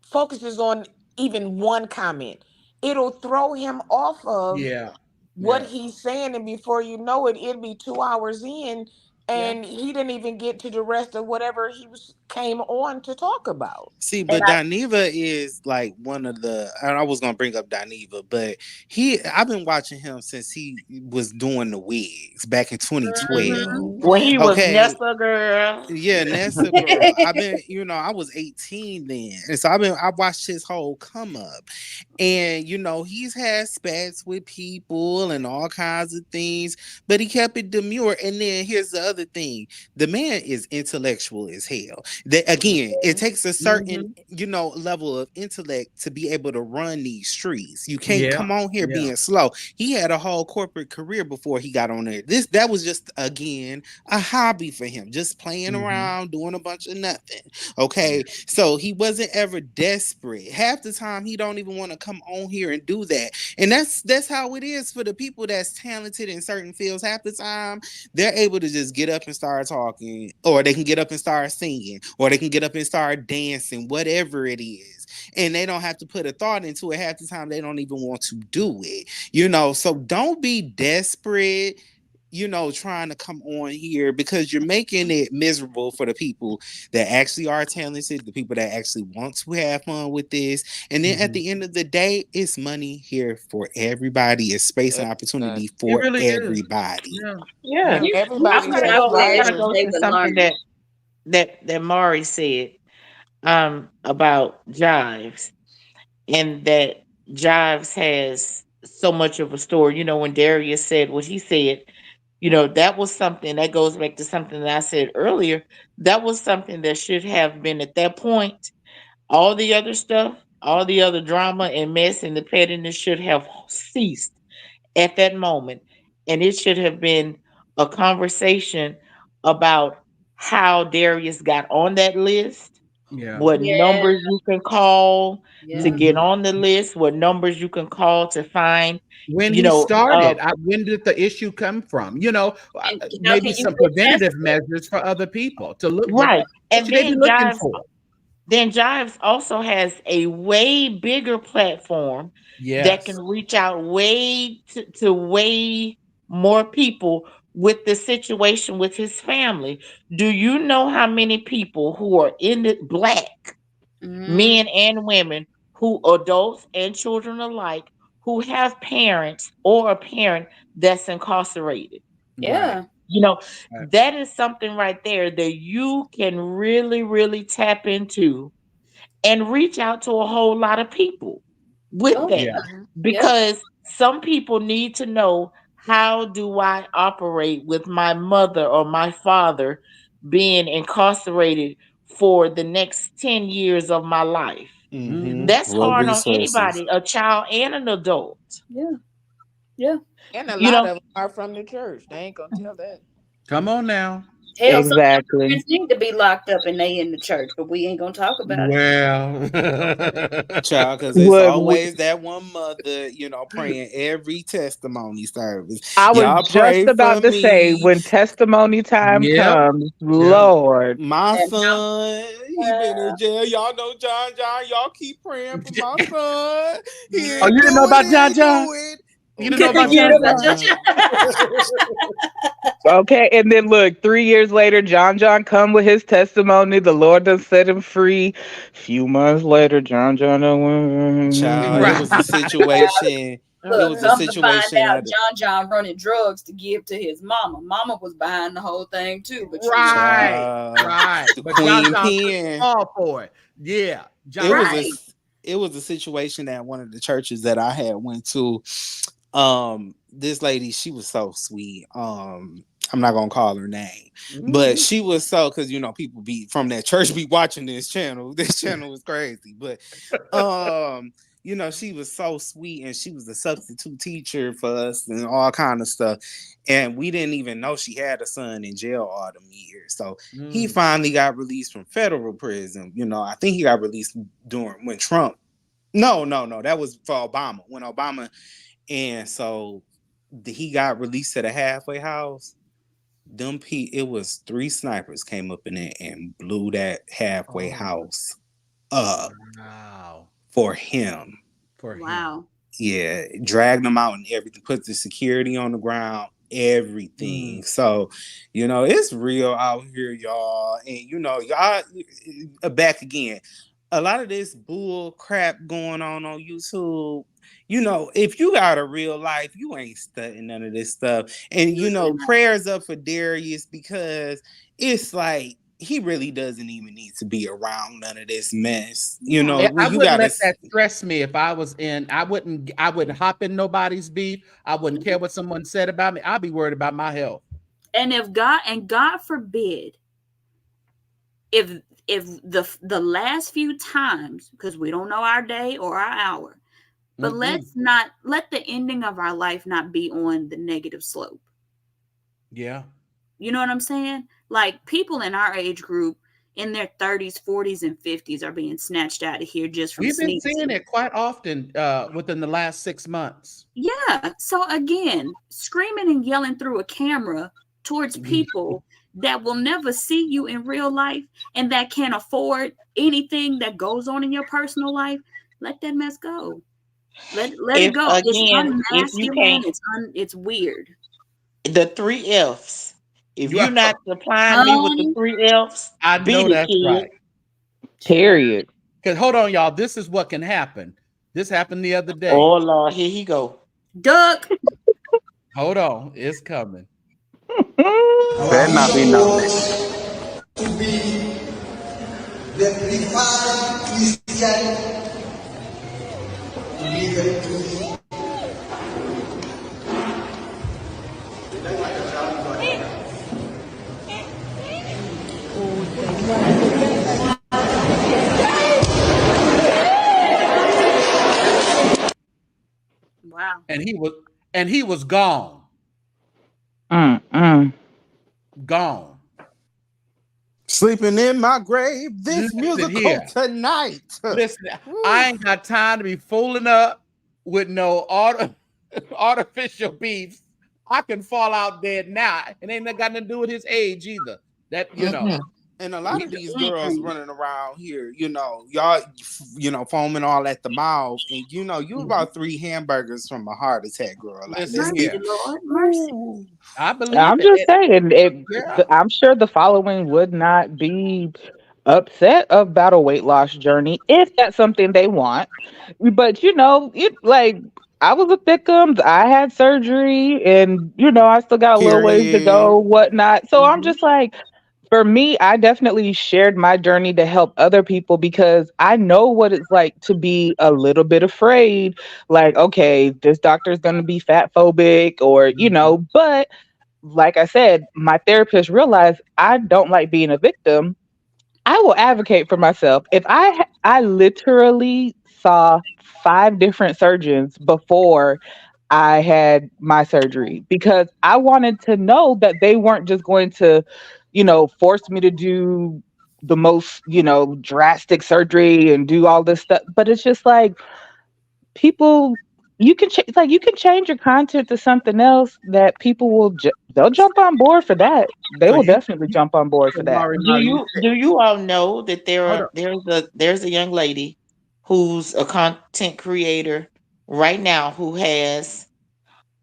focuses on even one comment, it'll throw him off of Yeah. what Yeah. he's saying, and before you know it, it'll be 2 hours in, Yeah. and he didn't even get to the rest of whatever he was came on to talk about. See, And but Dineva is like one of the. And I was gonna bring up Dineva, but I've been watching him since he was doing the wigs back in 2012. Mhm. Mhm. When he was Okay, Nessa girl. yeah, Nessa girl. I've been, I was 18 then, and so I watched his whole come up, and he's had spats with people and all kinds of things, but he kept it demure. And then here's the other thing: the man is intellectual as hell. That again, it takes a certain Mhm. level of intellect to be able to run these streets. You can't Yeah. come on here Yeah. being slow. He had a whole corporate career before he got on there. That was just again a hobby for him, just playing Mm-hmm. around, doing a bunch of nothing. Okay, so he wasn't ever desperate. Half the time, he don't even want to come on here and do that, and that's how it is for the people that's talented in certain fields. Half the time, they're able to just get up and start talking, or they can get up and start singing, or they can get up and start dancing, whatever it is, and they don't have to put a thought into it. Half the time, they don't even want to do it. So don't be desperate, trying to come on here, because you're making it miserable for the people that actually are talented, the people that actually want to have fun with this. And then at Mm-hmm. the end of the day, it's money here for everybody. It's space and Everybody. opportunity It for really is. everybody. Yeah. Yeah. And You I'm everybody's what gonna I not go. wish I'm gonna writing. go they to would something learn. that Mari said about Jives, and that Jives has so much of a story. When Darius said what he said, that was something that goes back to something that I said earlier. That was something that should have been at that point. All the other stuff, all the other drama and mess and the pettiness should have ceased at that moment. And it should have been a conversation about how Darius got on that list, what numbers you can call to get on the list, what numbers you can call to find. When he started, when did the issue come from? Maybe some preventative measures for other people to look right. What should they be looking for? Then Jives also has a way bigger platform that can reach out way to way more people with the situation with his family. Do you know how many people who are in the Black men and women, who adults and children alike, who have parents or a parent that's incarcerated? Yeah. That is something right there that you can really, really tap into and reach out to a whole lot of people with that. Because some people need to know, how do I operate with my mother or my father being incarcerated for the next 10 years of my life? That's hard on anybody, a child and an adult. Yeah. And a lot of them are from the church. They ain't gonna tell that. Come on now. Hell, exactly. Some need to be locked up and they in the church, but we ain't gonna talk about it. Child, because it's always that one mother, praying every testimony service. I was just about to say, when testimony time comes, Lord, my son, he been in jail. Y'all know John. Y'all keep praying for my son. You didn't know about John? You didn't know about John? Okay, and then look, 3 years later, John come with his testimony. The Lord done set him free. Few months later, John. Child, it was a situation. Look, it was a situation. To find out John running drugs to give to his mama. Mama was behind the whole thing too. But right. The but Queen Pen. All for it. Yeah. It was a situation at one of the churches that I had went to. This lady, she was so sweet. I'm not gonna call her name, but she was because people be from that church be watching this channel. This channel was crazy, but she was so sweet, and she was a substitute teacher for us and all kind of stuff. And we didn't even know she had a son in jail all them years. So he finally got released from federal prison. I think he got released when Trump. No, that was for Obama. When Obama, and so he got released at a halfway house. It was 3 snipers came up in there and blew that halfway house up. Wow. For him. Wow. Yeah, dragged them out and everything, put the security on the ground, everything. So, it's real out here, y'all. And y'all back again. A lot of this bull crap going on YouTube. If you got a real life, you ain't studying none of this stuff. And prayers up for Darius, because it's like he really doesn't even need to be around none of this mess. I wouldn't let that stress me. If I was in, I wouldn't hop in nobody's beef. I wouldn't care what someone said about me. I'd be worried about my health. And God forbid, if the last few times, because we don't know our day or our hour, but let's not let the ending of our life not be on the negative slope. Yeah. You know what I'm saying? Like, people in our age group in their 30s, 40s, and 50s are being snatched out of here just from We've been seeing it quite often within the last 6 months. Yeah. So again, screaming and yelling through a camera towards people that will never see you in real life and that can't afford anything that goes on in your personal life, let that mess go. Let it go. Again, if you can't, it's weird. The 3 F's. If you're not supplying me with the 3 F's, I know that's right. Period. Because hold on, y'all. This is what can happen. This happened the other day. Oh Lord, here he go. Duck. Hold on, it's coming. Better not be nothing. To be the refined Christian, to be the truth. Wow. And he was gone. Gone. Sleeping in my grave, this Listen musical here. tonight. Listen, I ain't got time to be fooling up with no artificial beefs. I can fall out dead now. It ain't got nothing to do with his age either. That, you know. And a lot of these girls running around here, y'all, foaming all at the mouth, and you about 3 hamburgers from a heart attack, girl. Like, Listen here. Lord mercy. I believe I'm it. just saying, Yeah. I'm sure the following would not be upset about a weight loss journey if that's something they want. But I was a victim. I had surgery, and I still got a little ways to period. go, whatnot. So I'm just like, for me, I definitely shared my journey to help other people because I know what it's like to be a little bit afraid. Like, okay, this doctor is going to be fat phobic, or but like I said, my therapist realized I don't like being a victim. I will advocate for myself. If I literally saw 5 different surgeons before I had my surgery because I wanted to know that they weren't just going to, force me to do the most, drastic surgery and do all this stuff. But it's just like people, you can you can change your content to something else that people they'll jump on board for that. They So will definitely jump on board for that. Do you all know that hold on. there's a young lady who's a content creator right now who has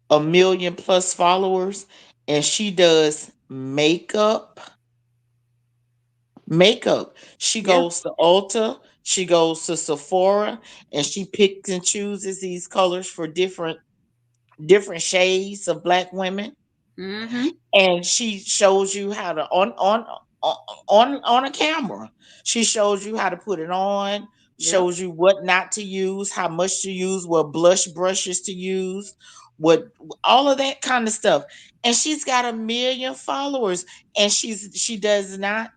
1 million plus followers, and she does makeup. She Yeah. goes to Ulta, she goes to Sephora, and she picks and chooses these colors for different shades of black women, Mm-hmm. and she shows you how to on a camera. She shows you how to put it on, Yep. shows you what not to use, how much to use, what blush brushes to use, what all of that kind of stuff. And she's got 1 million followers, and she does not.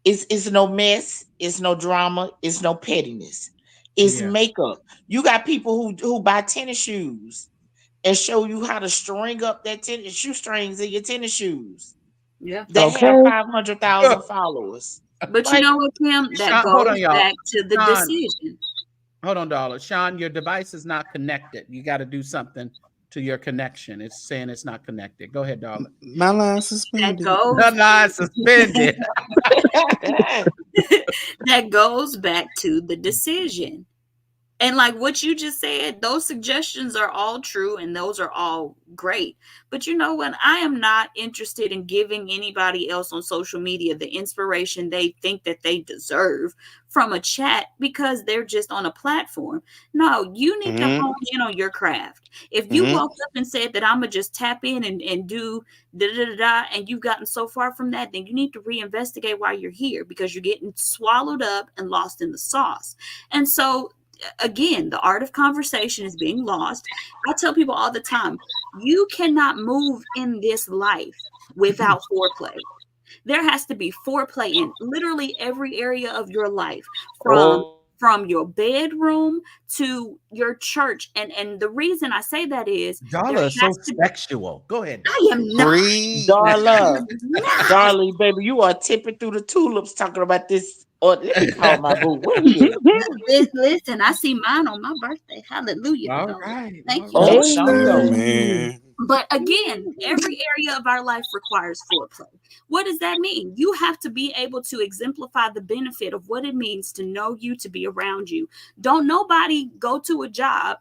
It's no mess. It's no drama. It's no pettiness. It's Yeah. makeup. You got people who buy tennis shoes and show you how to string up that tennis shoestrings in your tennis shoes Yeah. that have Okay. 500,000 followers. But you Like, know what, Kim? That Sean, hold on, goes y'all. back to the Sean, decision. hold on, dollar. Sean, your device is not connected. You got to do something to your connection. It's saying it's not connected. Go ahead, darling. My line That suspended. goes The line suspended. that goes back to the decision. And like what you just said, those suggestions are all true and those are all great. But you know what? I am not interested in giving anybody else on social media the inspiration they think that they deserve from a chat because they're just on a platform. No, you need to hone in on your craft. If you woke up and said that I'm going to just tap in and do da da da da, and you've gotten so far from that, then you need to reinvestigate why you're here because you're getting swallowed up and lost in the sauce. And so, again, the art of conversation is being lost. I tell people all the time, you cannot move in this life without foreplay. There has to be foreplay in literally every area of your life, from your bedroom to your church. And the reason I say that is there Dollar is so has to sexual. Go ahead, I Dollar. am not. Darla, baby, you are tipping through the tulips talking about this. Or let me call my boo. Where he at? Listen, I see mine on my birthday. Hallelujah to All God. right. Thank All you, right. Lord. Amen. But again, every area of our life requires foreplay. What does that mean? You have to be able to exemplify the benefit of what it means to know you, to be around you. Don't nobody go to a job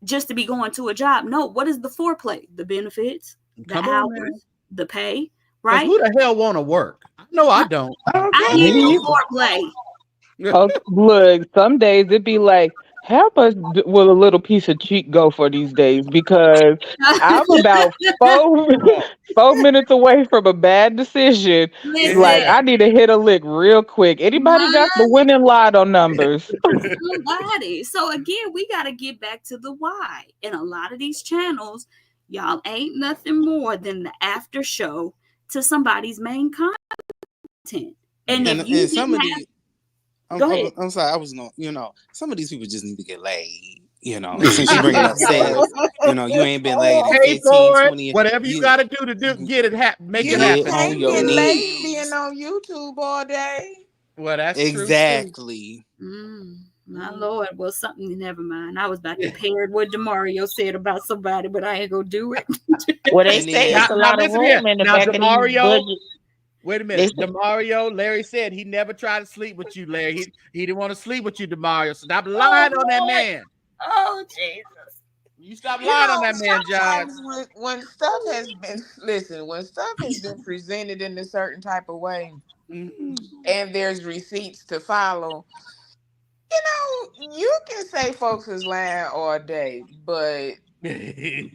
just to be going to a job. No, what is the foreplay? The benefits, the Come on, man. hours, the pay, Because right? who the hell want to work? No, I don't. I need some foreplay. Oh, look, some days it'd be like, how much will a little piece of cheek go for these days? Because I'm about 4 minutes away from a bad decision. Like, Listen, I need to hit a lick real quick. Anybody got the my winning lotto numbers? somebody. So again, we got to get back to the why. And a lot of these channels, y'all ain't nothing more than the after show to somebody's main content. And if And you some didn't of have, the go ahead. I'm sorry, I was no, some of these people just need to get laid. You know, since you bringing up sales, you know, you ain't been laid in Pay 15, for it. 20 years. Whatever you got to do get it happen. Make it You happen. Get on can't your get laid being knees. on YouTube all day. Well, that's true too. Exactly. My Lord. Well, something, never mind. I was about to pair what Demario said about somebody, but I ain't gonna do it. Well, they And say then it's a Now lot of listen here. room in the Now back of these Demario, budget. wait a minute. Demario, Larry said he never tried to sleep with you, Larry. He didn't want to sleep with you, Demario. So stop lying on that man. Oh, Jesus. You stop You lying on know, that man, Josh. sometimes when stuff has been when stuff has been presented in a certain type of way and there's receipts to follow, you know, you can say folks is lying all day, but you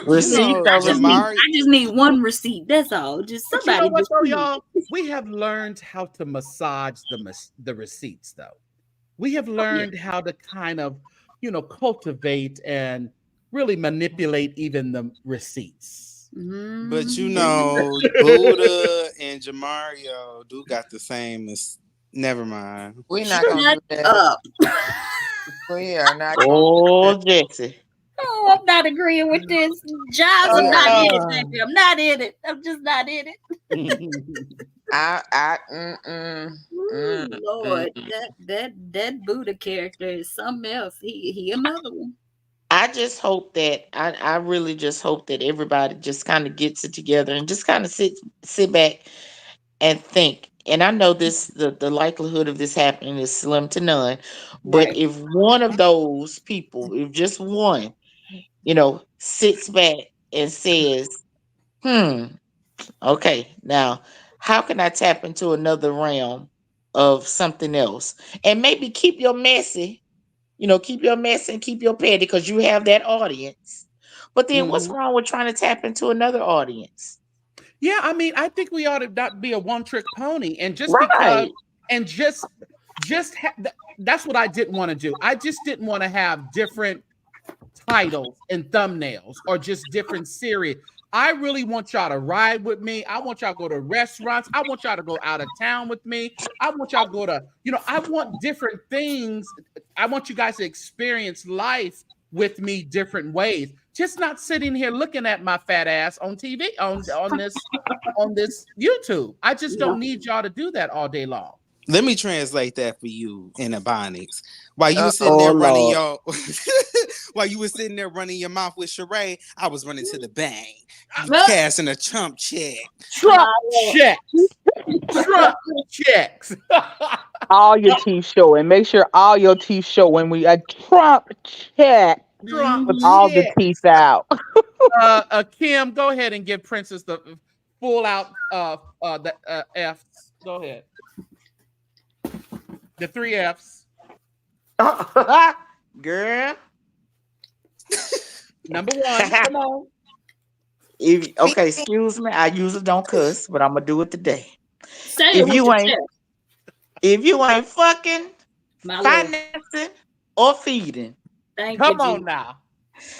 Receipts know, are receipts. Jamari, I just need one receipt. That's all. Just But you know somebody what, just though, y'all? We have learned how to massage the receipts, though. We have learned how to kind of, cultivate and really manipulate even the receipts. but you know, Buddha and Jamario do got the same as. Never mind. we're not gonna do that. up. We are not Oh, Jesse. Oh, I'm not agreeing with this. Giles, I'm not in it, baby. I'm not in it. I'm just not in it. Lord, that Buddha character is something else. He another one. I just hope that I really just hope that everybody just kind of gets it together and just kind of sit back and think. And I know the likelihood of this happening is slim to none. But Right. if one of those people, if just one, sits back and says, okay, now how can I tap into another realm of something else? And maybe keep your messy, keep your mess and keep your petty because you have that audience. But then what's wrong with trying to tap into another audience? Yeah, I mean, I think we ought to not be a one-trick pony, and just because, Right. and just that's what I didn't want to do. I just didn't want to have different titles and thumbnails or just different series. I really want y'all to ride with me. I want y'all to go to restaurants. I want y'all to go out of town with me. I want y'all to go to, I want different things. I want you guys to experience life with me different ways. Just not sitting here looking at my fat ass on TV on this YouTube. I just don't need y'all to do that all day long. Let me translate that for you in Ebonics. While you were sitting Oh there running Lord. while you were sitting there running your mouth with Sheree, I was running to the bank, Look, cashing a Trump check. Trump checks. Trump checks. All your teeth showing. Make sure all your teeth show when we a Trump check Trump with all the checks. teeth out. Kim, go ahead and give Princess the full out the F's. Go ahead. The 3 F's. Girl. Number 1. Come on. Okay, excuse me. I usually don't cuss, but I'm gonna do it today. say it with your chest. If you ain't fucking, My Lord. financing, or feeding, Come on now.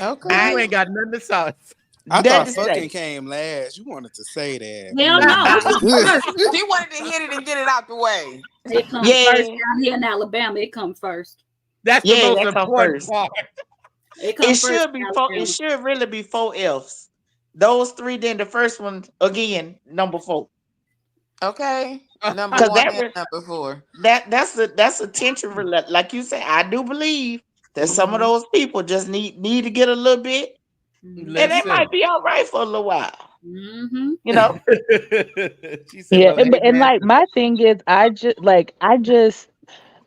Okay. You ain't got nothing to say. I That thought is fucking safe. came last. You wanted to say that. Hell no. She wanted to hit it and get it out the way. It comes Yeah. first down here in Alabama. It comes first. That's the most that come important first. part. It comes It first. should be it should really be 4 F's. Those 3, then the first one again, number 4. Okay. Number Because 1 and number 4. that's a tension. Like you say, I do believe that some of those people just need to get a little bit, and they might be all right for a little while. She said, Yeah, well, hey, and man. like my thing is, I just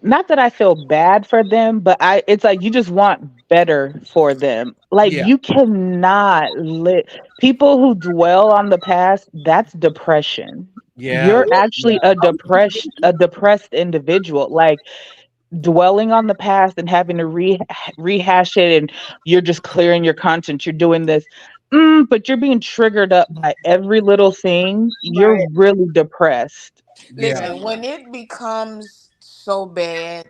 not that I feel bad for them, but it's like you just want better for them. Like Yeah. you cannot people who dwell on the past, that's depression. Yeah. You're actually a depressed individual. Like dwelling on the past and having to rehash it, and you're just clearing your conscience. You're doing this. But you're being triggered up by every little thing. You're really depressed. Listen, when it becomes so bad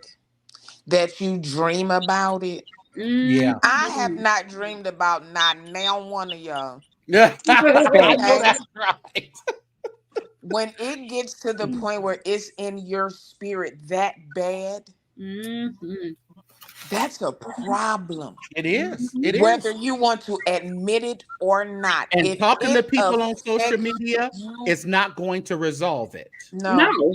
that you dream about it, Yeah. I have not dreamed about not now one of y'all. I know Okay? that's right. When it gets to the point where it's in your spirit that bad, That's a problem. It is. It is. Whether you want to admit it or not. And If talking it to people on social affects media you, is not going to resolve it. no.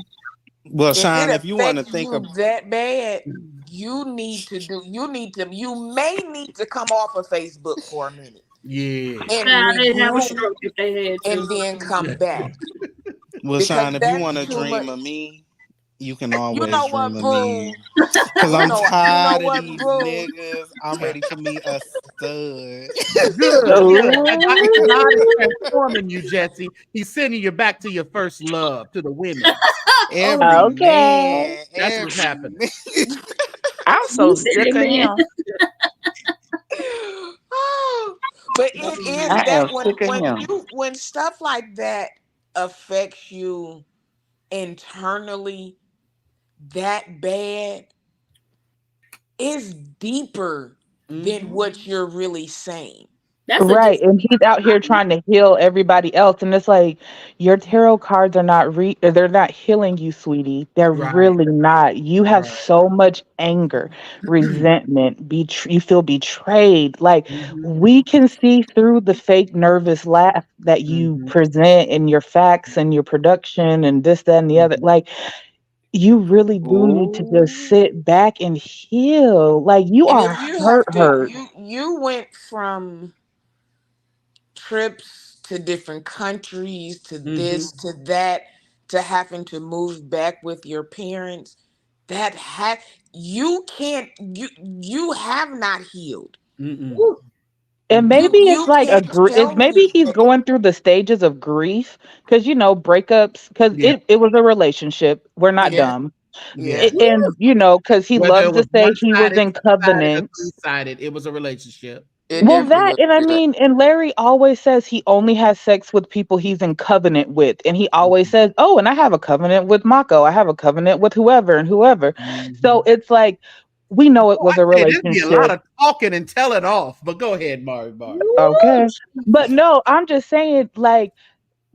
Well, If it Sean, if you want to affects think you of, that bad, you may need to come off of Facebook for a minute Yeah. and They'd have a regroup stroke if they had and to. then come back. well, Because Sean, if you want that's to too much. dream of me, you can You always know dream what, of me. boo? Cause I'm You know tired of what, these boo? niggas. I'm ready for me a stud. Good, good. God is Ooh. transforming you, Jesse. He's sending you back to your first love, to the women. Every Okay. man, That's what's every happening. man. I'm so You said sick it, of man. him. Oh, but it is I that am sick of him. when stuff like that affects you internally that bad, it's deeper than Mm-hmm. what you're really saying. That's a Right. And he's out here trying to heal everybody else. And it's like your tarot cards are not they're not healing you, sweetie. They're Right. really not. You have Right. so much anger, resentment, you feel betrayed. Like Mm-hmm. we can see through the fake nervous laugh that you Mm-hmm. present in your facts and your production and this, that, and the other. Mm-hmm. Like you really do need to just Ooh. sit back and heal. Like you And are if you hurt, have to hurt. you went from trips to different countries to Mm-hmm. this to that to having to move back with your parents, that have you have not healed. Mm-mm. woo. And Mm-mm. maybe it's You like can't it's tell maybe me he's that. going through the stages of grief because breakups because Yeah. it was a relationship. We're not Yeah, dumb. yeah. Yeah. And because he Whether loves it to was say he was one-sided, in two-sided, or covenants. three-sided, it was a relationship. It Well, definitely that was. and I Yeah. mean, and Larry always says he only has sex with people he's in covenant with, and he always says, "Oh, and I have a covenant with Mako. I have a covenant with whoever and whoever." Mm-hmm. So it's like we know it Oh, I was a say there'd be a lot relationship. of talking and telling off, but go ahead, Mari. Okay, but no, I'm just saying, like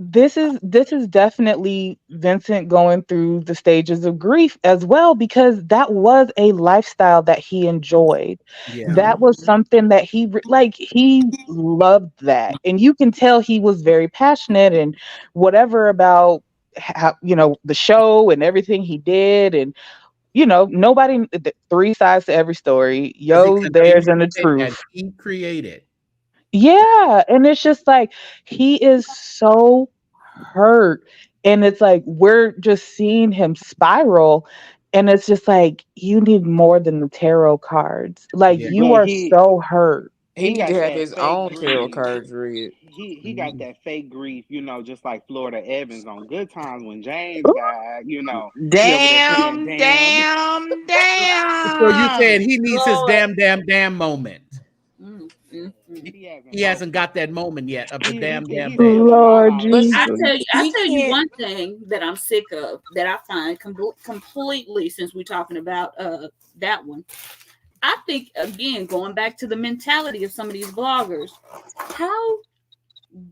this is definitely Vincent going through the stages of grief as well because that was a lifestyle that he enjoyed. Yeah. That was something that he loved that. And you can tell he was very passionate and whatever about how, the show and everything he did and nobody three sides to every story. Because he Yo's, theirs continued and to the say that truth. he created. Yeah, and it's just like he is so hurt and it's like we're just seeing him spiral and it's just like you need more than the tarot cards. Like Yeah. you Well, are so hurt. He he need to got have that his fake own tarot grief. cards read. He got Mhm. that fake grief, just like Florida Evans on Good Times when James died. He over there saying, Damn, "Damn." damn, So you saying damn. he needs his Lord. damn moment. Mm, mm, mm. He hasn't He hasn't broken. got that moment yet of the damn He's day. still Lord alive. But Jesus. see, I he tell you can't. one thing that I'm sick of that I find completely since we're talking about that one. I think again going back to the mentality of some of these bloggers, how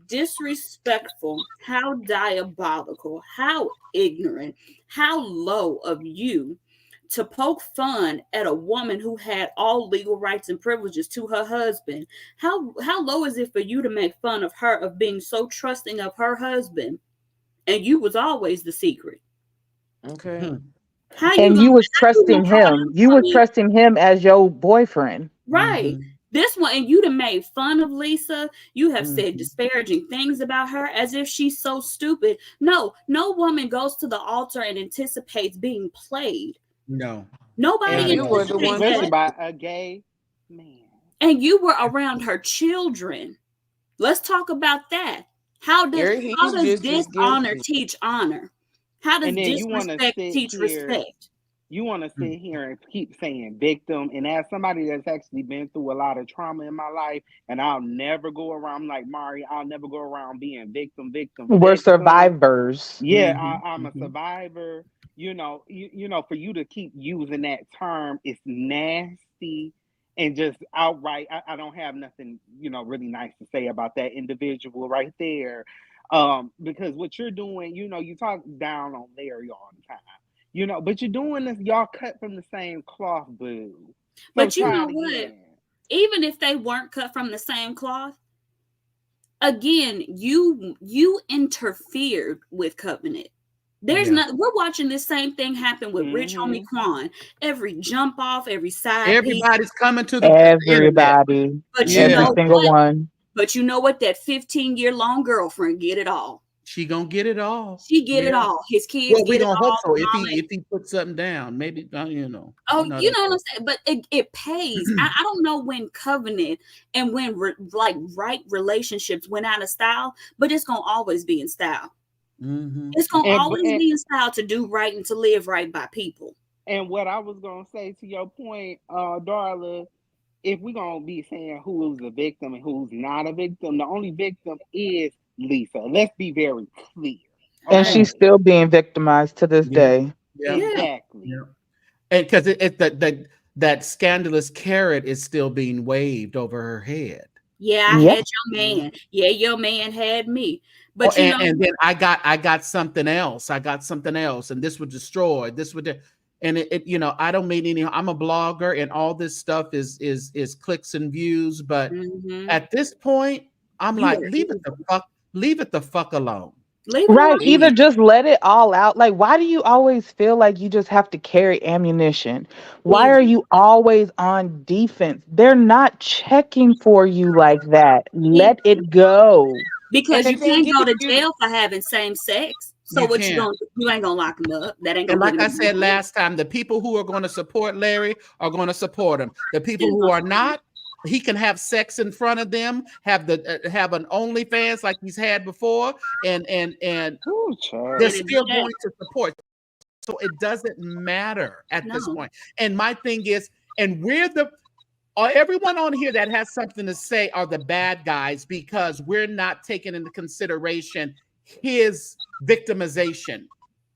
disrespectful, how diabolical, how ignorant, how low of you to poke fun at a woman who had all legal rights and privileges to her husband. How low is it for you to make fun of her of being so trusting of her husband and you was always the secret? Okay. Hmm. How you And gonna you was how you trusting gonna call him. him You was funny? trusting him as your boyfriend. Right. Mhm. This one, and you done made fun of Lisa. You have said Mhm. disparaging things about her as if she's so stupid. No woman goes to the altar and anticipates being played. No. And Nobody And you were the anticipates one especially that. doing by a gay man. And you were around her children. Let's talk about that. How it. does how He's does just as dishonor guilty. teach honor? How does And then you want to disrespect sit teach here respect? you want to Mm. sit here and keep saying victim. And as somebody that's actually been through a lot of trauma in my life, and I'll never go around like Mari, I'll never go around being victim, victim, We're victim. survivors. Yeah, Mhm. I'm a Mhm. survivor. For you to keep using that term, it's nasty and just outright. I don't have nothing, really nice to say about that individual right there. Because what you're doing, you talk down on Larry all the time, but you're doing this, y'all cut from the same cloth, boo. But you know what? Even if they weren't cut from the same cloth, again, you interfered with covenant. There's not. We're watching this same thing happen with Rich Homie Quan. Every jump off, every side Everybody's coming to the everybody, internet. But you every know single what? one. But you know what? That 15-year-long girlfriend get it all. She gonna get it all. She get it all. His kids Well, we get it gonna all. hope so. If he puts something down, maybe you know. Oh, you know what I'm saying? But it pays. I don't know when covenant and when right relationships went out of style, but it's gonna always be in style. It's gonna always be in style to do right and to live right by people. And what I was gonna say to your point, Darla, if we're gonna be saying who's a victim and who's not a victim, the only victim is Lisa. Let's be very clear. Okay? And she's still being victimized to this day. Yeah. Exactly. Yeah. And because that scandalous carrot is still being waved over her head. Yeah, I had your man. Yeah, your man had me. But and then I got something else. I got something else, and this would destroy. This would, and it you know, I don't mean any. I'm a blogger, and all this stuff is clicks and views. But at this point, I'm like, leave it the fuck alone. Right. Either just let it all out. Like, why do you always feel like you just have to carry ammunition? Why are you always on defense? They're not checking for you like that. Let it go. Because you can't go to jail for having same sex. So you ain't gonna lock him up. That ain't gonna. And like I said last time, the people who are going to support Larry are going to support him. The people who are not, he can have sex in front of them, have an OnlyFans like he's had before, and they're still going to support. So it doesn't matter at this point. And my thing is, and everyone on here that has something to say are the bad guys because we're not taking into consideration his victimization.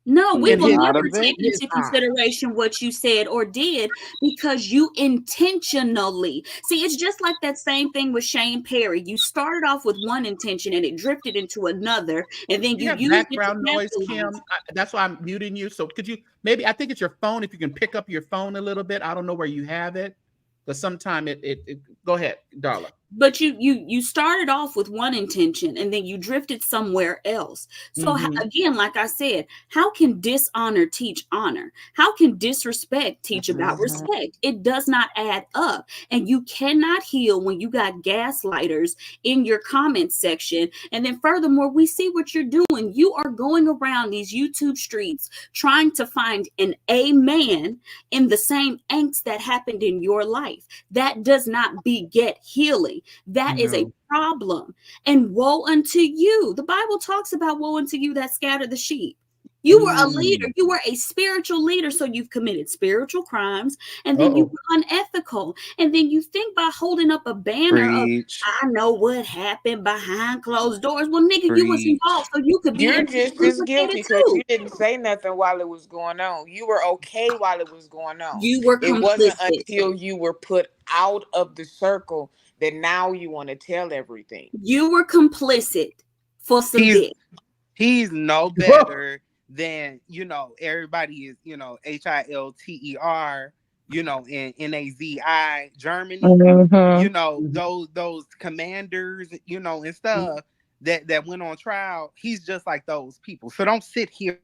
No, we will never take into consideration what you said or did because you intentionally. See, it's just like that same thing with Shane Perry. You started off with one intention and it drifted into another, and then you used background noise, Kim. That's why I'm muting you. So could you maybe? I think it's your phone. If you can pick up your phone a little bit, I don't know where you have it, but sometime it go ahead, Darla. But you started off with one intention and then you drifted somewhere else. So again, like I said, how can dishonor teach honor? How can disrespect teach about respect? It does not add up. And you cannot heal when you got gaslighters in your comment section. And then furthermore, we see what you're doing. You are going around these YouTube streets trying to find an amen in the same angst that happened in your life. That does not beget healing. That is a problem. And woe unto you. The Bible talks about woe unto you that scatter the sheep. You were a leader. You were a spiritual leader. So you've committed spiritual crimes and then you were unethical. And then you think by holding up a banner of, I know what happened behind closed doors. Well, nigga, you was involved. So you could be You're just as guilty because you didn't say nothing while it was going on. You were okay while it was going on. You were complicit. It wasn't until you were put out of the circle that now you want to tell everything. You were complicit for some dick. He's no better than, everybody is, Hilter, in Nazi Germany, those commanders, and stuff that went on trial. He's just like those people. So don't sit here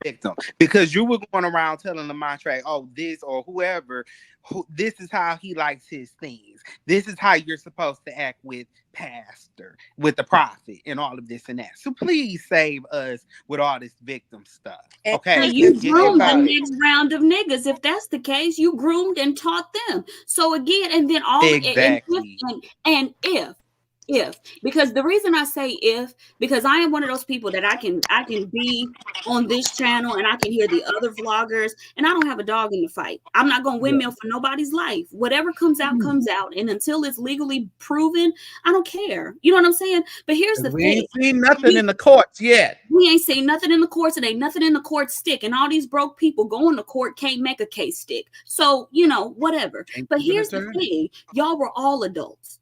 victim because you were going around telling the Montre, this or whoever, this is how he likes his things. This is how you're supposed to act with pastor, with the prophet, and all of this and that. So please save us with all this victim stuff. Okay, you groomed the next round of niggas. If that's the case, you groomed and taught them. So again, and then all exactly. And if because the reason I say because I am one of those people that I can be on this channel and I can hear the other vloggers and I don't have a dog in the fight. I'm not going to windmill for nobody's life. Whatever comes out comes out, and until it's legally proven, I don't care. You know what I'm saying? But here's the thing: we ain't seen nothing in the courts yet. We ain't seen nothing in the courts, and ain't nothing in the courts stick. And all these broke people going to court can't make a case stick. So whatever. But here's the thing: y'all were all adults.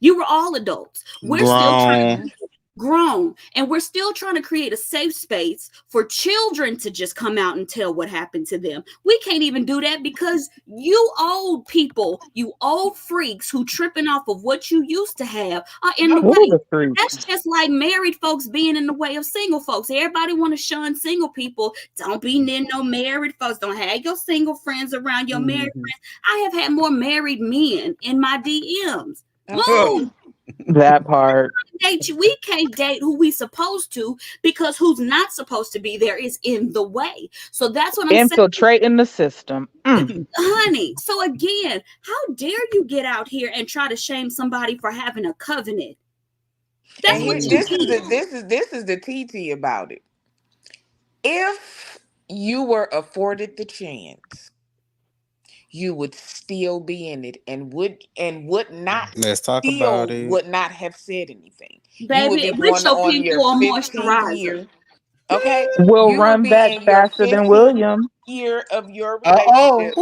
You were all adults. We're still trying. grown, and we're still trying to create a safe space for children to just come out and tell what happened to them. We can't even do that because you old people, you old freaks who tripping off of what you used to have are in the way. That's just like married folks being in the way of single folks. Everybody want to shun single people. Don't be near no married folks. Don't have your single friends around your married friends. I have had more married men in my DMs. Move. That part. We can't date who we supposed to because who's not supposed to be there is in the way. So that's what I'm infiltrating the system. Honey. So again, how dare you get out here and try to shame somebody for having a covenant? That's and what here, you this is the TT about it. If you were afforded the chance, you would still be in it and would not Let's talk about it. would not have said anything. Baby, you would be with going your on your people or 15th year. Okay, We'll you would run be back in your faster than 15th William. year of your relationship.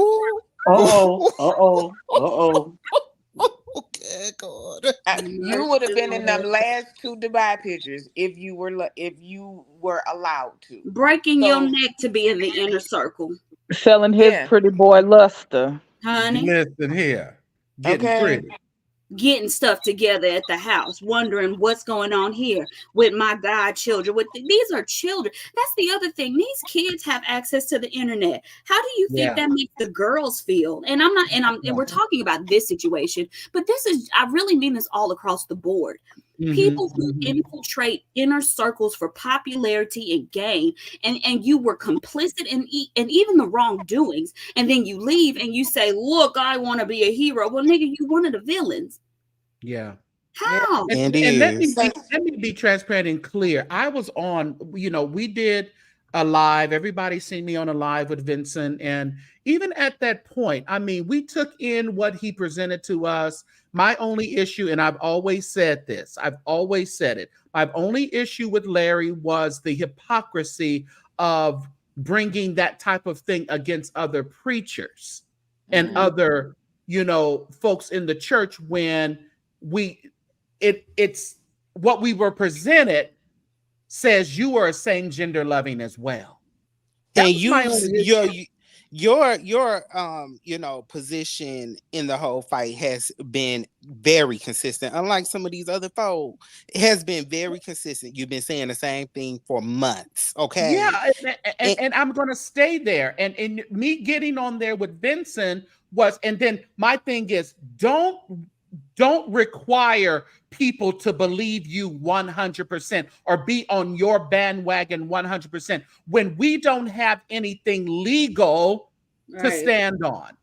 Okay, God. You would have been in them last 2 Dubai pictures if you were allowed to. Breaking your neck to be in the inner circle. Selling his pretty boy luster. Honey. Listen here. Getting pretty. Getting stuff together at the house, wondering what's going on here with my godchildren. These are children. That's the other thing. These kids have access to the internet. How do you think that makes the girls feel? And we're talking about this situation, but I really mean this all across the board. People who infiltrate inner circles for popularity and gain, and you were complicit in even the wrongdoings, and then you leave and you say, "Look, I want to be a hero." Well, nigga, you one of the villains. Yeah. How? And let me be transparent and clear. I was on, we did a live. Everybody seen me on a live with Vincent, and even at that point, I mean, we took in what he presented to us. My only issue, and I've always said this, I've always said it, my only issue with Larry was the hypocrisy of bringing that type of thing against other preachers and other, folks in the church when it's what we were presented says you are a same gender loving as well. That and your position in the whole fight has been very consistent. Unlike some of these other folks, it has been very consistent. You've been saying the same thing for months. Okay. Yeah, and I'm gonna stay there. And me getting on there with Vincent and then my thing is don't require people to believe you 100% or be on your bandwagon 100% when we don't have anything legal to stand on.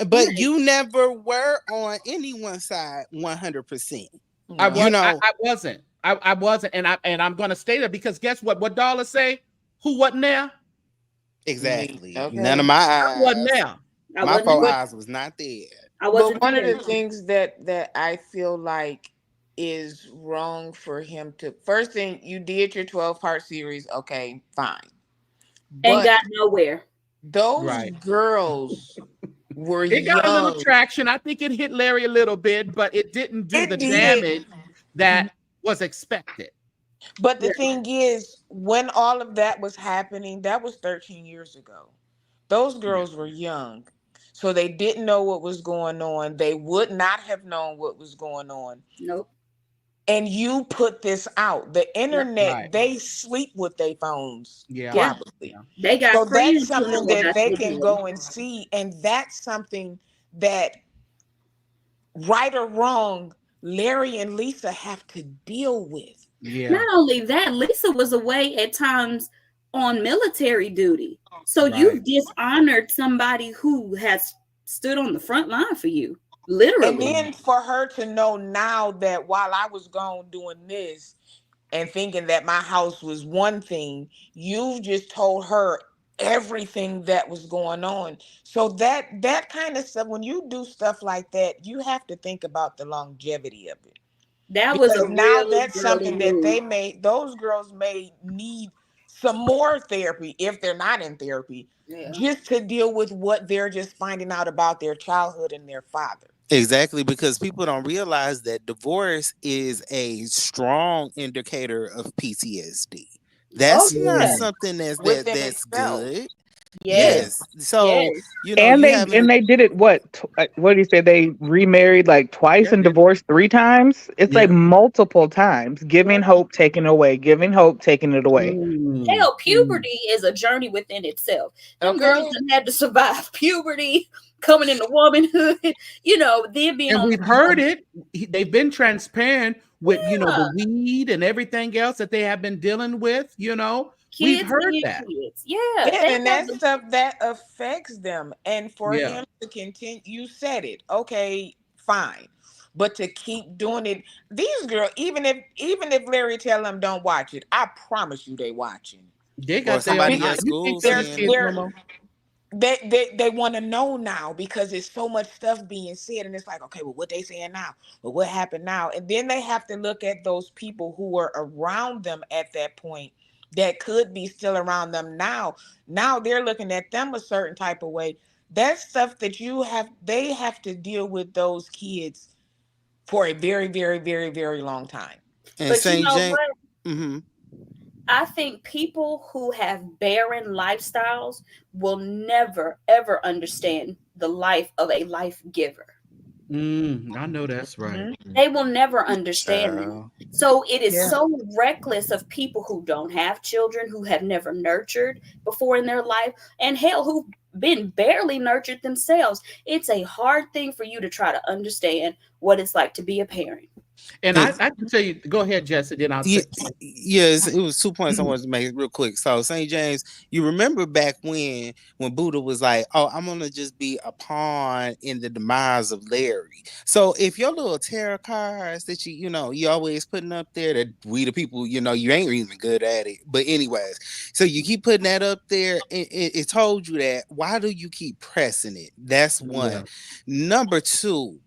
But you never were on anyone's side 100%. I wasn't. I wasn't, and I'm going to stay there because guess what? What Darla say? Who wasn't there? Exactly. Okay. None of my eyes. I wasn't there. My 4 eyes was not there. But one of the things that I feel like is wrong for him to first thing, you did your 12-part series, okay, fine. And got nowhere. Those girls were it got a little traction. I think it hit Larry a little bit, but it didn't do the damage that was expected. But the thing is, when all of that was happening, that was 13 years ago. Those girls were young. So they didn't know what was going on. They would not have known what was going on. Nope. And you put this out. The internet, they sleep with their phones. Yeah. Probably. Yeah. They got so that's something that they can go and see. And that's something that, right or wrong, Larry and Lisa have to deal with. Yeah. Not only that, Lisa was away at times on military duty. So you've dishonored somebody who has stood on the front line for you, literally. And then for her to know now that while I was gone doing this and thinking that my house was one thing, you've just told her everything that was going on. So that kind of stuff, when you do stuff like that, you have to think about the longevity of it. That was now that's something that those girls may need some more therapy if they're not in therapy, just to deal with what they're just finding out about their childhood and their father. Exactly, because people don't realize that divorce is a strong indicator of PTSD. Oh That's not yeah. something within that's itself. good. Yes. Yes. So, Yes. you And having a they did it what do you say, they remarried like twice Yeah, and divorced 3 times. It's like yeah. multiple times, giving hope, taking away, giving hope, taking it away. Mm, Hell, mm. puberty is a journey within itself. Them girls Okay. that had to survive puberty, coming into womanhood, then being And on we've the heard it. They've been transparent with, the yeah, weed and everything else that they have been dealing with. We've kids heard being that. kids. Yeah, Yeah, they and have that the stuff that affects them. And for Yeah. him to continue, you said it. Okay, fine. But to keep doing it, these girls, even if Larry tell them don't watch it, I promise you they watching. They or got their somebody mind. at Because You can't school tell they're these seeing kids it. no they're more. they want to know now because there's so much stuff being said, and it's like, okay, well, what they saying now? Well, what happened now? And then they have to look at those people who were around them at that point that could be still around them now. Now they're looking at them a certain type of way. That's stuff that they have to deal with those kids for a very, very, very, very long time. And but you St. know James. what? Mm-hmm. I think people who have barren lifestyles will never ever understand the life of a life giver. I know that's right. Hmm. They will never understand that. Child. So it is Yeah. so reckless of people who don't have children, who have never nurtured before in their life, and hell, who've been barely nurtured themselves. It's a hard thing for you to try to understand what it's like to be a parent. And I can tell you, go ahead, Jesse, then I'll Yeah, say, yes, it was 2 points I wanted to make real quick. So St. James, you remember back when Buddha was like, "Oh, I'm gonna just be a pawn in the demise of Larry." So if your little tarot cards that you always putting up there, that we the people, you ain't even good at it. But anyways, so you keep putting that up there, it told you that. Why do you keep pressing it? That's one. yeah. Number two,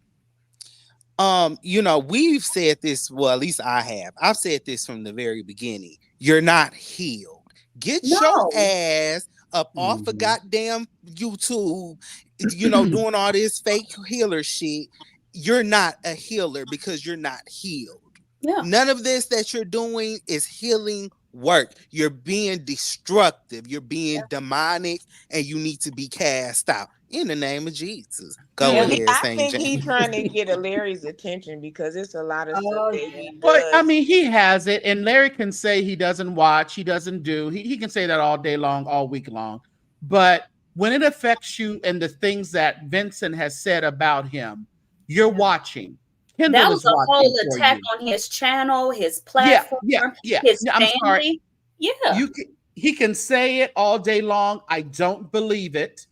we've said this, well, at least I have. I've said this from the very beginning. You're not healed. Get your No. ass up off of Mhm. goddamn YouTube, doing all this fake healer shit. You're not a healer because you're not healed. Yeah. None of this that you're doing is healing work. You're being destructive. You're being demonic, and you need to be cast out in the name of Jesus. Go Yeah, Mm. ahead, I Saint think he James. trying to get Larry's attention because it's a lot of stuff Oh that yeah. he Well, I does. mean, he has it, and Larry can say he doesn't watch, he doesn't do. He can say that all day long, all week long. But when it affects you and the things that Vincent has said about him, you're watching. That Kendall was is a whole watching for attack you. on his channel, his Yeah, platform, yeah, yeah. his I'm sorry. family. Yeah. He can say it all day long. I don't believe it.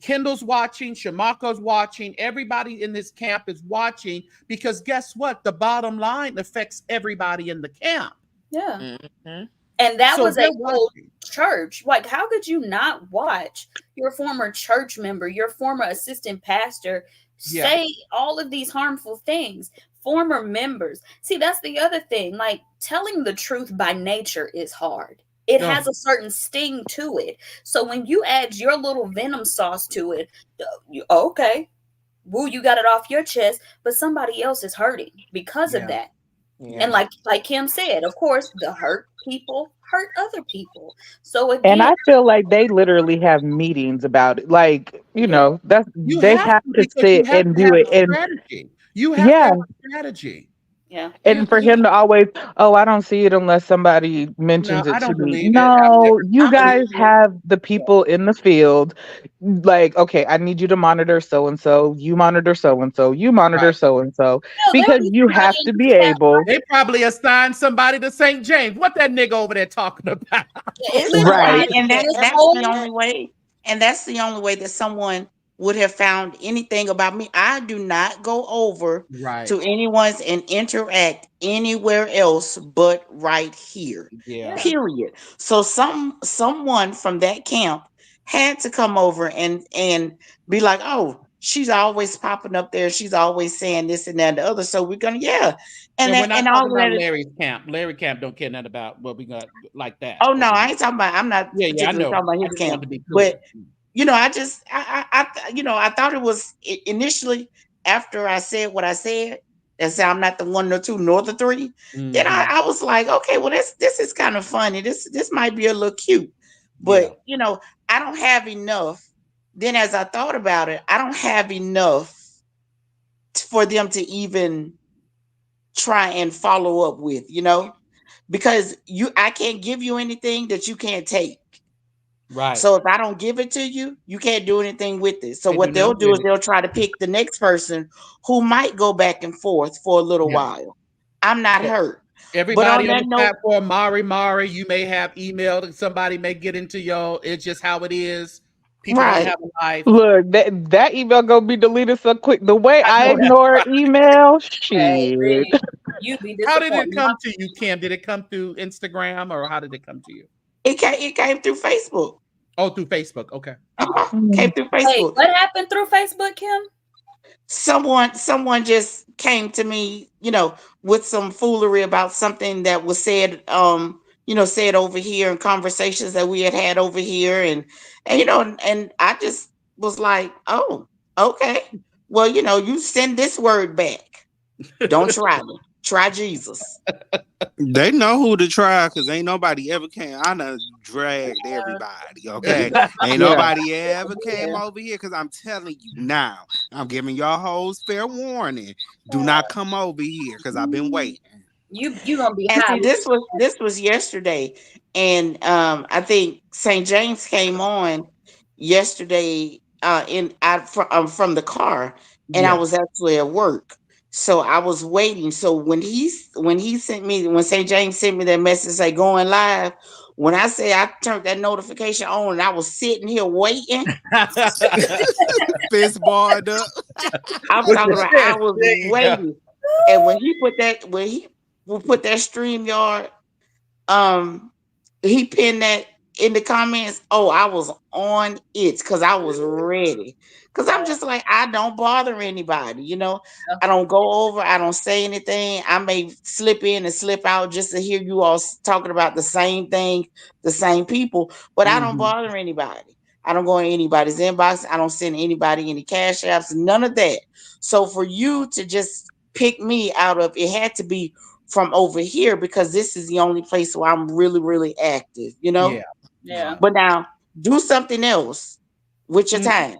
Kendall's watching, Shamako's watching, everybody in this camp is watching because guess what? The bottom line affects everybody in the camp. Yeah. Hmm. And that So was a they're whole watching. church. Like, how could you not watch your former church member, your former assistant pastor Yeah. say all of these harmful things? Former members. See, that's the other thing. Like, telling the truth by nature is hard. It has Oh, a certain sting to it. So when you add your little venom sauce to it, okay, woo, you got it off your chest, but somebody else is hurting because of yeah. that. And Yeah. like Kim said, of course, the hurt people hurt other people. So And again, I feel like they literally have meetings about it. Like, yeah, that's You they have have to to because you sit have and to do have it. a And strategy. You have to yeah, have a strategy. yeah. You, and for you him to always, oh, I don't see it unless somebody no, mentions it I to don't me. believe it. I've No, never you I'm guys believed it. have the Yeah. people in the field. Like, okay, I need you to monitor so and so. You monitor so and so. You monitor Right. so and so. No, there'll Because be you somebody have in to the be chat. able, They probably assigned somebody to St. James. What that nigga over there talking about? It's Literally, right, somebody and to that's the every only way, and that's the only way that someone would have found anything about me. I do not go over Right. to anyone's and interact anywhere else but right here. Yeah. yeah, Period. So someone from that camp had to come over and be like, "Oh, she's always popping up there. She's always saying this and that and the other." So we're gonna, yeah, And we're not and all talking of about that is. Larry's camp. Larry camp don't care nothing about what we got like that Oh no, over I here. ain't talking about. I'm not Yeah, yeah, I particularly know. talking about I his just camp, wanted to be clear. but I just, I thought it was initially. after I said what I said, and said I'm not the one, the two, nor the three, then I was like, okay, well, this is kind of funny. This might be a little cute, but I don't have enough. Then as I thought about it, I don't have enough for them to even try and follow up with, because I can't give you anything that you can't take. Right. So if I don't give it to you, you can't do anything with it. So what they'll do is they'll try to pick the next person who might go back and forth for a little while. I'm not hurt. Everybody on the platform, Mari, you may have emailed and somebody may get into it's just how it is. People don't have a life. Look, that email gonna be deleted so quick. The way I ignore email, shit. You be How did it come to you, Kim? Did it come through Instagram or how did it come to you? It came through Facebook. Oh, through Facebook. Okay. Came through Facebook. Wait, what happened through Facebook, Kim? Someone just came to me, with some foolery about something that was said, said over here in conversations that we had over here, and I just was like, oh, okay, well, you send this word back. Don't try me. Try Jesus. They know who to try because ain't nobody ever came. I done dragged everybody, okay? Ain't nobody ever came over here because I'm telling you now. I'm giving y'all hoes fair warning. Do not come over here because I've been waiting. You gonna be and high. See, this was yesterday, and I think St. James came on yesterday from the car, and I was actually at work. So I was waiting. So when St. James sent me that message say going live, when I say I turned that notification on and I was sitting here waiting, fist barred up. I'm talking about I was waiting. And when he put that StreamYard, he pinned that in the comments. Oh, I was on it because I was ready. Because I'm just like, I don't bother anybody, I don't go over, I don't say anything. I may slip in and slip out just to hear you all talking about the same thing, the same people, but I don't bother anybody. I don't go in anybody's inbox. I don't send anybody any cash apps, none of that. So for you to just pick me out of it had to be from over here because this is the only place where I'm really, really active, Yeah. But now do something else with your time.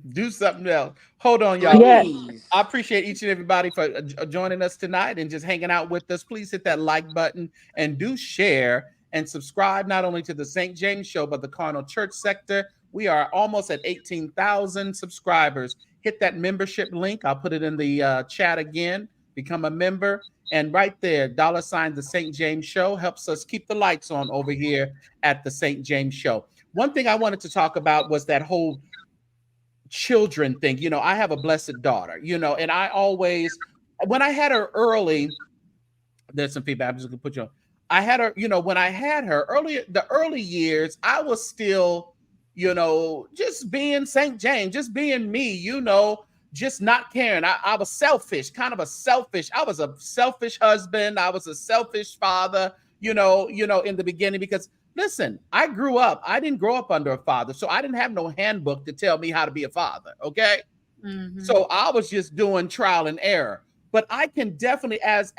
Do something else. Hold on, y'all. Please. I appreciate each and everybody for joining us tonight and just hanging out with us. Please hit that like button and do share and subscribe not only to the St. James Show, but the Carnal Church sector. We are almost at 18,000 subscribers. Hit that membership link. I'll put it in the chat again. Become a member. And right there, $ the St. James Show helps us keep the lights on over here at the St. James Show. One thing I wanted to talk about was that whole children thing. I have a blessed daughter, and I always, when I had her early, there's some feedback. I'm just gonna put you on. I had her, when I had her earlier, the early years, I was still, just being St. James, just being me, just not caring. I was selfish, I was a selfish husband. I was a selfish father, in the beginning, because listen, I grew up. I didn't grow up under a father, so I didn't have no handbook to tell me how to be a father. Okay. So I was just doing trial and error. But I can definitely, as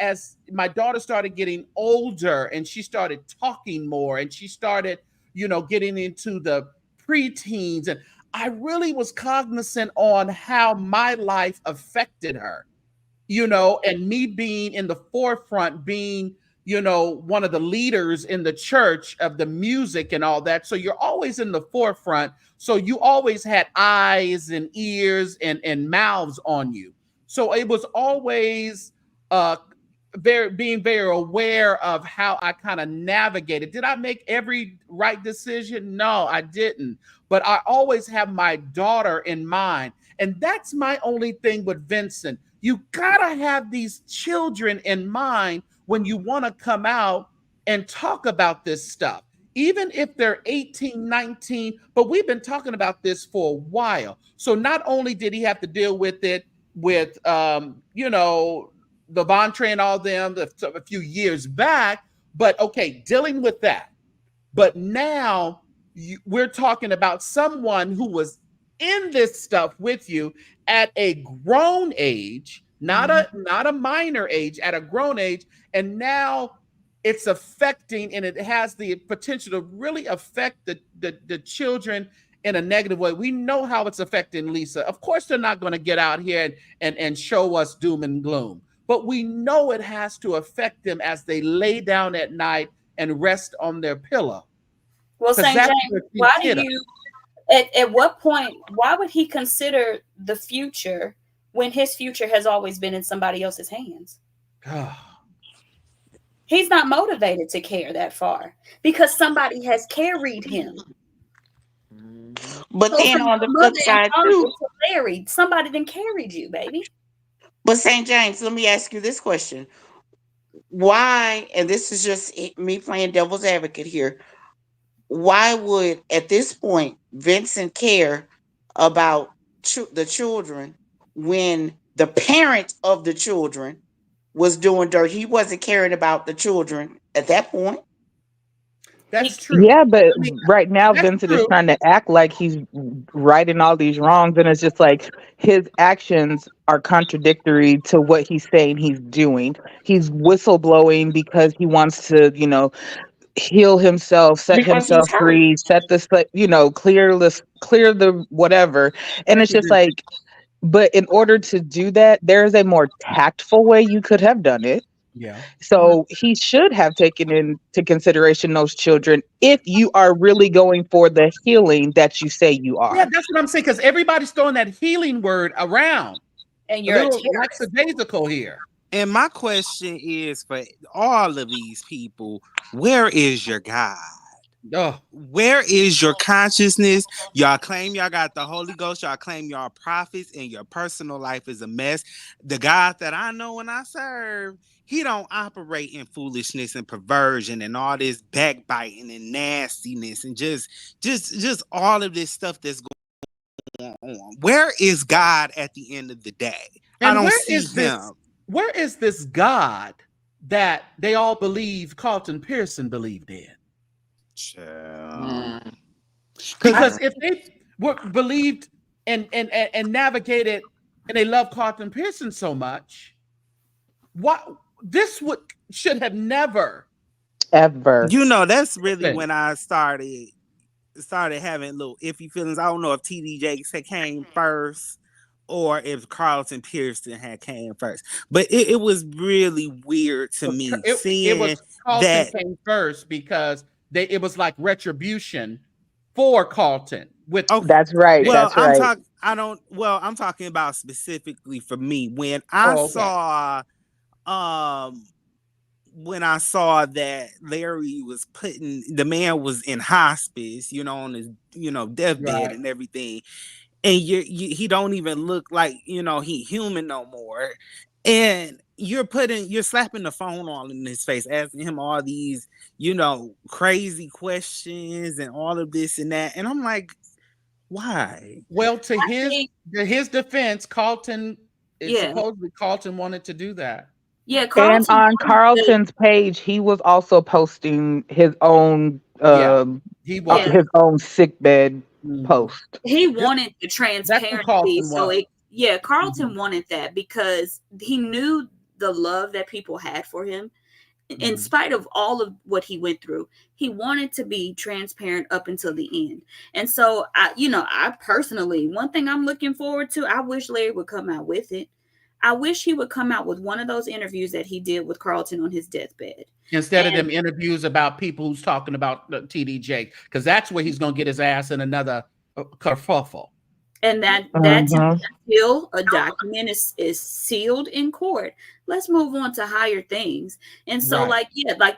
my daughter started getting older and she started talking more and she started, getting into the preteens, and I really was cognizant on how my life affected her, and me being in the forefront, being, one of the leaders in the church of the music and all that. So you're always in the forefront. So you always had eyes and ears and mouths on you. So it was always being very aware of how I kind of navigated. Did I make every right decision? No, I didn't. But I always have my daughter in mind. And that's my only thing with Vincent. You gotta have these children in mind when you want to come out and talk about this stuff, even if they're 18, 19, but we've been talking about this for a while. So not only did he have to deal with it with, the Vontre and all them a few years back, but okay, dealing with that. But now we're talking about someone who was in this stuff with you, at a grown age, not a minor age, at a grown age, and now it's affecting, and it has the potential to really affect the children in a negative way. We know how it's affecting Lisa. Of course, they're not going to get out here and show us doom and gloom, but we know it has to affect them as they lay down at night and rest on their pillow. Well, St. James, why do you, at what point, why would he consider the future when his future has always been in somebody else's hands? He's not motivated to care that far because somebody has carried him. But so then on the flip side too, Larry, somebody then carried you, baby. But St. James, let me ask you this question. Why, and this is just me playing devil's advocate here, why would at this point Vincent care about the children when the parent of the children was doing dirt? He wasn't caring about the children at that point. That's true. Yeah, but right now Vincent is trying to act like he's righting all these wrongs, and it's just like his actions are contradictory to what he's saying he's doing. He's whistleblowing because he wants to, heal himself, set himself free, set this, clear the whatever. And it's just like, but in order to do that, there's a more tactful way you could have done it. Yeah. So he should have taken into consideration those children if you are really going for the healing that you say you are. Yeah, that's what I'm saying, because everybody's throwing that healing word around. And you're lackadaisical here. And my question is for all of these people, where is your God? Where is your consciousness? Y'all claim y'all got the Holy Ghost. Y'all claim y'all prophets, and your personal life is a mess. The God that I know and I serve, he don't operate in foolishness and perversion and all this backbiting and nastiness and just all of this stuff that's going on. Where is God at the end of the day? And I don't see him. Where is this God that they all believe Carlton Pearson believed in? Because if they were believed and navigated and they love Carlton Pearson so much, what this should have never ever. That's really when I started having little iffy feelings. I don't know if TD Jakes had came first or if Carlton Pearson had came first, but it was really weird to me seeing it was Carlton came first because it was like retribution for Carlton. That's right. Well, that's right. I'm talking about specifically for me when I saw that Larry was the man was in hospice, on his deathbed and everything, and he don't even look like he human no more, and you're slapping the phone all in his face, asking him all these crazy questions and all of this and that, and I'm like, why? Well, to his defense, Carlton supposedly Carlton wanted to do that. Yeah, and on Carlton's page, he was also posting his own his own sickbed post. He wanted the transparency, Carlton wanted that because he knew the love that people had for him. In spite of all of what he went through, he wanted to be transparent up until the end. And so I personally, one thing I'm looking forward to, I wish Larry would come out with it. I wish he would come out with one of those interviews that he did with Carlton on his deathbed. Instead of them interviews about people who's talking about TDJ, because that's where he's going to get his ass in another kerfuffle. And that's until a document is sealed in court. Let's move on to higher things. And so like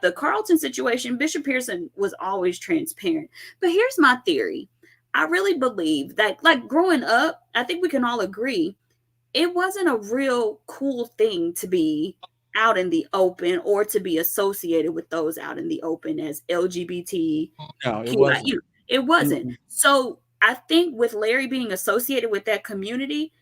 the Carlton situation, Bishop Pearson was always transparent. But here's my theory. I really believe that like growing up, I think we can all agree, it wasn't a real cool thing to be out in the open or to be associated with those out in the open as LGBT. No, it wasn't. It wasn't. So I think with Larry being associated with that community,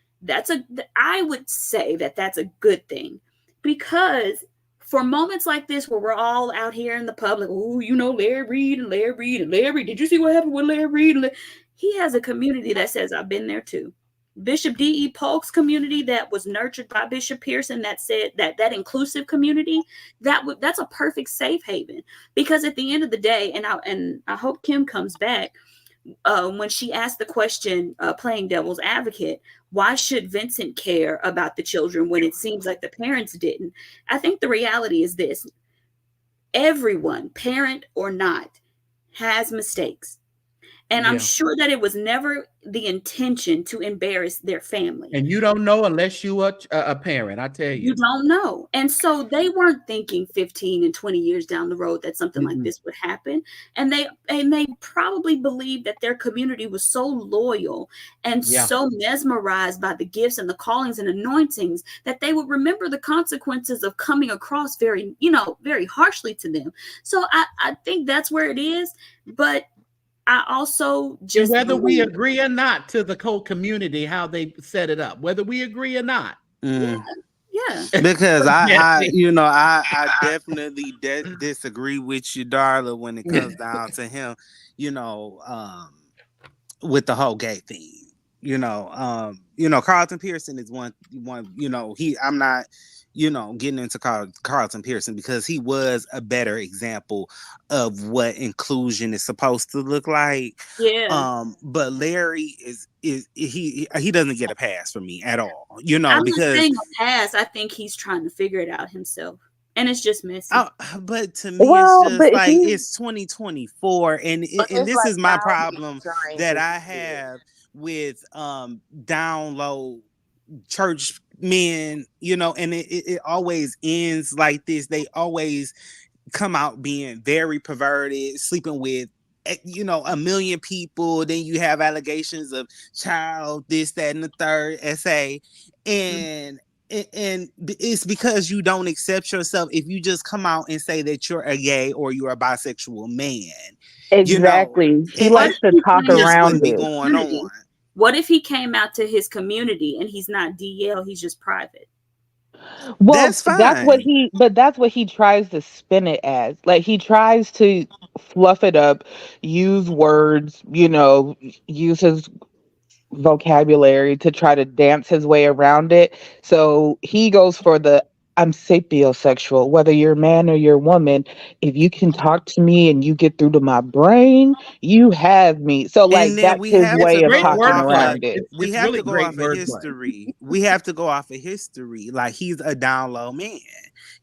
I would say that's a good thing, because for moments like this where we're all out here in the public, Larry Reed and Larry Reed and Larry, did you see what happened with Larry Reed? He has a community that says, I've been there too. Bishop D.E. Polk's community that was nurtured by Bishop Pearson, that said that inclusive community, that's a perfect safe haven. Because at the end of the day, and I hope Kim comes back, when she asked the question, playing devil's advocate, why should Vincent care about the children when it seems like the parents didn't? I think the reality is this: everyone, parent or not, has mistakes. And I'm sure that it was never the intention to embarrass their family. And you don't know unless you are a parent, I tell you. You don't know. And so they weren't thinking 15 and 20 years down the road that something like this would happen. And they probably believed that their community was so loyal and so mesmerized by the gifts and the callings and anointings that they would remember the consequences of coming across very harshly to them. So I think that's where it is. But I also just whether we agree or not to the whole community, how they set it up, whether we agree or not. Yeah. Because I definitely disagree with you, Darla, when it comes down to him, with the whole gay thing. Carlton Pearson is one, I'm not, getting into Carlton Pearson because he was a better example of what inclusion is supposed to look like. Yeah. But Larry he doesn't get a pass from me at all. I'm not saying a pass. I think he's trying to figure it out himself. And it's just messy. But to me, it's just like it's 2024, and this is my problem that I have with down low church men, and it always ends like this. They always come out being very perverted, sleeping with a million people. Then you have allegations of child this, that, and the third essay, and it's because you don't accept yourself. If you just come out and say that you're a gay or you're a bisexual man, exactly, he likes to talk around it. Going on. What if he came out to his community and he's not DL, he's just private? Well, that's fine. That's what he tries to spin it as. Like, he tries to fluff it up, use words, use his vocabulary to try to dance his way around it. So he goes for I'm sapiosexual, whether you're a man or you're a woman. If you can talk to me and you get through to my brain, you have me. So that's his way of talking around it. We have to go off of history. We have to go off of history. Like, he's a down low man.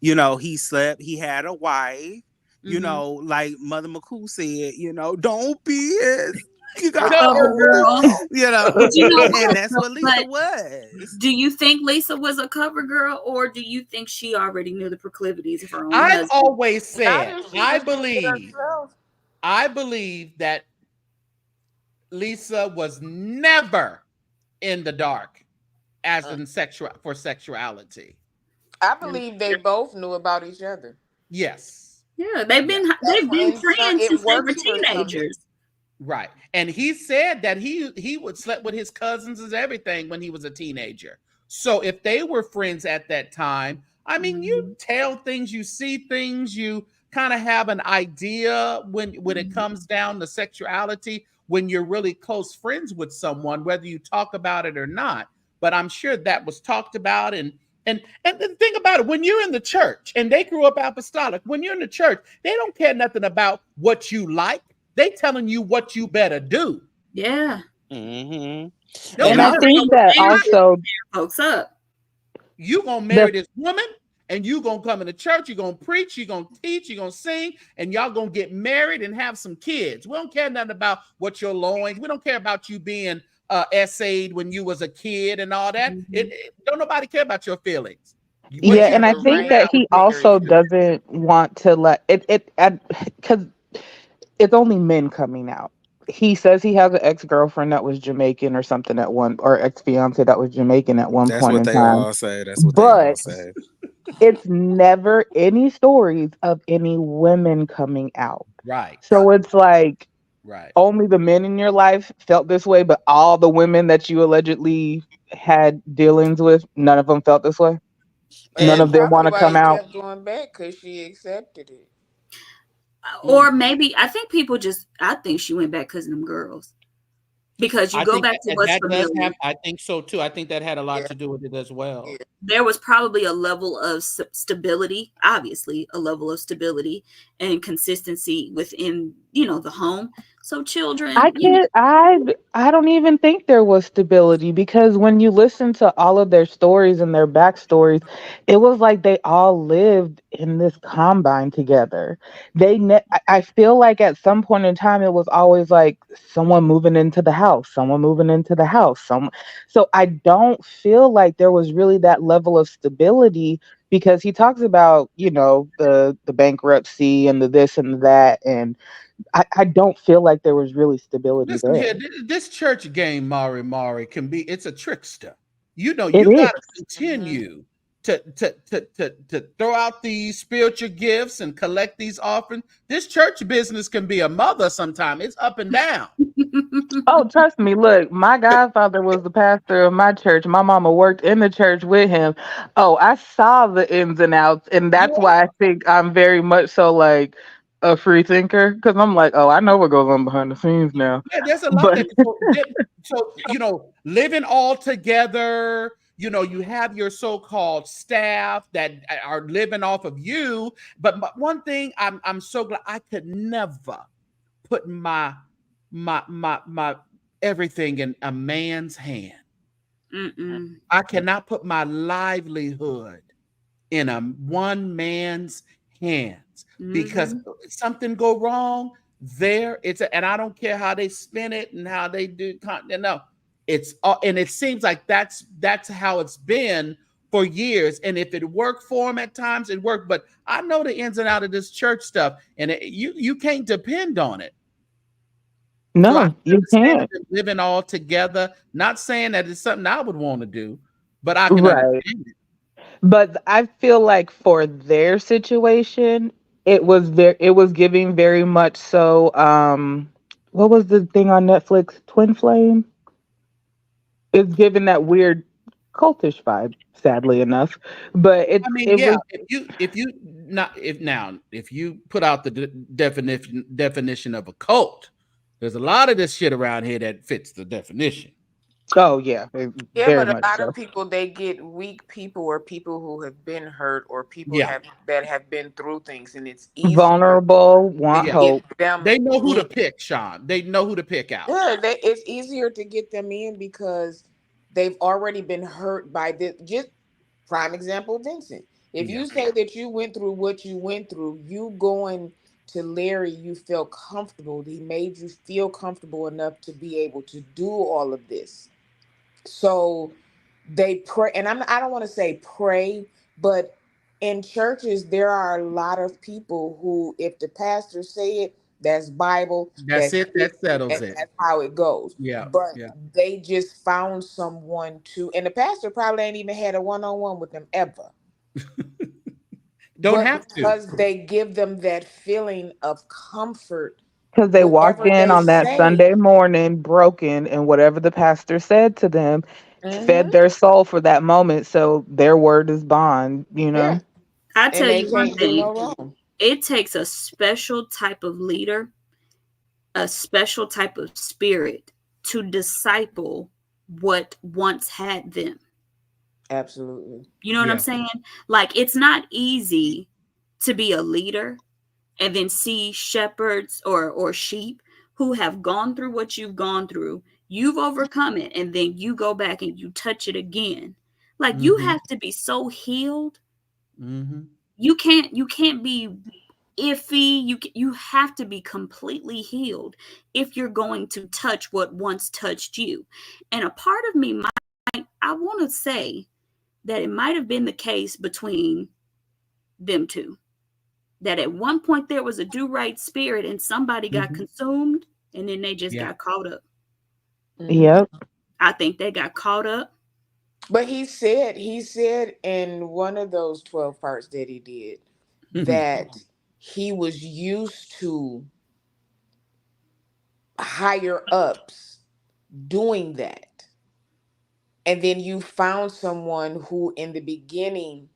He slept, he had a wife, like Mother McCool said, don't be as you got cover girl. And that's what Lisa was. Do you think Lisa was a cover girl, or do you think she already knew the proclivities of her own I've husband? always said, I believe that Lisa was never in the dark as in sexuality. I believe they both knew about each other. Yes. Yeah, they've been friends since they were teenagers. Right. And he said that he would sleep with his cousins and everything when he was a teenager. So if they were friends at that time, I mean, you tell things, you see things, you kind of have an idea when it comes down to sexuality, when you're really close friends with someone, whether you talk about it or not. But I'm sure that was talked about. And the thing about it, when you're in the church and they grew up apostolic, when you're in the church, they don't care nothing about what you like. They telling you what you better do. Yeah. Mm-hmm. And I think that also folks up. You gonna marry this woman, and you gonna come in the church. You gonna preach. You gonna teach. You gonna sing, and y'all gonna get married and have some kids. We don't care nothing about what your loins. We don't care about you being essayed when you was a kid and all that. Don't nobody care about your feelings. And I think that he also doesn't want to let it because it's only men coming out. He says he has an ex-girlfriend that was Jamaican or something or ex-fiance that was Jamaican at one point in time. That's what they all say. That's what they all say. It's never any stories of any women coming out. Right. So it's like, only the men in your life felt this way, but all the women that you allegedly had dealings with, none of them felt this way. None of them want to come out. Kept going back because she accepted it. Or maybe I think she went back because of them girls. because you go back to what's that does familiar. have. I think so too. I think that had a lot Yeah. to do with it as well. There was probably a level of stability, obviously a level of stability and consistency within, the home. So children, I can't. I don't even think there was stability because when you listen to all of their stories and their backstories, it was like they all lived in this combine together. I feel like at some point in time, it was always like someone moving into the house, someone moving into the house. So I don't feel like there was really that level of stability because he talks about the bankruptcy and the this and that and I don't feel like there was really stability Listen there. here, this church game, Mari, can be. It's a trickster. You It got to is. continue to throw out these spiritual gifts and collect these offerings. This church business can be a mother sometime. It's up and down. Oh, trust me. Look, my godfather was the pastor of my church. My mama worked in the church with him. Oh, I saw the ins and outs, and that's Yeah. why I think I'm very much so like a free thinker because I'm like, oh, I know what goes on behind the scenes now. Yeah, there's a lot But that living all together. You have your so-called staff that are living off of you. But one thing I'm so glad I could never put my everything in a man's hand. Mm-mm. I cannot put my livelihood in a one man's hands because something go wrong there. And I don't care how they spin it and how they do. No, it's and it seems like that's how it's been for years. And if it worked for them at times, it worked. But I know the ins and out of this church stuff, and you can't depend on it. So I no, you understand can't. them living all together. Not saying that it's something I would want to do, but I can Right. understand it. But I feel like for their situation, it was giving very much so what was the thing on Netflix? Twin Flame? It's giving that weird cultish vibe, sadly enough. But I mean, it yeah. was If you put out the definition of a cult, there's a lot of this shit around here that fits the definition. oh yeah, Yeah, very but a much lot of so. people, they get weak people or people who have been hurt or people Yeah, that have been through things, and it's easier Vulnerable, want yeah. to get hope. them They know who to in. pick, Sean. They know who to pick out. Yeah, it's easier to get them in because they've already been hurt by this. Just prime example, Vincent. If Yeah. you say that you went through what you went through, you going to Larry, you felt comfortable. He made you feel comfortable enough to be able to do all of this. So they pray, and I don't want to say pray, but in churches there are a lot of people who, if the pastor say it, that's Bible, That's that's it. it, That settles and it. that's how it goes. Yeah. But Yeah. they just found someone to, and the pastor probably ain't even had a one-on-one with them ever. Don't But have to. because they give them that feeling of comfort, Because they walked whatever in they on that say, Sunday morning broken, and whatever the pastor said to them fed hmm their soul for that moment. So their word is bond, yeah, I and tell they you one can't do thing, no wrong. it takes a special type of leader, a special type of spirit to disciple what once had them. Absolutely. You know what I'm Yeah. saying? Like, it's not easy to be a leader and then see shepherds or sheep who have gone through what you've gone through. You've overcome it, and then you go back and you touch it again. Like, you Mm-hmm. have to be so healed. Mm-hmm. You can't be iffy. You have to be completely healed if you're going to touch what once touched you. And a part of me might, I want to say that it might have been the case between them two, that at one point there was a do right spirit and somebody got Mm-hmm. consumed, and then they just Yeah. got caught up. Hmm. Yep. I think they got caught up. But he said in one of those 12 parts that he did that he was used to higher ups doing that. And then you found someone who in the beginning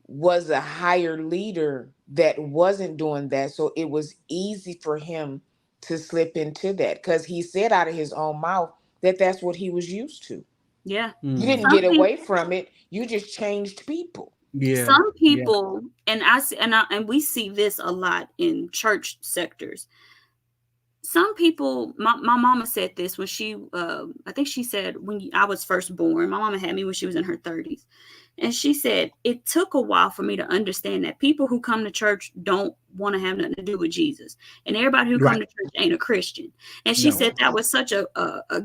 was a higher leader that wasn't doing that. So it was easy for him to slip into that, because he said out of his own mouth that that's what he was used to. Yeah. You didn't get away from it. You just changed people. Yeah. Some people, and we see this a lot in church sectors. Some people, my mama said this when she, I think she said when I was first born. My mama had me when she was in her 30s. And she said, it took a while for me to understand that people who come to church don't want to have nothing to do with Jesus. And everybody who come to church ain't a Christian. And she said that was such a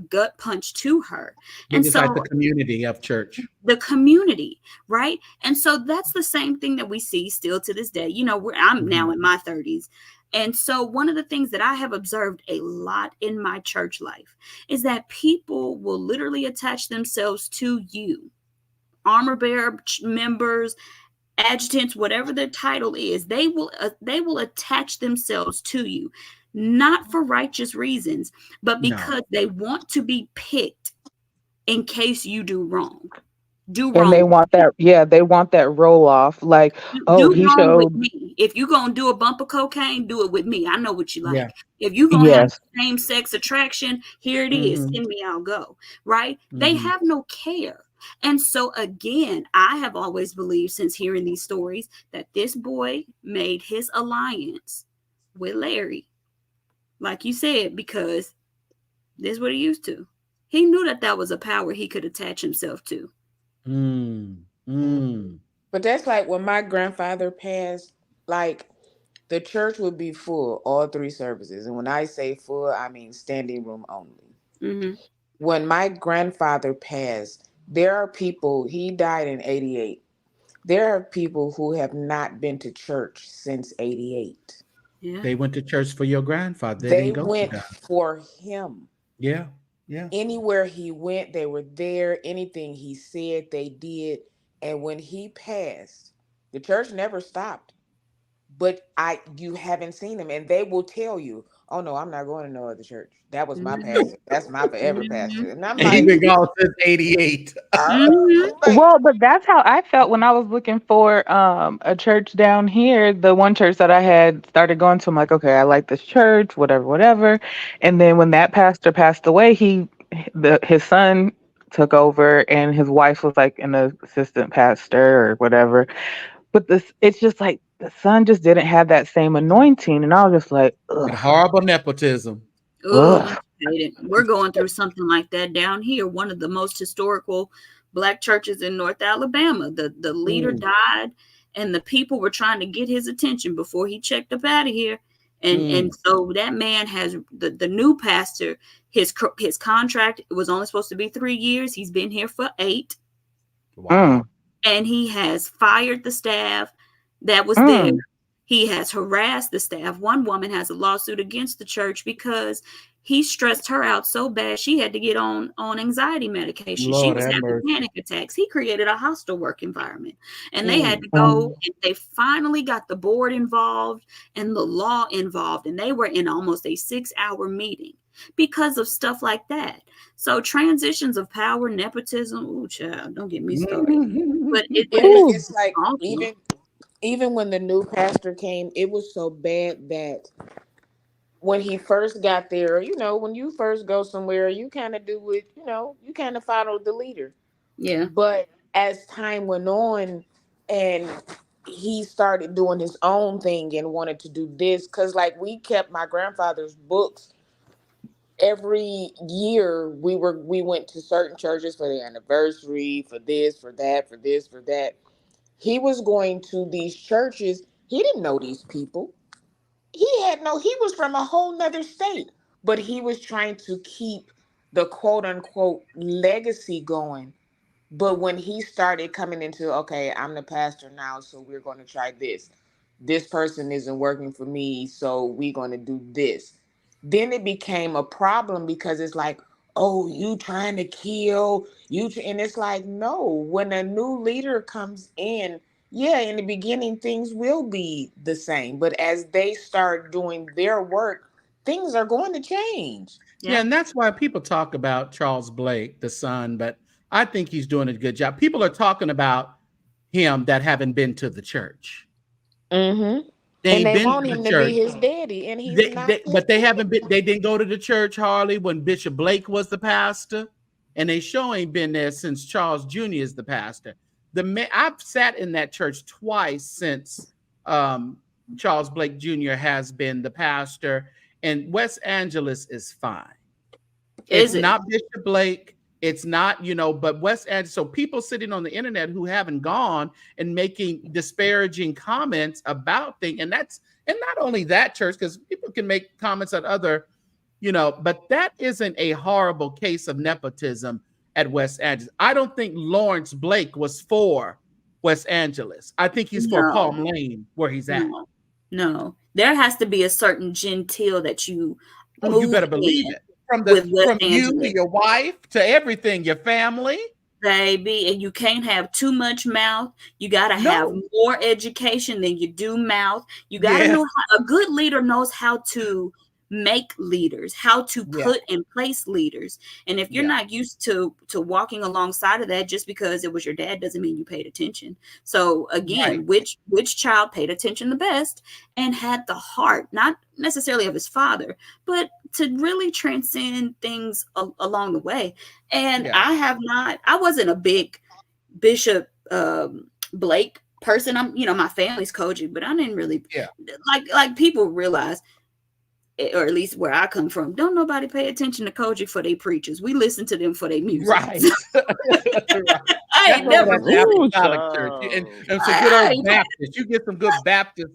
gut punch to her. And it's like the community of church. The community, right? And so that's the same thing that we see still to this day. You know, I'm now in my 30s. And so one of the things that I have observed a lot in my church life is that people will literally attach themselves to you. Armor bearer members, adjutants, whatever their title is, they will attach themselves to you, not for righteous reasons, but because they want to be picked in case you do wrong. And they want that, they want that roll off. Like, do wrong with me. If you're gonna do a bump of cocaine, do it with me. I know what you like. Yeah. If you're gonna have the same sex attraction, here it is. Send me, I'll go. Right? They have no care. And so again, I have always believed since hearing these stories that this boy made his alliance with Larry, like you said, because this is what he used to. He knew that that was a power he could attach himself to. But that's like when my grandfather passed, like the church would be full, all 3 services. And when I say full, I mean standing room only. When my grandfather passed, there are people, he died in 88. There are people who have not been to church since 88. Yeah. They went to church for your grandfather. They went for him. Yeah. Anywhere he went, they were there. Anything he said, they did. And when he passed, the church never stopped. But you haven't seen him, and they will tell you, "Oh no, I'm not going to no other church. That was my pastor. That's my forever pastor." And I'm like, he's been gone since 88. Well, but that's how I felt when I was looking for a church down here. The one church that I had started going to, I'm like, okay, I like this church, whatever. And then when that pastor passed away, his son took over, and his wife was like an assistant pastor or whatever. But it's just like the son just didn't have that same anointing, and I was just like, ugh. Horrible nepotism. Ugh. We're going through something like that down here. One of the most historical Black churches in North Alabama. The leader died, and the people were trying to get his attention before he checked up out of here. And so that man has the new pastor. His contract was only supposed to be 3 years. He's been here for 8. Wow. And he has fired the staff that was there. He has harassed the staff. One woman has a lawsuit against the church because he stressed her out so bad she had to get on anxiety medication. She was having panic attacks. He created a hostile work environment, and they had to go, and they finally got the board involved and the law involved, and they were in almost a 6-hour meeting because of stuff like that. So transitions of power, nepotism, ooh, child, don't get me started. But it's like awesome. Even when the new pastor came, it was so bad that when he first got there, when you first go somewhere, you kind of do it, you kind of follow the leader. Yeah. But as time went on and he started doing his own thing and wanted to do this, because like we kept my grandfather's books. Every year we went to certain churches for the anniversary, for this, for that, for this, for that. He was going to these churches. He didn't know these people. He was from a whole nother state, but he was trying to keep the quote unquote legacy going. But when he started coming into, okay, I'm the pastor now, so we're going to try this. This person isn't working for me, so we're going to do this. Then it became a problem because it's like, oh, you trying to kill you, and it's like, no. When a new leader comes in, in the beginning things will be the same, but as they start doing their work, things are going to change. Yeah, and that's why people talk about Charles Blake, the son, but I think he's doing a good job. People are talking about him that haven't been to the church. They And ain't they been want to the him to church. be his daddy, and he's not. But they haven't been. They didn't go to the church, Harley, when Bishop Blake was the pastor, and they sure ain't been there since Charles Jr. is the pastor. I've sat in that church twice since Charles Blake Jr. has been the pastor, and West Angeles is fine. It's not Bishop Blake. It's not, but West Angeles. So people sitting on the internet who haven't gone and making disparaging comments about things, and not only that church, because people can make comments at other, but that isn't a horrible case of nepotism at West Angeles. I don't think Lawrence Blake was for West Angeles. I think he's for Palm Lane where he's at. No, there has to be a certain genteel that you. You better believe it. From you to your wife to everything, your family. Baby, and you can't have too much mouth. You got to have more education than you do mouth. You got to know a good leader knows how to make leaders, how to put in place leaders. And if you're not used to walking alongside of that, just because it was your dad doesn't mean you paid attention. So again, which child paid attention the best and had the heart, not necessarily of his father, but to really transcend things along the way. And I wasn't a big Bishop Blake person. I'm, my family's coaching, but I didn't really like people realize, or at least where I come from, don't nobody pay attention to Kojic for their preachers. We listen to them for their music. Right. I ain't never apostolic church. And some good old Baptist. You get some good Baptist,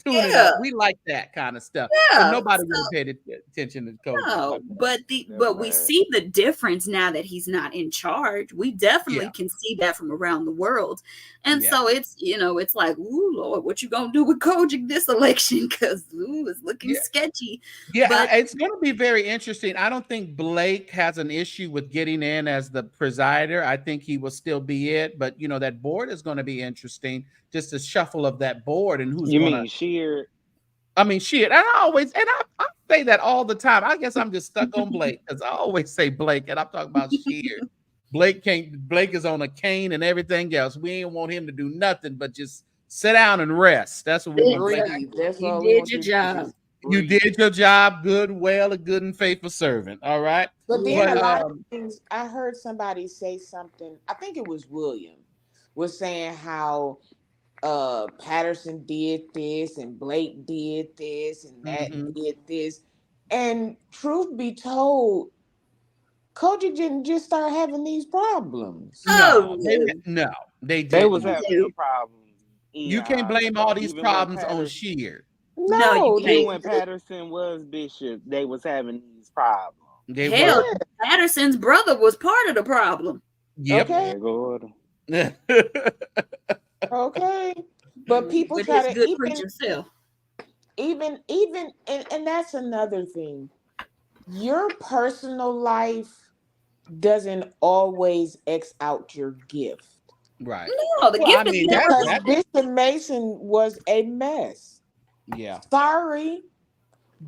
tuning up. We like that kind of stuff. But nobody really paid attention to Kojic. No, but we see the difference now that he's not in charge. We definitely can see that from around the world. And so it's, it's like, ooh, Lord, what you gonna do with Kojic this election? Because it's looking sketchy. Yeah, but it's going to be very interesting. I don't think Blake has an issue with getting in as the presider. I think he will still be it. But, that board is going to be interesting. Just the shuffle of that board and who's going to... You mean Sheard? I mean, shit. And I say that all the time. I guess I'm just stuck on Blake because I always say Blake and I'm talking about Sheard. Blake is on a cane and everything else. We ain't want him to do nothing but just sit down and rest. That's what we want. You did your job. You did your job, good, well, a good and faithful servant. All right. But then a lot of things, I heard somebody say something, I think it was William, was saying how Patterson did this and Blake did this and that did this. And truth be told, Kojic didn't just start having these problems. No, they didn't. They was having problems. You can't blame all these problems on Sheard. No, even when Patterson was bishop, they was having these problems. Hell, Patterson's brother was part of the problem. Yep. Okay. Okay. But people with try his to good preaching self. Even and that's another thing. Your personal life doesn't always X out your gift. Right. No, the gift is because Bishop Mason was a mess. Yeah. Sorry,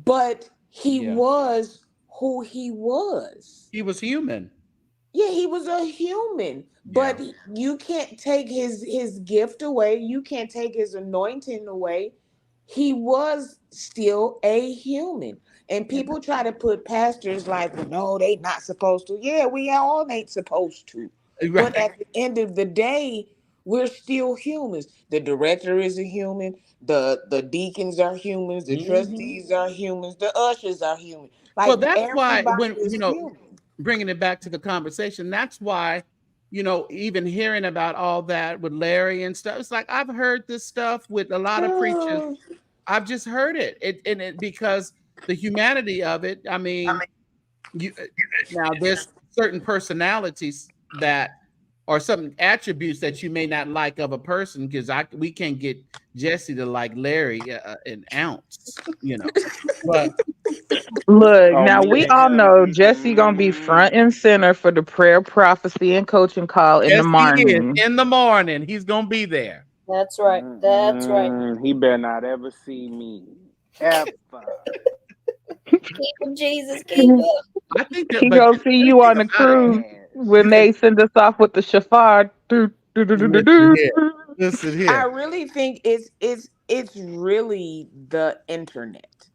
but he was who he was. He was human. Yeah, he was a human. But you can't take his gift away. You can't take his anointing away. He was still a human. And people try to put pastors like, no, they not supposed to. Yeah, we all ain't supposed to. Right. But at the end of the day, we're still humans. The director is a human. The deacons are humans. The trustees are humans. The ushers are human. Like, well, that's why when human. Bringing it back to the conversation, that's why even hearing about all that with Larry and stuff, it's like I've heard this stuff with a lot of preachers. I've just heard it, because the humanity of it. I mean, now there's certain personalities that or some attributes that you may not like of a person, because we can't get Jesse to like Larry an ounce, But look, now we all know Jesse gonna be front and center for the prayer, prophecy, and coaching call in the morning. In the morning, he's gonna be there. That's right. That's right. He better not ever see me ever. Keep him, Jesus. Keep him. I think he gonna see you on the cruise when they send us off with the shofar. Listen here. I really think it's it's really the internet.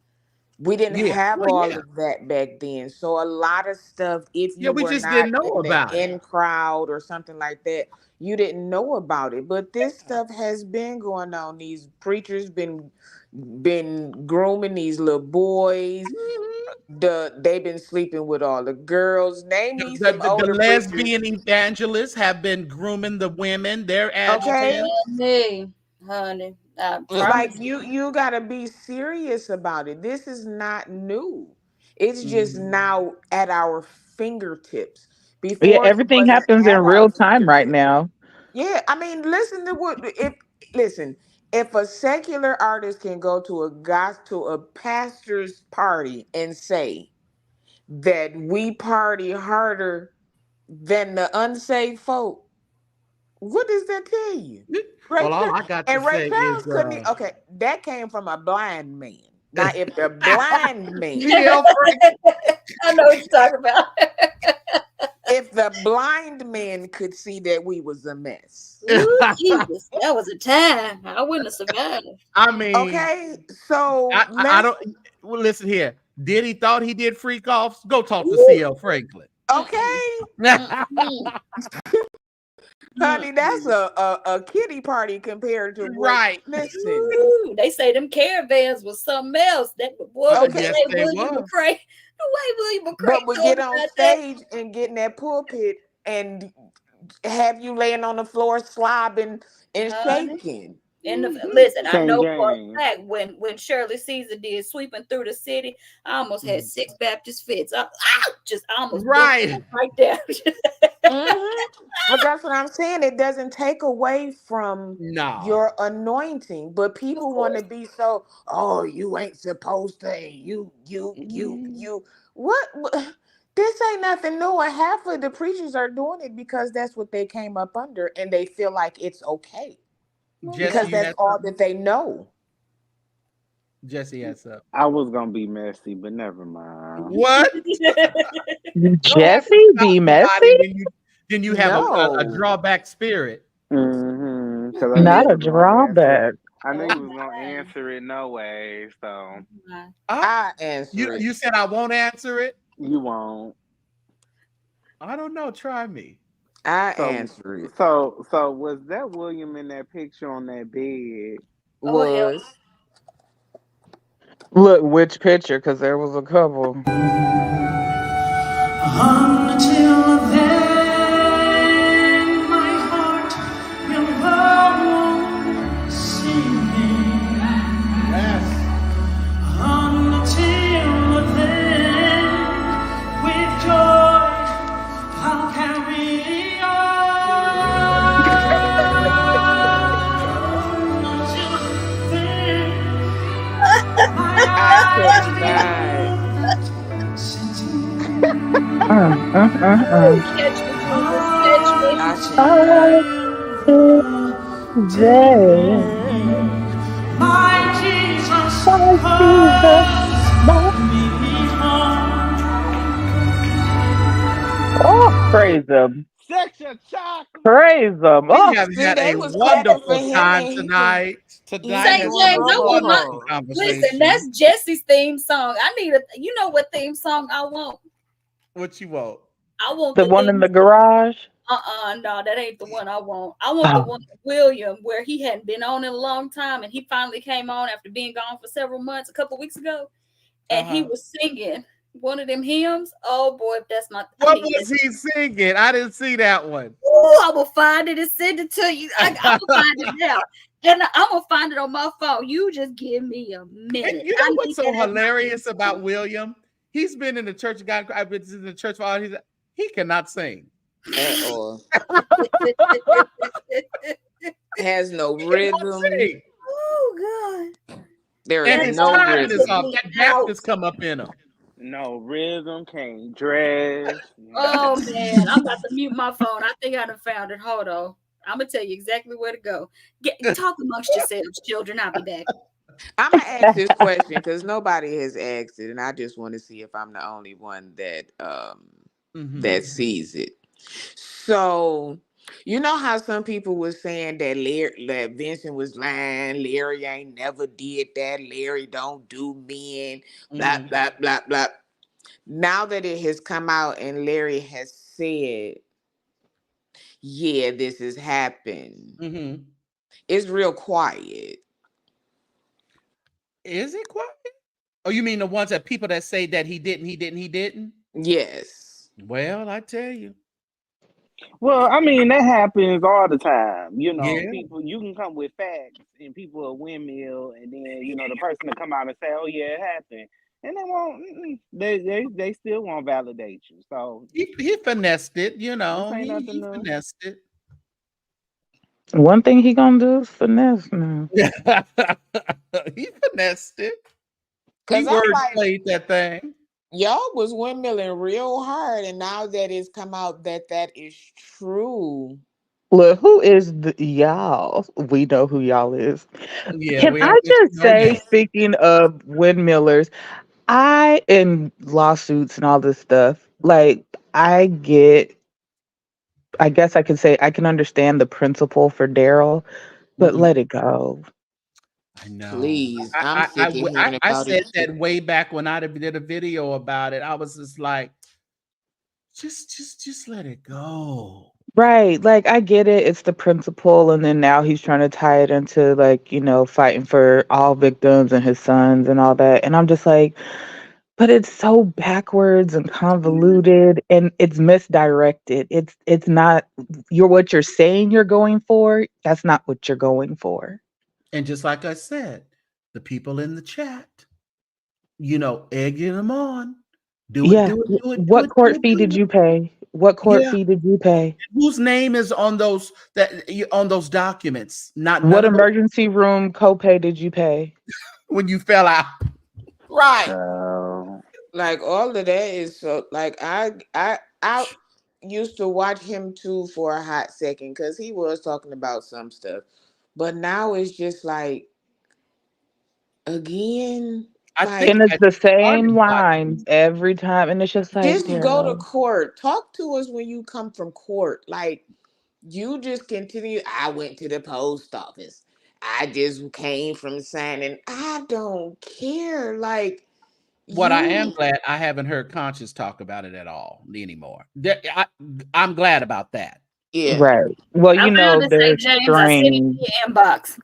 We didn't Yeah. have Well, all yeah. of that back then. So a lot of stuff, if Yeah, you we were just not didn't know in the about it. in crowd or something like that, you didn't know about it. But this stuff has been going on. These preachers been grooming these little boys. They've been sleeping with all the girls. Name me some The older preachers. lesbian evangelists have been grooming the women. They're Okay. agitators. Honey, I Like promise you gotta be serious about it. This is not new. It's just Mhm. now at our fingertips. Yeah, Before it everything wasn't happens in at our real time right fingertips. now. Yeah, I mean, listen to what if listen, if a secular artist can go to a pastor's party and say that we party harder than the unsaved folk, what does that tell you? Well, all I got to Ray say is Charles couldn't okay, that came from a blind man. Now if the blind man, CL Frank. I know what you're talking about. if the blind man could see that we was a mess. Ooh, Jesus, that was a time. I wouldn't have survived. I mean, Okay, so I let's don't. Well, listen here. Did he thought he did freak offs? Go talk to Ooh. CL Franklin. okay, Mm-mm. honey, that's Mm-mm. a kiddie party compared to what Right. listen. Ooh, they say them caravans was something else. That boy, but the Okay, Yes, way they William were. McCray, the way William but McCray we told get on about that. stage and get in that pulpit and have you laying on the floor slobbing and Honey. shaking. And Mhm. listen, I St. know for a James. fact when Shirley Caesar did sweeping through the city, I almost had Mhm. 6 Baptist fits. I almost bust Right. up right there. But that's what I'm saying. It doesn't take away from No. your anointing, but Of people want to course. be so. Oh, you ain't supposed to. Mhm. You. What? This ain't nothing new. And half of the preachers are doing it because that's what they came up under, and they feel like it's okay Jesse, because Okay. you that's had all something? that they know. Jesse had something. I was gonna be messy, but never mind. What? Don't have to Jesse stop be somebody messy? then you have a No. drawback spirit. Because I knew Not you a was gonna answer. drawback. I knew Oh you was gonna my. answer it no way, so Oh my. Huh? I answer it. You said I won't answer it? you won't. I don't know. Try me. I So, answer it. so was that William in that picture on that bed? Oh hell. Was Look, which picture? Because there was a couple. Until then, my heart will go on singing. Yes. Until then, with joy, I'll carry on. Until then, my I eyes cannot. behold that city. Catch me, Jesus. Catch me. I cannot. I Until feel the there. day my Jesus My Jesus, calls my me home. oh, praise him, Section chocolate. praise him. We Oh, have See, had they a was clapping for wonderful him, time and tonight. he Tonight was St. has doing been James, a I bubble want my wonderful hug. listen, conversation. that's Jesse's theme song. I need you know what theme song I want? What you want? I want the the one in theme the garage. no, that ain't the one I want. I want the Oh, one with William where he hadn't been on in a long time and he finally came on after being gone for several months a couple weeks ago. And he Uh-huh. was singing one of them hymns. Oh boy, if that's my I What need was that. he singing? I didn't see that one. Ooh, I will find it and send it to you. I'm gonna find it now. And I'm gonna find it on my phone. You just give me a And minute. you I know what's need so that as my theme hilarious about song. William? He's been in the church of God. I've been in the church for all he cannot sing. At all. Has no He cannot rhythm. sing. Oh God. There And is That his no song timing is took rhythm. off. me That out. Baptist come up in him. No rhythm, can't dress. Oh man, I'm about to mute my phone. I think I done found it. Hold on. I'm gonna tell you exactly where to go. Talk amongst yourselves, children. I'll be back. I'm gonna ask this question because nobody has asked it, and I just want to see if I'm the only one that Mm-hmm. that sees it. So You know how some people was saying that Vincent was lying, Larry ain't never did that, Larry don't do men, blah, blah, blah, blah. Now that it has come out and Larry has said, yeah, this has happened, it's real quiet. Is it quiet? Oh, you mean the ones that people that say that he didn't? Yes. Well, I tell you. Well, I mean, that happens all the time. You know, Yeah. people, you can come with facts and people will windmill, and then, the person to come out and say, oh, yeah, it happened. And they won't, they still won't validate you. So He finessed it, this ain't nothing he new. finessed it. One thing he gonna do is finesse now. He finessed it. He Cause I'm word like, played that thing. y'all was windmilling real hard, and now that it's come out that is true. Look, who is the y'all? We know who y'all is. Yeah, Can we I just know say, now. speaking of windmillers, I in lawsuits and all this stuff, like I guess I could say I can understand the principle for Daryl, but let it go. I know. Please, I'm sick of hearing I about said it too. that way back when I did a video about it. I was just like, just let it go. Right. Like I get it. It's the principle. And then now he's trying to tie it into like, fighting for all victims and his sons and all that. And I'm just like, but it's so backwards and convoluted and it's misdirected. It's not you're what you're saying you're going for. That's not what you're going for. And just like I said, the people in the chat, egging them on. Do it, Yeah. do it, do it, do What it, do court it, fee do did it. you pay? What court Yeah. fee did you pay? Whose name is on those documents? Not What none of those emergency room copay did you pay? when you fell out. Right. So, Like all of that is so like I used to watch him too for a hot second because he was talking about some stuff. But now it's just like again, I think And like it's I the started same lines watching. every time. And it's just like, just go to Daryl. court. Talk to us when you come from court. Like you just continue. I went to the post office. I just came from signing. I don't care. Like What I am you glad I haven't heard Conscious talk about it at all anymore. I'm glad about that. yeah. Right. Well, I found it, they're St. James. I sent it strange. in your inbox.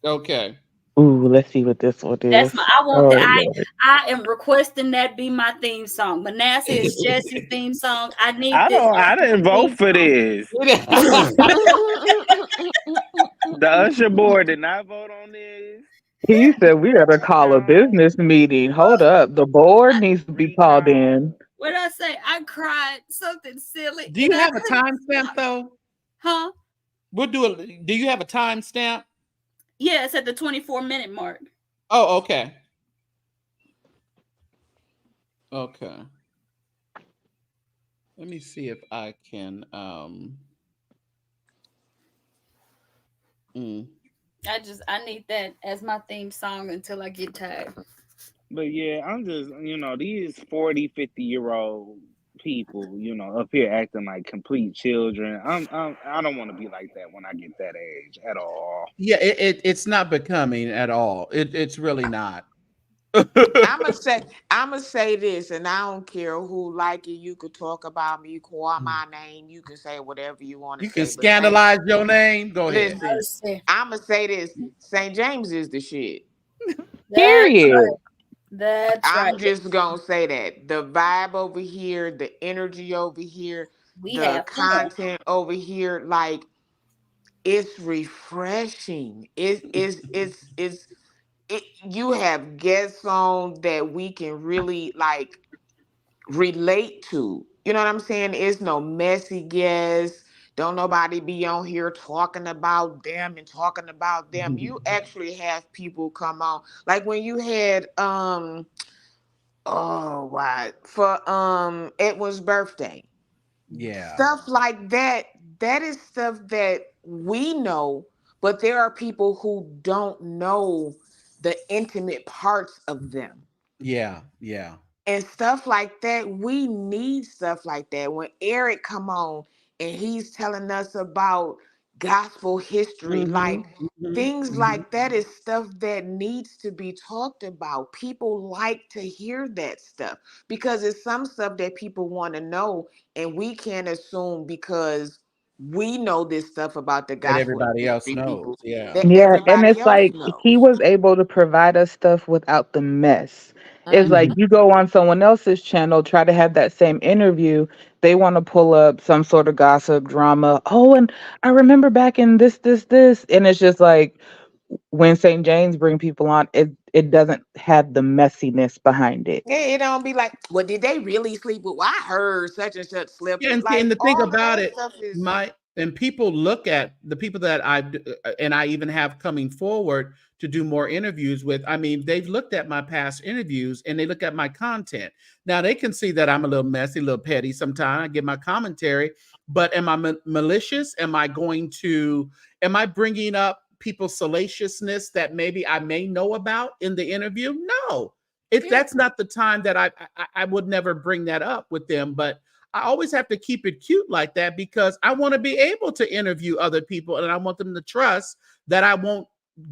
Okay. Ooh, let's see what this one That's is. my. I want that. Oh Lord. I am requesting that be my theme song. Manasseh is Jesse's theme song. I need this as I my didn't vote theme for song. this. The Usher board did not vote on this. He said we gotta call a No. business meeting. Hold up. The board I, needs to be called in. Recount. what I say? I cried something silly, Do and you I have a couldn't timestamp stop. though? Huh? We'll do it. Do you have a timestamp? Yeah, it's at the 24-minute mark. Oh, okay. Okay. Let me see if I can mm. I need that as my theme song until I get tired. But yeah, I'm just, these 40, 50-year-old people, up here acting like complete children. I don't want to be like that when I get that age at all. Yeah, it's not becoming at all. It's really not. I'ma say this, and I don't care who like it. You could talk about me, call my name. You can say whatever you want to You can say. But Saint, scandalize your name. Go ahead. listen, Mercy. I'ma say this: Saint James is the shit. That's Period. right. That's right. I'm just gonna say that the vibe over here, the energy over here, We the have fun. content over here, like it's refreshing. You have guests on that we can really like relate to. You know what I'm saying? It's no messy guests. Don't nobody be on here talking about them and talking about them. You actually have people come on. Like when you had oh wow for Edwin's birthday. Yeah. Stuff like that, that is stuff that we know, but there are people who don't know the intimate parts of them Yeah. Yeah. and stuff like that. We need stuff like that. When Eric come on, and he's telling us about gospel history. Like things like that is stuff that needs to be talked about. People like to hear that stuff because it's some stuff that people want to know, and we can't assume because we know this stuff about the That gospel everybody else history knows. people Yeah. that Yeah, and everybody it's else like he knows. was able to provide us stuff without the mess. It's like Mhm. you go on someone else's channel, try to have that same interview. They want to pull up some sort of gossip drama. Oh, and I remember back in this, and it's just like when St. James bring people on, it doesn't have the messiness behind it. Yeah, it don't be like, well, did they really sleep with? Well, I heard such and such slept Yeah, with. and see, Like and the thing all of about that it, stuff is. my and people look at the people that I even have coming forward to do more interviews with. I mean, they've looked at my past interviews and they look at my content. Now they can see that I'm a little messy, a little petty. Sometimes I give my commentary, but am I malicious? Am I bringing up people's salaciousness that maybe I may know about in the interview? No, if Yeah. that's not the time that I would never bring that up with them, but I always have to keep it cute like that because I want to be able to interview other people and I want them to trust that I won't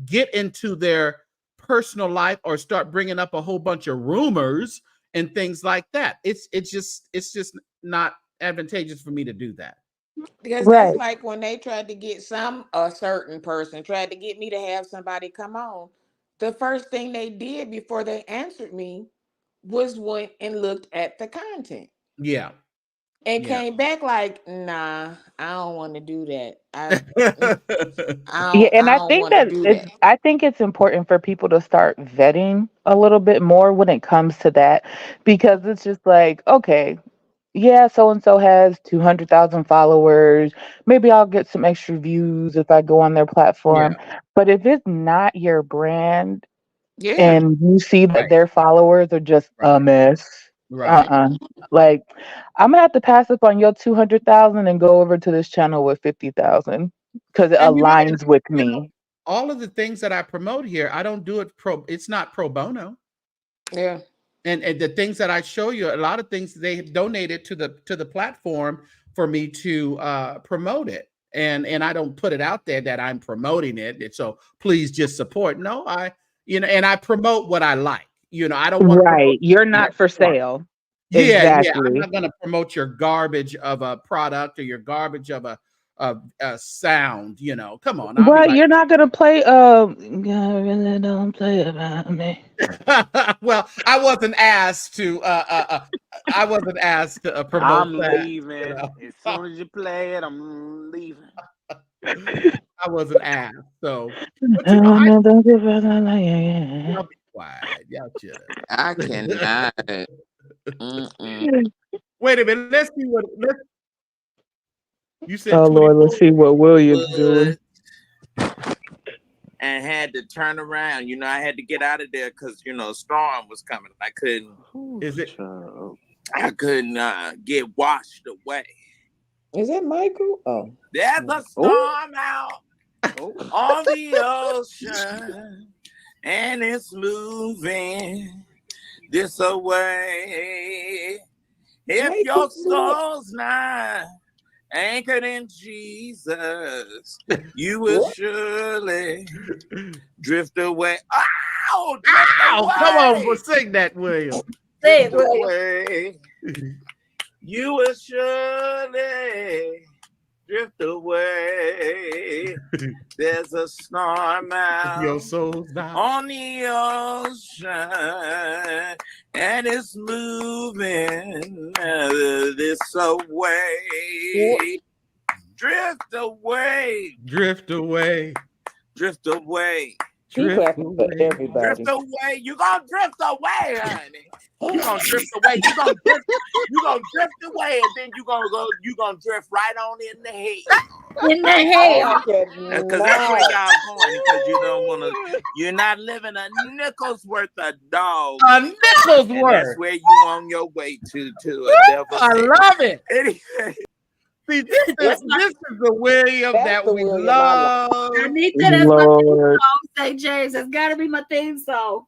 get into their personal life or start bringing up a whole bunch of rumors and things like that. It's just not advantageous for me to do that. Because that's Right. like when they tried to get a certain person tried to get me to have somebody come on. The first thing they did before they answered me was went and looked at the content Yeah. and Yeah. came back like, nah, I don't want to do that. Yeah, and I I don't think want to that do that. I think it's important for people to start vetting a little bit more when it comes to that because it's just like, okay, yeah, so and so has 200,000 followers. Maybe I'll get some extra views if I go on their Yeah. platform. But if it's not your brand Yeah. and you see that Right. their followers are just a Right. mess, Right. uh-uh. Like, I'm gonna have to pass up on your 200,000 and go over to this channel with 50,000 because it And aligns with you know, me. all of the things that I promote here, I don't do it it's not pro bono. Yeah. And the things that I show you, a lot of things they have donated to the platform for me to promote it. And I don't put it out there that I'm promoting it. And so please just support. No, and I promote what I like. I don't want to promote Right. You're your not for garbage. sale. Yeah, yeah. I'm Exactly. not gonna promote your garbage of a product or your garbage of a sound, Come on. I'll be What? like, You're not gonna play God really don't play about me. well, I wasn't asked to promote I'm that, leaving. As soon as you play it, I'm leaving. I wasn't asked. So, but I wanna think about it like, yeah. y'all be quiet. Y'all chill. I cannot. Mm-mm. Wait a minute. Let's see you said Oh Lord, let's 24. see what William's doing. Wood and had to turn around. I had to get out of there because storm was coming. I couldn't. Is it? I couldn't get washed away. Is that Michael? Oh. There's a Oh. storm out on the ocean, and it's moving this away. If your soul's not anchored in Jesus, you will surely drift away. Oh, drift away. Come on, well, sing that, William. Say it, Drift William. away. You will surely drift away. There's a storm Your out soul's not. on the ocean, and it's moving this away. Drift away. Drift away. Drift away. Drift for away. everybody. Drift away. You gonna drift away, honey. You gonna drift away. You gonna drift away, and then you gonna drift right on in the hell. In the hell. Because that's where y'all going. Because you don't want to. You're not living a nickel's worth of dog. A nickel's and worth. That's where you on your way to a devil's I hell. love it. Anyway. See, this is the William that we love. I need that as my theme song, St. James. That's got to be my theme song.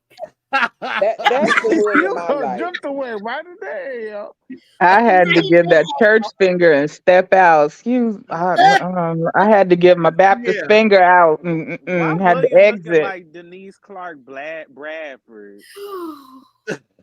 That's the word You of my gonna life. drift away right today, yo. I had to give that church finger and step out. I had to give my Baptist Yeah. finger out Why and had was to you looking exit. like Denise Clark Bradford?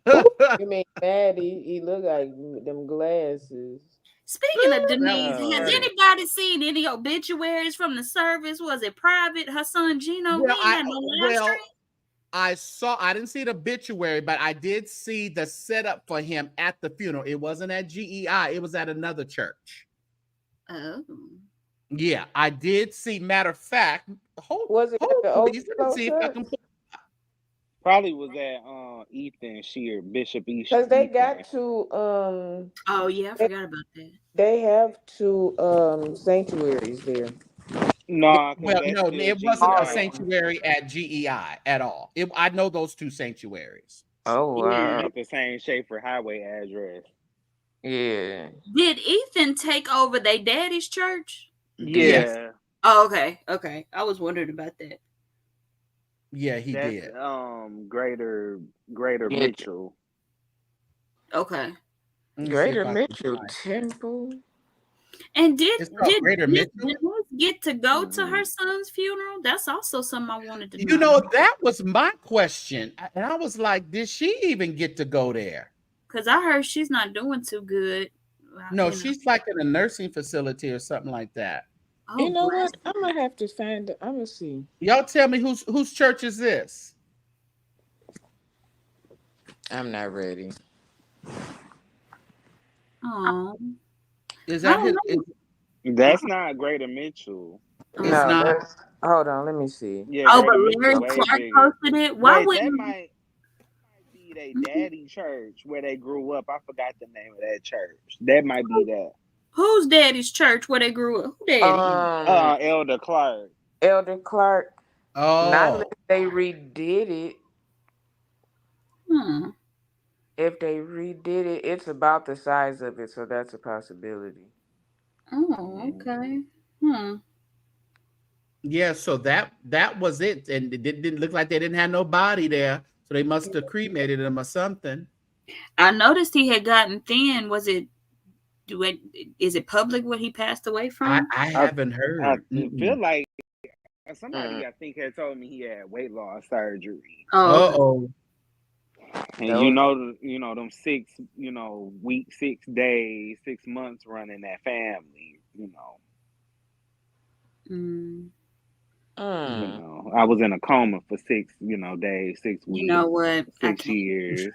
You mean Maddie? He look like them glasses. Speaking of That Denise, was has funny. anybody seen any obituaries from the service? Was it private? Her son Gino, Well, he ain't got no live stream. I didn't see the obituary, but I did see the setup for him at the funeral. It wasn't at GEI, it was at another church. Oh. Yeah, I did see. Matter of fact, Was it at the please let me Overflow see if I Church? can pull. Probably was at Ethan Shear, Bishop Ethan. Because they got to Oh yeah, I forgot about that. they have two sanctuaries there. No, because Well, that's no, still it wasn't a GEI. sanctuary at GEI at all. I know those two sanctuaries. Oh wow. At the same Schaefer Highway address. Yeah. Did Ethan take over their daddy's church? Yes. Yeah. Oh, okay. Okay. I was wondering about that. Yeah, he That's did. Greater Yeah. Mitchell. Okay. Greater Mitchell Temple. And did Greater Denise Mitchell? get to go to her son's funeral? That's also something I wanted to know. You know, that was my question. And I was like, did she even get to go there? Because I heard she's not doing too good. No, she's like in a nursing facility or something like that. Oh, you know what? I'm gonna have to find it. I'm gonna see. Y'all tell me whose church is this? I'm not ready. Oh. Is that his? That's not Greater Mitchell. It's not. Hold on, let me see. Yeah, oh, Greater but Larry Mitchell way Clark bigger. posted it. Why Wait, wouldn't that might be their daddy church where they grew up. I forgot the name of that church. That might be that. Whose daddy's church where they grew up? Who daddy? Elder Clark. Elder Clark. Oh. Not unless they redid it. If they redid it, it's about the size of it, so that's a possibility. Oh, okay. Yeah, so that was it. And it didn't look like they didn't have no body there. So they must have cremated him or something. I noticed he had gotten thin. Is it public what he passed away from? I haven't heard. I feel like somebody I think had told me he had weight loss surgery. Oh. And you know them 6 weeks, 6 days, 6 months running that family, I was in a coma for 6 days, 6 weeks. You know what? 6 years,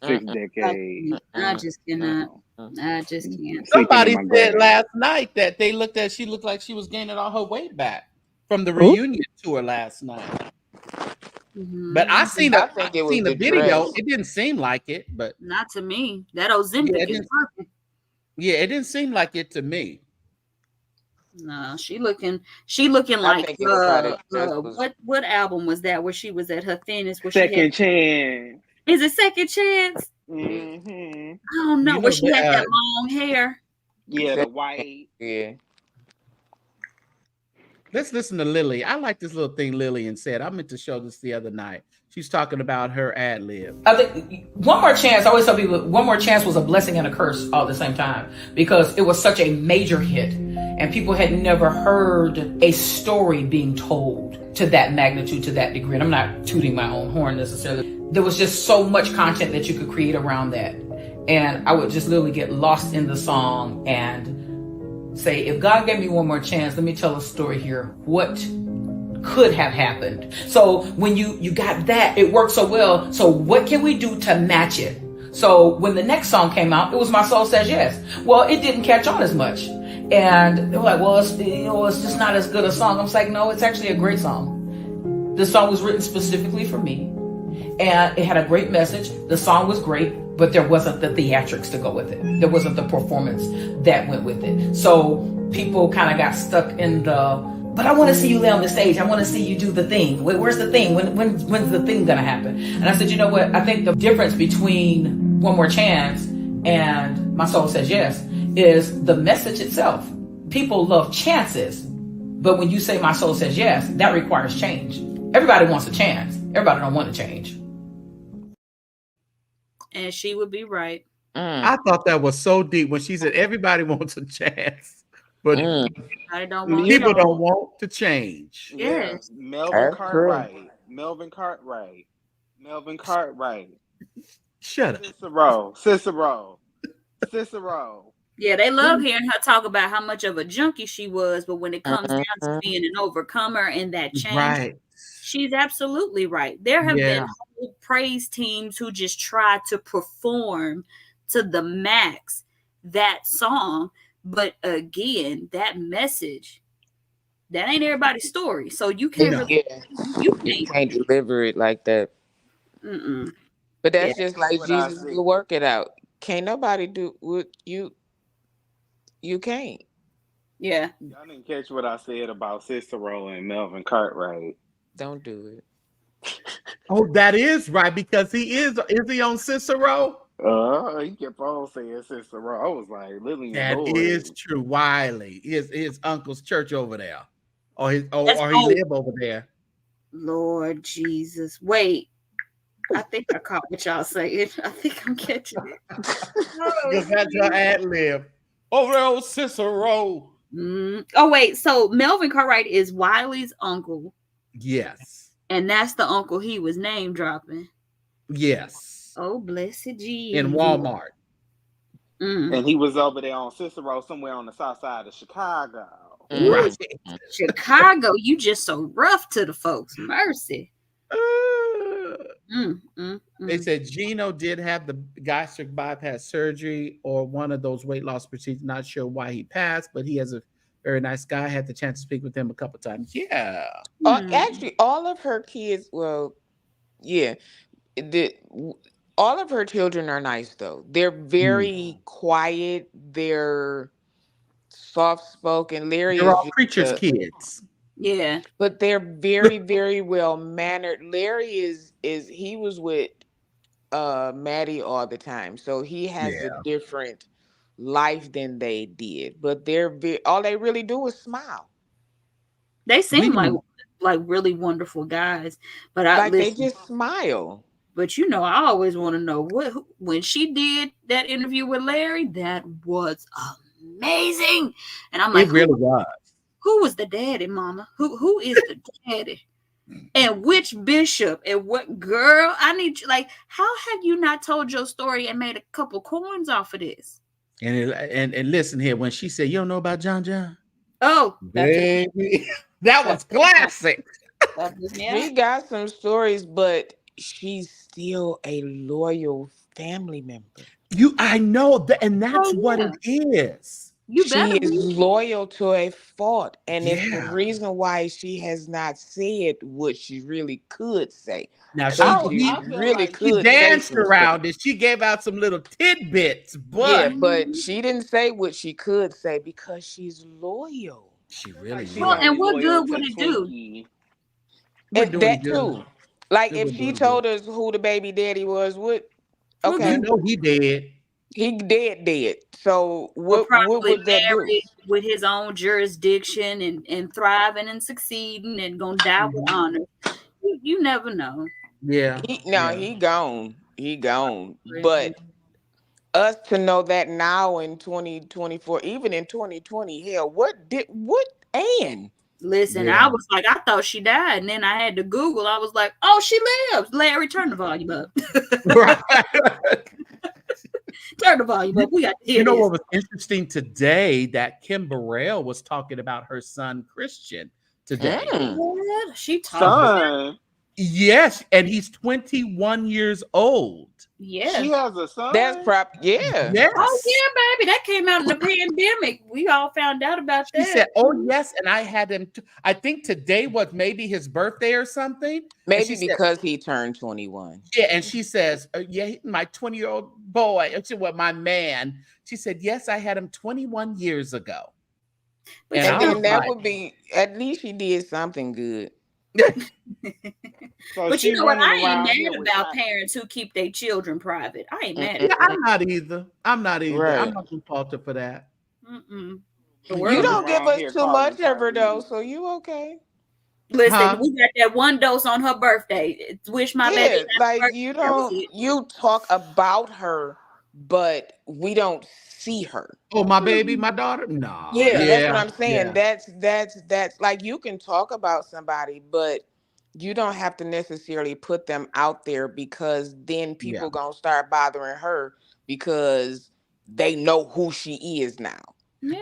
6 decades. I just cannot. I just can't. Somebody said last night that she looked like she was gaining all her weight back from the reunion tour last night. But I seen the video. It didn't seem like it, but not to me. That Ozempic is perfect. Yeah, it didn't seem like it to me. No, she looking like what album was that where she was at her thinnest? Second Chance. Is it Second Chance? Mm-hmm. I don't know. Where she had that long hair. Yeah, the white. Yeah. Let's listen to Lily. I like this little thing Lillian said. I meant to show this the other night. She's talking about her ad lib. I think One More Chance, I always tell people, One More Chance was a blessing and a curse all at the same time because it was such a major hit and people had never heard a story being told to that magnitude, to that degree. And I'm not tooting my own horn necessarily. There was just so much content that you could create around that. And I would just literally get lost in the song and say, if God gave me one more chance, let me tell a story here. What could have happened? So when you got that, it worked so well. So what can we do to match it? So when the next song came out, it was My Soul Says Yes. Well, it didn't catch on as much. And they were like, well, it's just not as good a song. I'm just like, no, it's actually a great song. The song was written specifically for me. And it had a great message. The song was great, but there wasn't the theatrics to go with it. There wasn't the performance that went with it. So people kind of got stuck in but I want to see you lay on the stage. I want to see you do the thing. Where's the thing? When's the thing going to happen? And I said, you know what? I think the difference between One More Chance and My Soul Says Yes is the message itself. People love chances, but when you say My Soul Says Yes, that requires change. Everybody wants a chance. Everybody don't want to change. And she would be right. I thought that was so deep when she said everybody wants a chance, but I don't want people don't want to change. Yeah, Yes. Melvin Cartwright. Melvin Cartwright. Melvin Cartwright. Shut up. Cicero. Yeah, they love hearing her talk about how much of a junkie she was, but when it comes down to being an overcomer and that change, Right. she's absolutely right. There have been whole praise teams who just try to perform to the max that song, but again, that message, that ain't everybody's story. So you can't really, you can't deliver it like that. But that's just like Jesus will work it out. Can't nobody do what you can't. Yeah. Y'all didn't catch what I said about Cicero and Melvin Cartwright. Don't do it. Oh, that is right, because is he on Cicero? He kept on saying Cicero. I was like, Lillian That Lord. is true. Wiley, his uncle's church over there, or he live over there. Lord Jesus, wait. I think I caught what y'all saying. I think I'm catching it. Because that's your ad lib. Over there on Cicero. Oh, wait. So Melvin Cartwright is Wiley's uncle. Yes. And that's the uncle he was name dropping. Yes. Oh, blessed Jesus. In Walmart. And he was over there on Cicero, somewhere on the south side of Chicago. Right. Chicago, you just so rough to the folks. Mercy. They said Gino did have the gastric bypass surgery or one of those weight loss procedures. Not sure why he passed, but he has a very nice guy. I had the chance to speak with him a couple times. Yeah. Actually, all of her kids, all of her children are nice, though. They're very quiet. They're soft-spoken. Larry They're is all preacher's kids. Yeah. But they're very, very well mannered. Larry he was with Maddie all the time, so he has a different life than they did. But all they really do is smile. They seem like really wonderful guys, but they just smile. But I always want to know when she did that interview with Larry, that was amazing. And I'm like, it really was. Who was the daddy, mama? Who is the daddy? And which bishop and what girl? I need you. Like, how have you not told your story and made a couple coins off of this? And listen here, when she said, "You don't know about John." Oh, baby, that was classic. We got some stories, but she's still a loyal family member. I know that, and that's what it is. She is loyal to a fault, and it's the reason why she has not said what she really could say. Now she danced around it. She gave out some little tidbits, but she didn't say what she could say because she's loyal. She really is. Well, and what good would it do? And that too. Like if she told us who the baby daddy was, okay, he dead. He dead. So what would that do? With his own jurisdiction and thriving and succeeding and gonna die with honor. You never know. Yeah. He gone. He gone. But us to know that now in 2024, even in 2020, hell, Ann? Listen, I was like, I thought she died, and then I had to Google. I was like, oh, she lives. Larry, turn the volume up. Turn the volume up. We got to hear what was interesting today? That Kim Burrell was talking about her son Christian today. What? She talking. Yes, and he's 21 years old. Yeah, she has a son. That's Yes. Oh yeah, baby. That came out in the pandemic. We all found out about that. She said, "Oh yes," and I had him. I think today was maybe his birthday or something. Maybe because he turned 21. Yeah, and she says, my 20-year-old boy." She said, "Well, my man." She said, "Yes, I had him 21 years ago." And then that would be at least she did something good. But you know what? I ain't mad about parents who keep their children private. I ain't mad. I'm not either. Right. I'm not going to falter for that. You don't give us too much ever though, so you okay? Listen, we got that one dose on her birthday. Wish my baby happy like birthday. you talk about her, but we don't see her. Oh, my baby, my daughter? No. Yeah, that's what I'm saying. That's like you can talk about somebody, but you don't have to necessarily put them out there because then people gonna start bothering her because they know who she is now.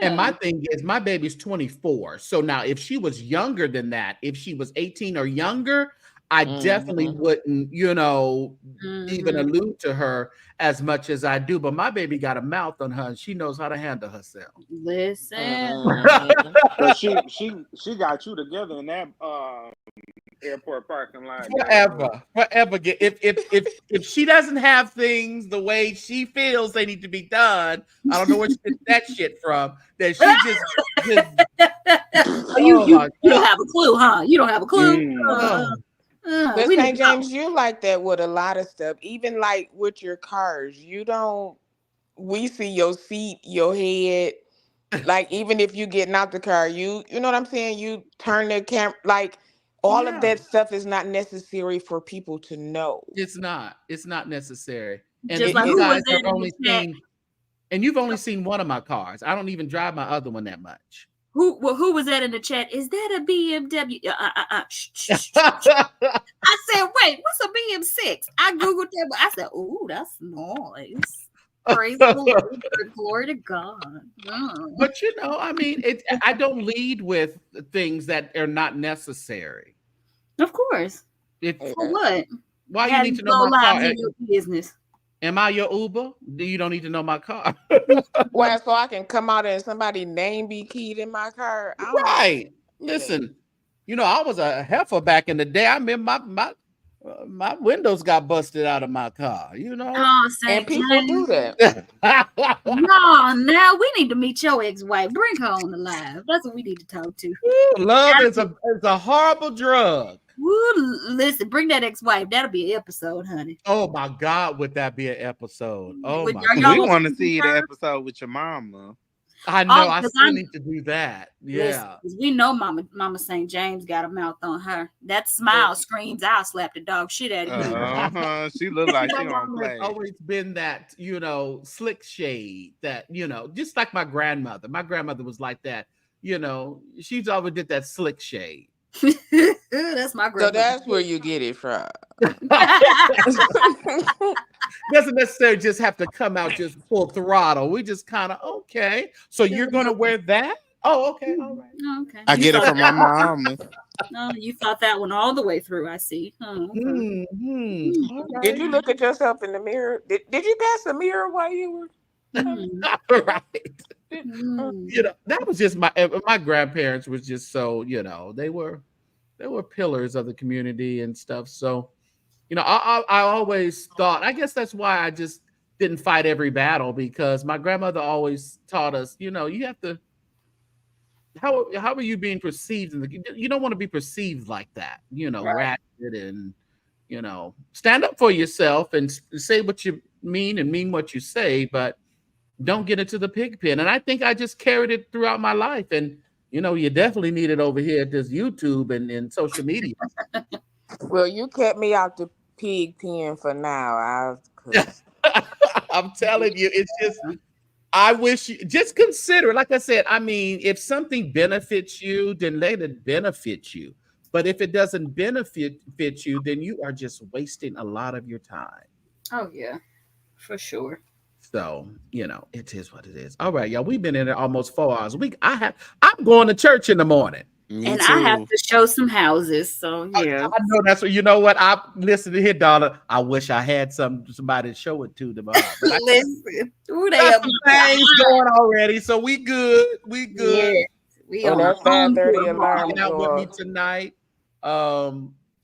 And my thing is, my baby's 24. So now if she was younger than that, if she was 18 or younger, I definitely wouldn't, even allude to her as much as I do. But my baby got a mouth on her and she knows how to handle herself. Listen. But she got you together in that airport parking lot. Forever. If she doesn't have things the way she feels they need to be done, I don't know where she gets that shit from. That she just you don't have a clue, huh? You don't have a clue. But St. James, you like that with a lot of stuff. Even like with your cars, we see your seat, your head. Like even if you getting out the car, you know what I'm saying? You turn the camera, like all of that stuff is not necessary for people to know. It's not necessary. And Just like you guys have only seen, and you've only seen one of my cars. I don't even drive my other one that much. Who was that in the chat? Is that a BMW? I said, wait, what's a BM6? I googled that, but I said, ooh, that's nice. Praise the Lord, glory to God. But I mean, I don't lead with things that are not necessary. Of course. For what? Why you need to know my car? In your business. Am I your Uber? You don't need to know my car. Well, so I can come out and somebody's name be keyed in my car. Right. Listen, I was a heifer back in the day. I remember my windows got busted out of my car. Oh, and people do that. No, now we need to meet your ex-wife. Bring her on the live. That's what we need to talk to. Love is a horrible drug. Woo, listen, bring that ex-wife. That'll be an episode, honey. Oh my God, would that be an episode? Oh my God. We want to see the episode with your mama. I know. I still need to do that. Yeah. Listen, we know Mama St. James got a mouth on her. That smile screams, I'll slap the dog shit out of you. She look like she don't play. It's always been that, slick shade that, just like my grandmother. My grandmother was like that. She's always did that slick shade. That's my grandmother. So that's where you get it from. Doesn't necessarily just have to come out just full throttle. We just kind of okay. So you're gonna wear that? Oh, okay, all right. Okay. I get it from my mom. No, you thought that one all the way through. I see. Oh, okay. Right. Did you look at yourself in the mirror? Did you pass the mirror while you were? Right. That was just my grandparents was just so they were pillars of the community and stuff. So I always thought, I guess that's why I just didn't fight every battle, because my grandmother always taught us, you have to, how are you being perceived? You don't want to be perceived like that, ratchet and, stand up for yourself and say what you mean and mean what you say, but don't get into the pig pen. And I think I just carried it throughout my life. And, you definitely need it over here at this YouTube and social media. Well, you kept me out the pig pen for now. I'm telling you, it's just, I wish you just consider, like I said, I mean, if something benefits you, then let it benefit you. But if it doesn't benefit you, then you are just wasting a lot of your time. Oh, yeah, for sure. So, it is what it is. All right, y'all. We've been in there almost 4 hours. I'm going to church in the morning. And I have to show some houses. So yeah. I know that's what I listen to here, Donna. I wish I had somebody to show it to tomorrow. Listen, got some things going already. So we good. We good. Yes, we on that 5:30 alarm out with me tonight.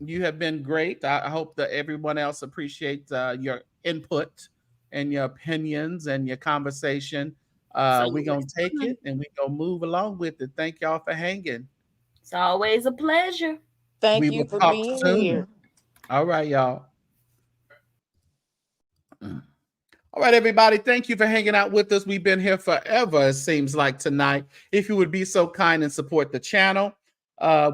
You have been great. I hope that everyone else appreciates your input and your opinions and your conversation. We're gonna take it and we're gonna move along with it. Thank y'all for hanging. It's always a pleasure. Thank you for being here. All right, y'all. All right, everybody. Thank you for hanging out with us. We've been here forever, it seems like tonight. If you would be so kind and support the channel,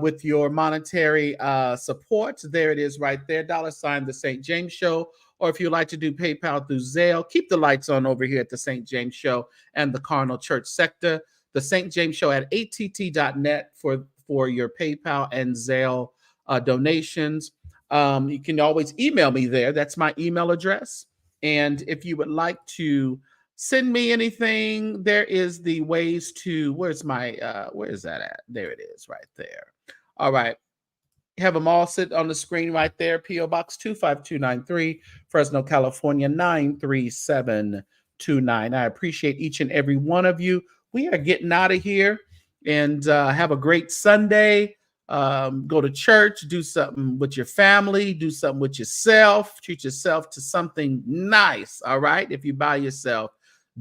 with your monetary support. There it is right there, $ The St. James Show. Or if you'd like to do PayPal through Zelle, keep the lights on over here at the St. James Show and the Carnal Church sector. The St. James Show at att.net for your PayPal and Zelle donations. You can always email me there. That's my email address. And if you would like to send me anything, there is the ways to, where is that at? There it is right there. All right. Have them all sit on the screen right there. P.O. Box 25293, Fresno, California, 93729. I appreciate each and every one of you. We are getting out of here, and have a great Sunday. Go to church, do something with your family, do something with yourself, treat yourself to something nice. All right. If you're by yourself,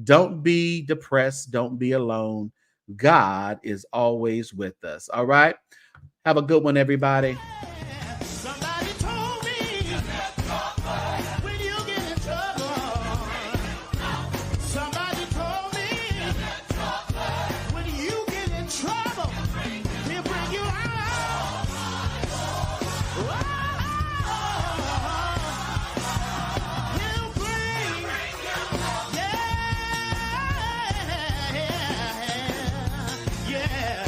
don't be depressed. Don't be alone. God is always with us. All right. Have a good one, everybody. Somebody told me when you get in trouble. Somebody told me when you get in trouble, he'll bring you out. He'll bring, yeah.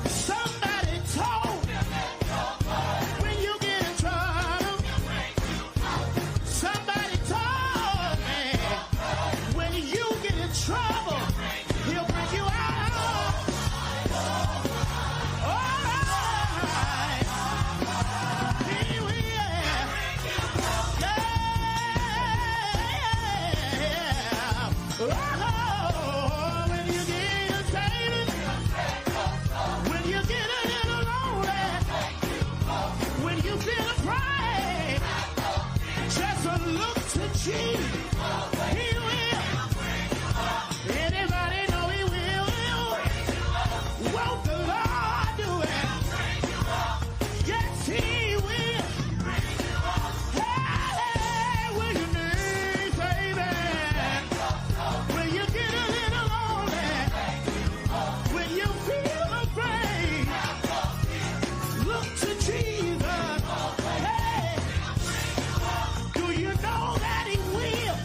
Somebody told when you get in trouble. Somebody told me when you get in trouble, he'll bring you out. All right. He will. Yeah. Oh, when you get ashamed, when you get a little lonely, when you feel afraid, just look to Jesus. He will. Anybody know he will? Won't the Lord do it? Yes, he will. Hey, when you need saving, when you get a little lonely, when you feel afraid, look to Jesus. Hey, do you know that he will?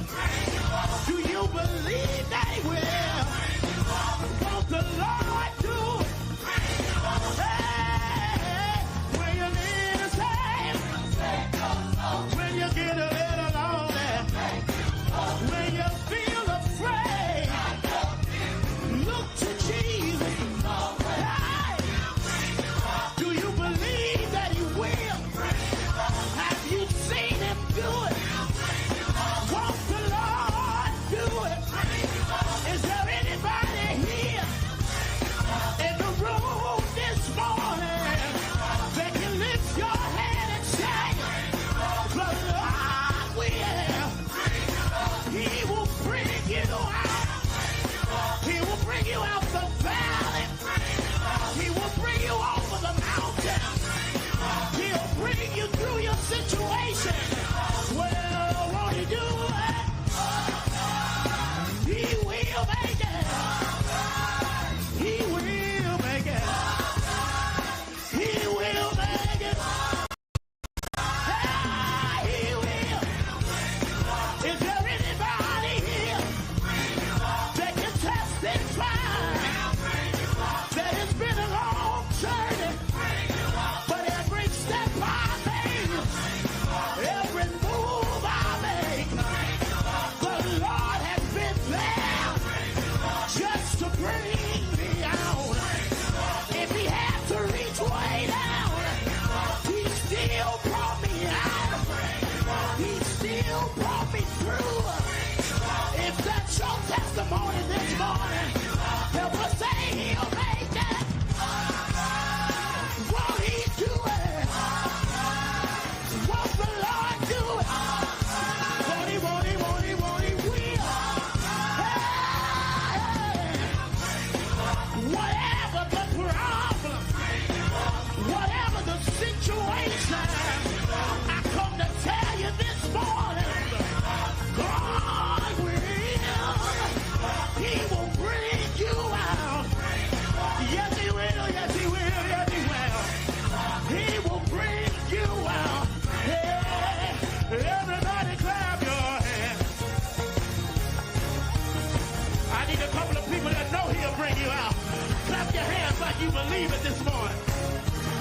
you believe it this morning?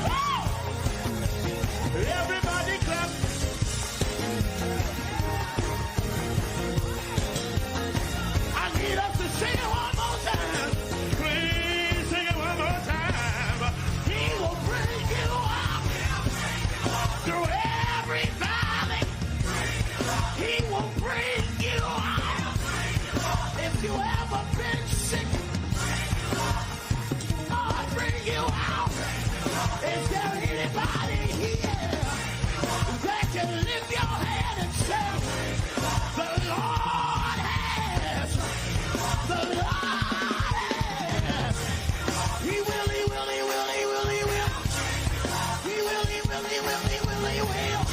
Woo! Everybody clap. I need us to sing it one more time. Please sing it one more time. He will bring you out through every valley. He will bring you out. If you ever been sick, God bring you out. Is there anybody here that can lift your hand and say, the Lord has, the Lord has. He will, he will, he will, he will, he will. He will, he will, he will, he will, he will.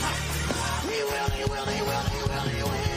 He will, he will, he will, he will, he will.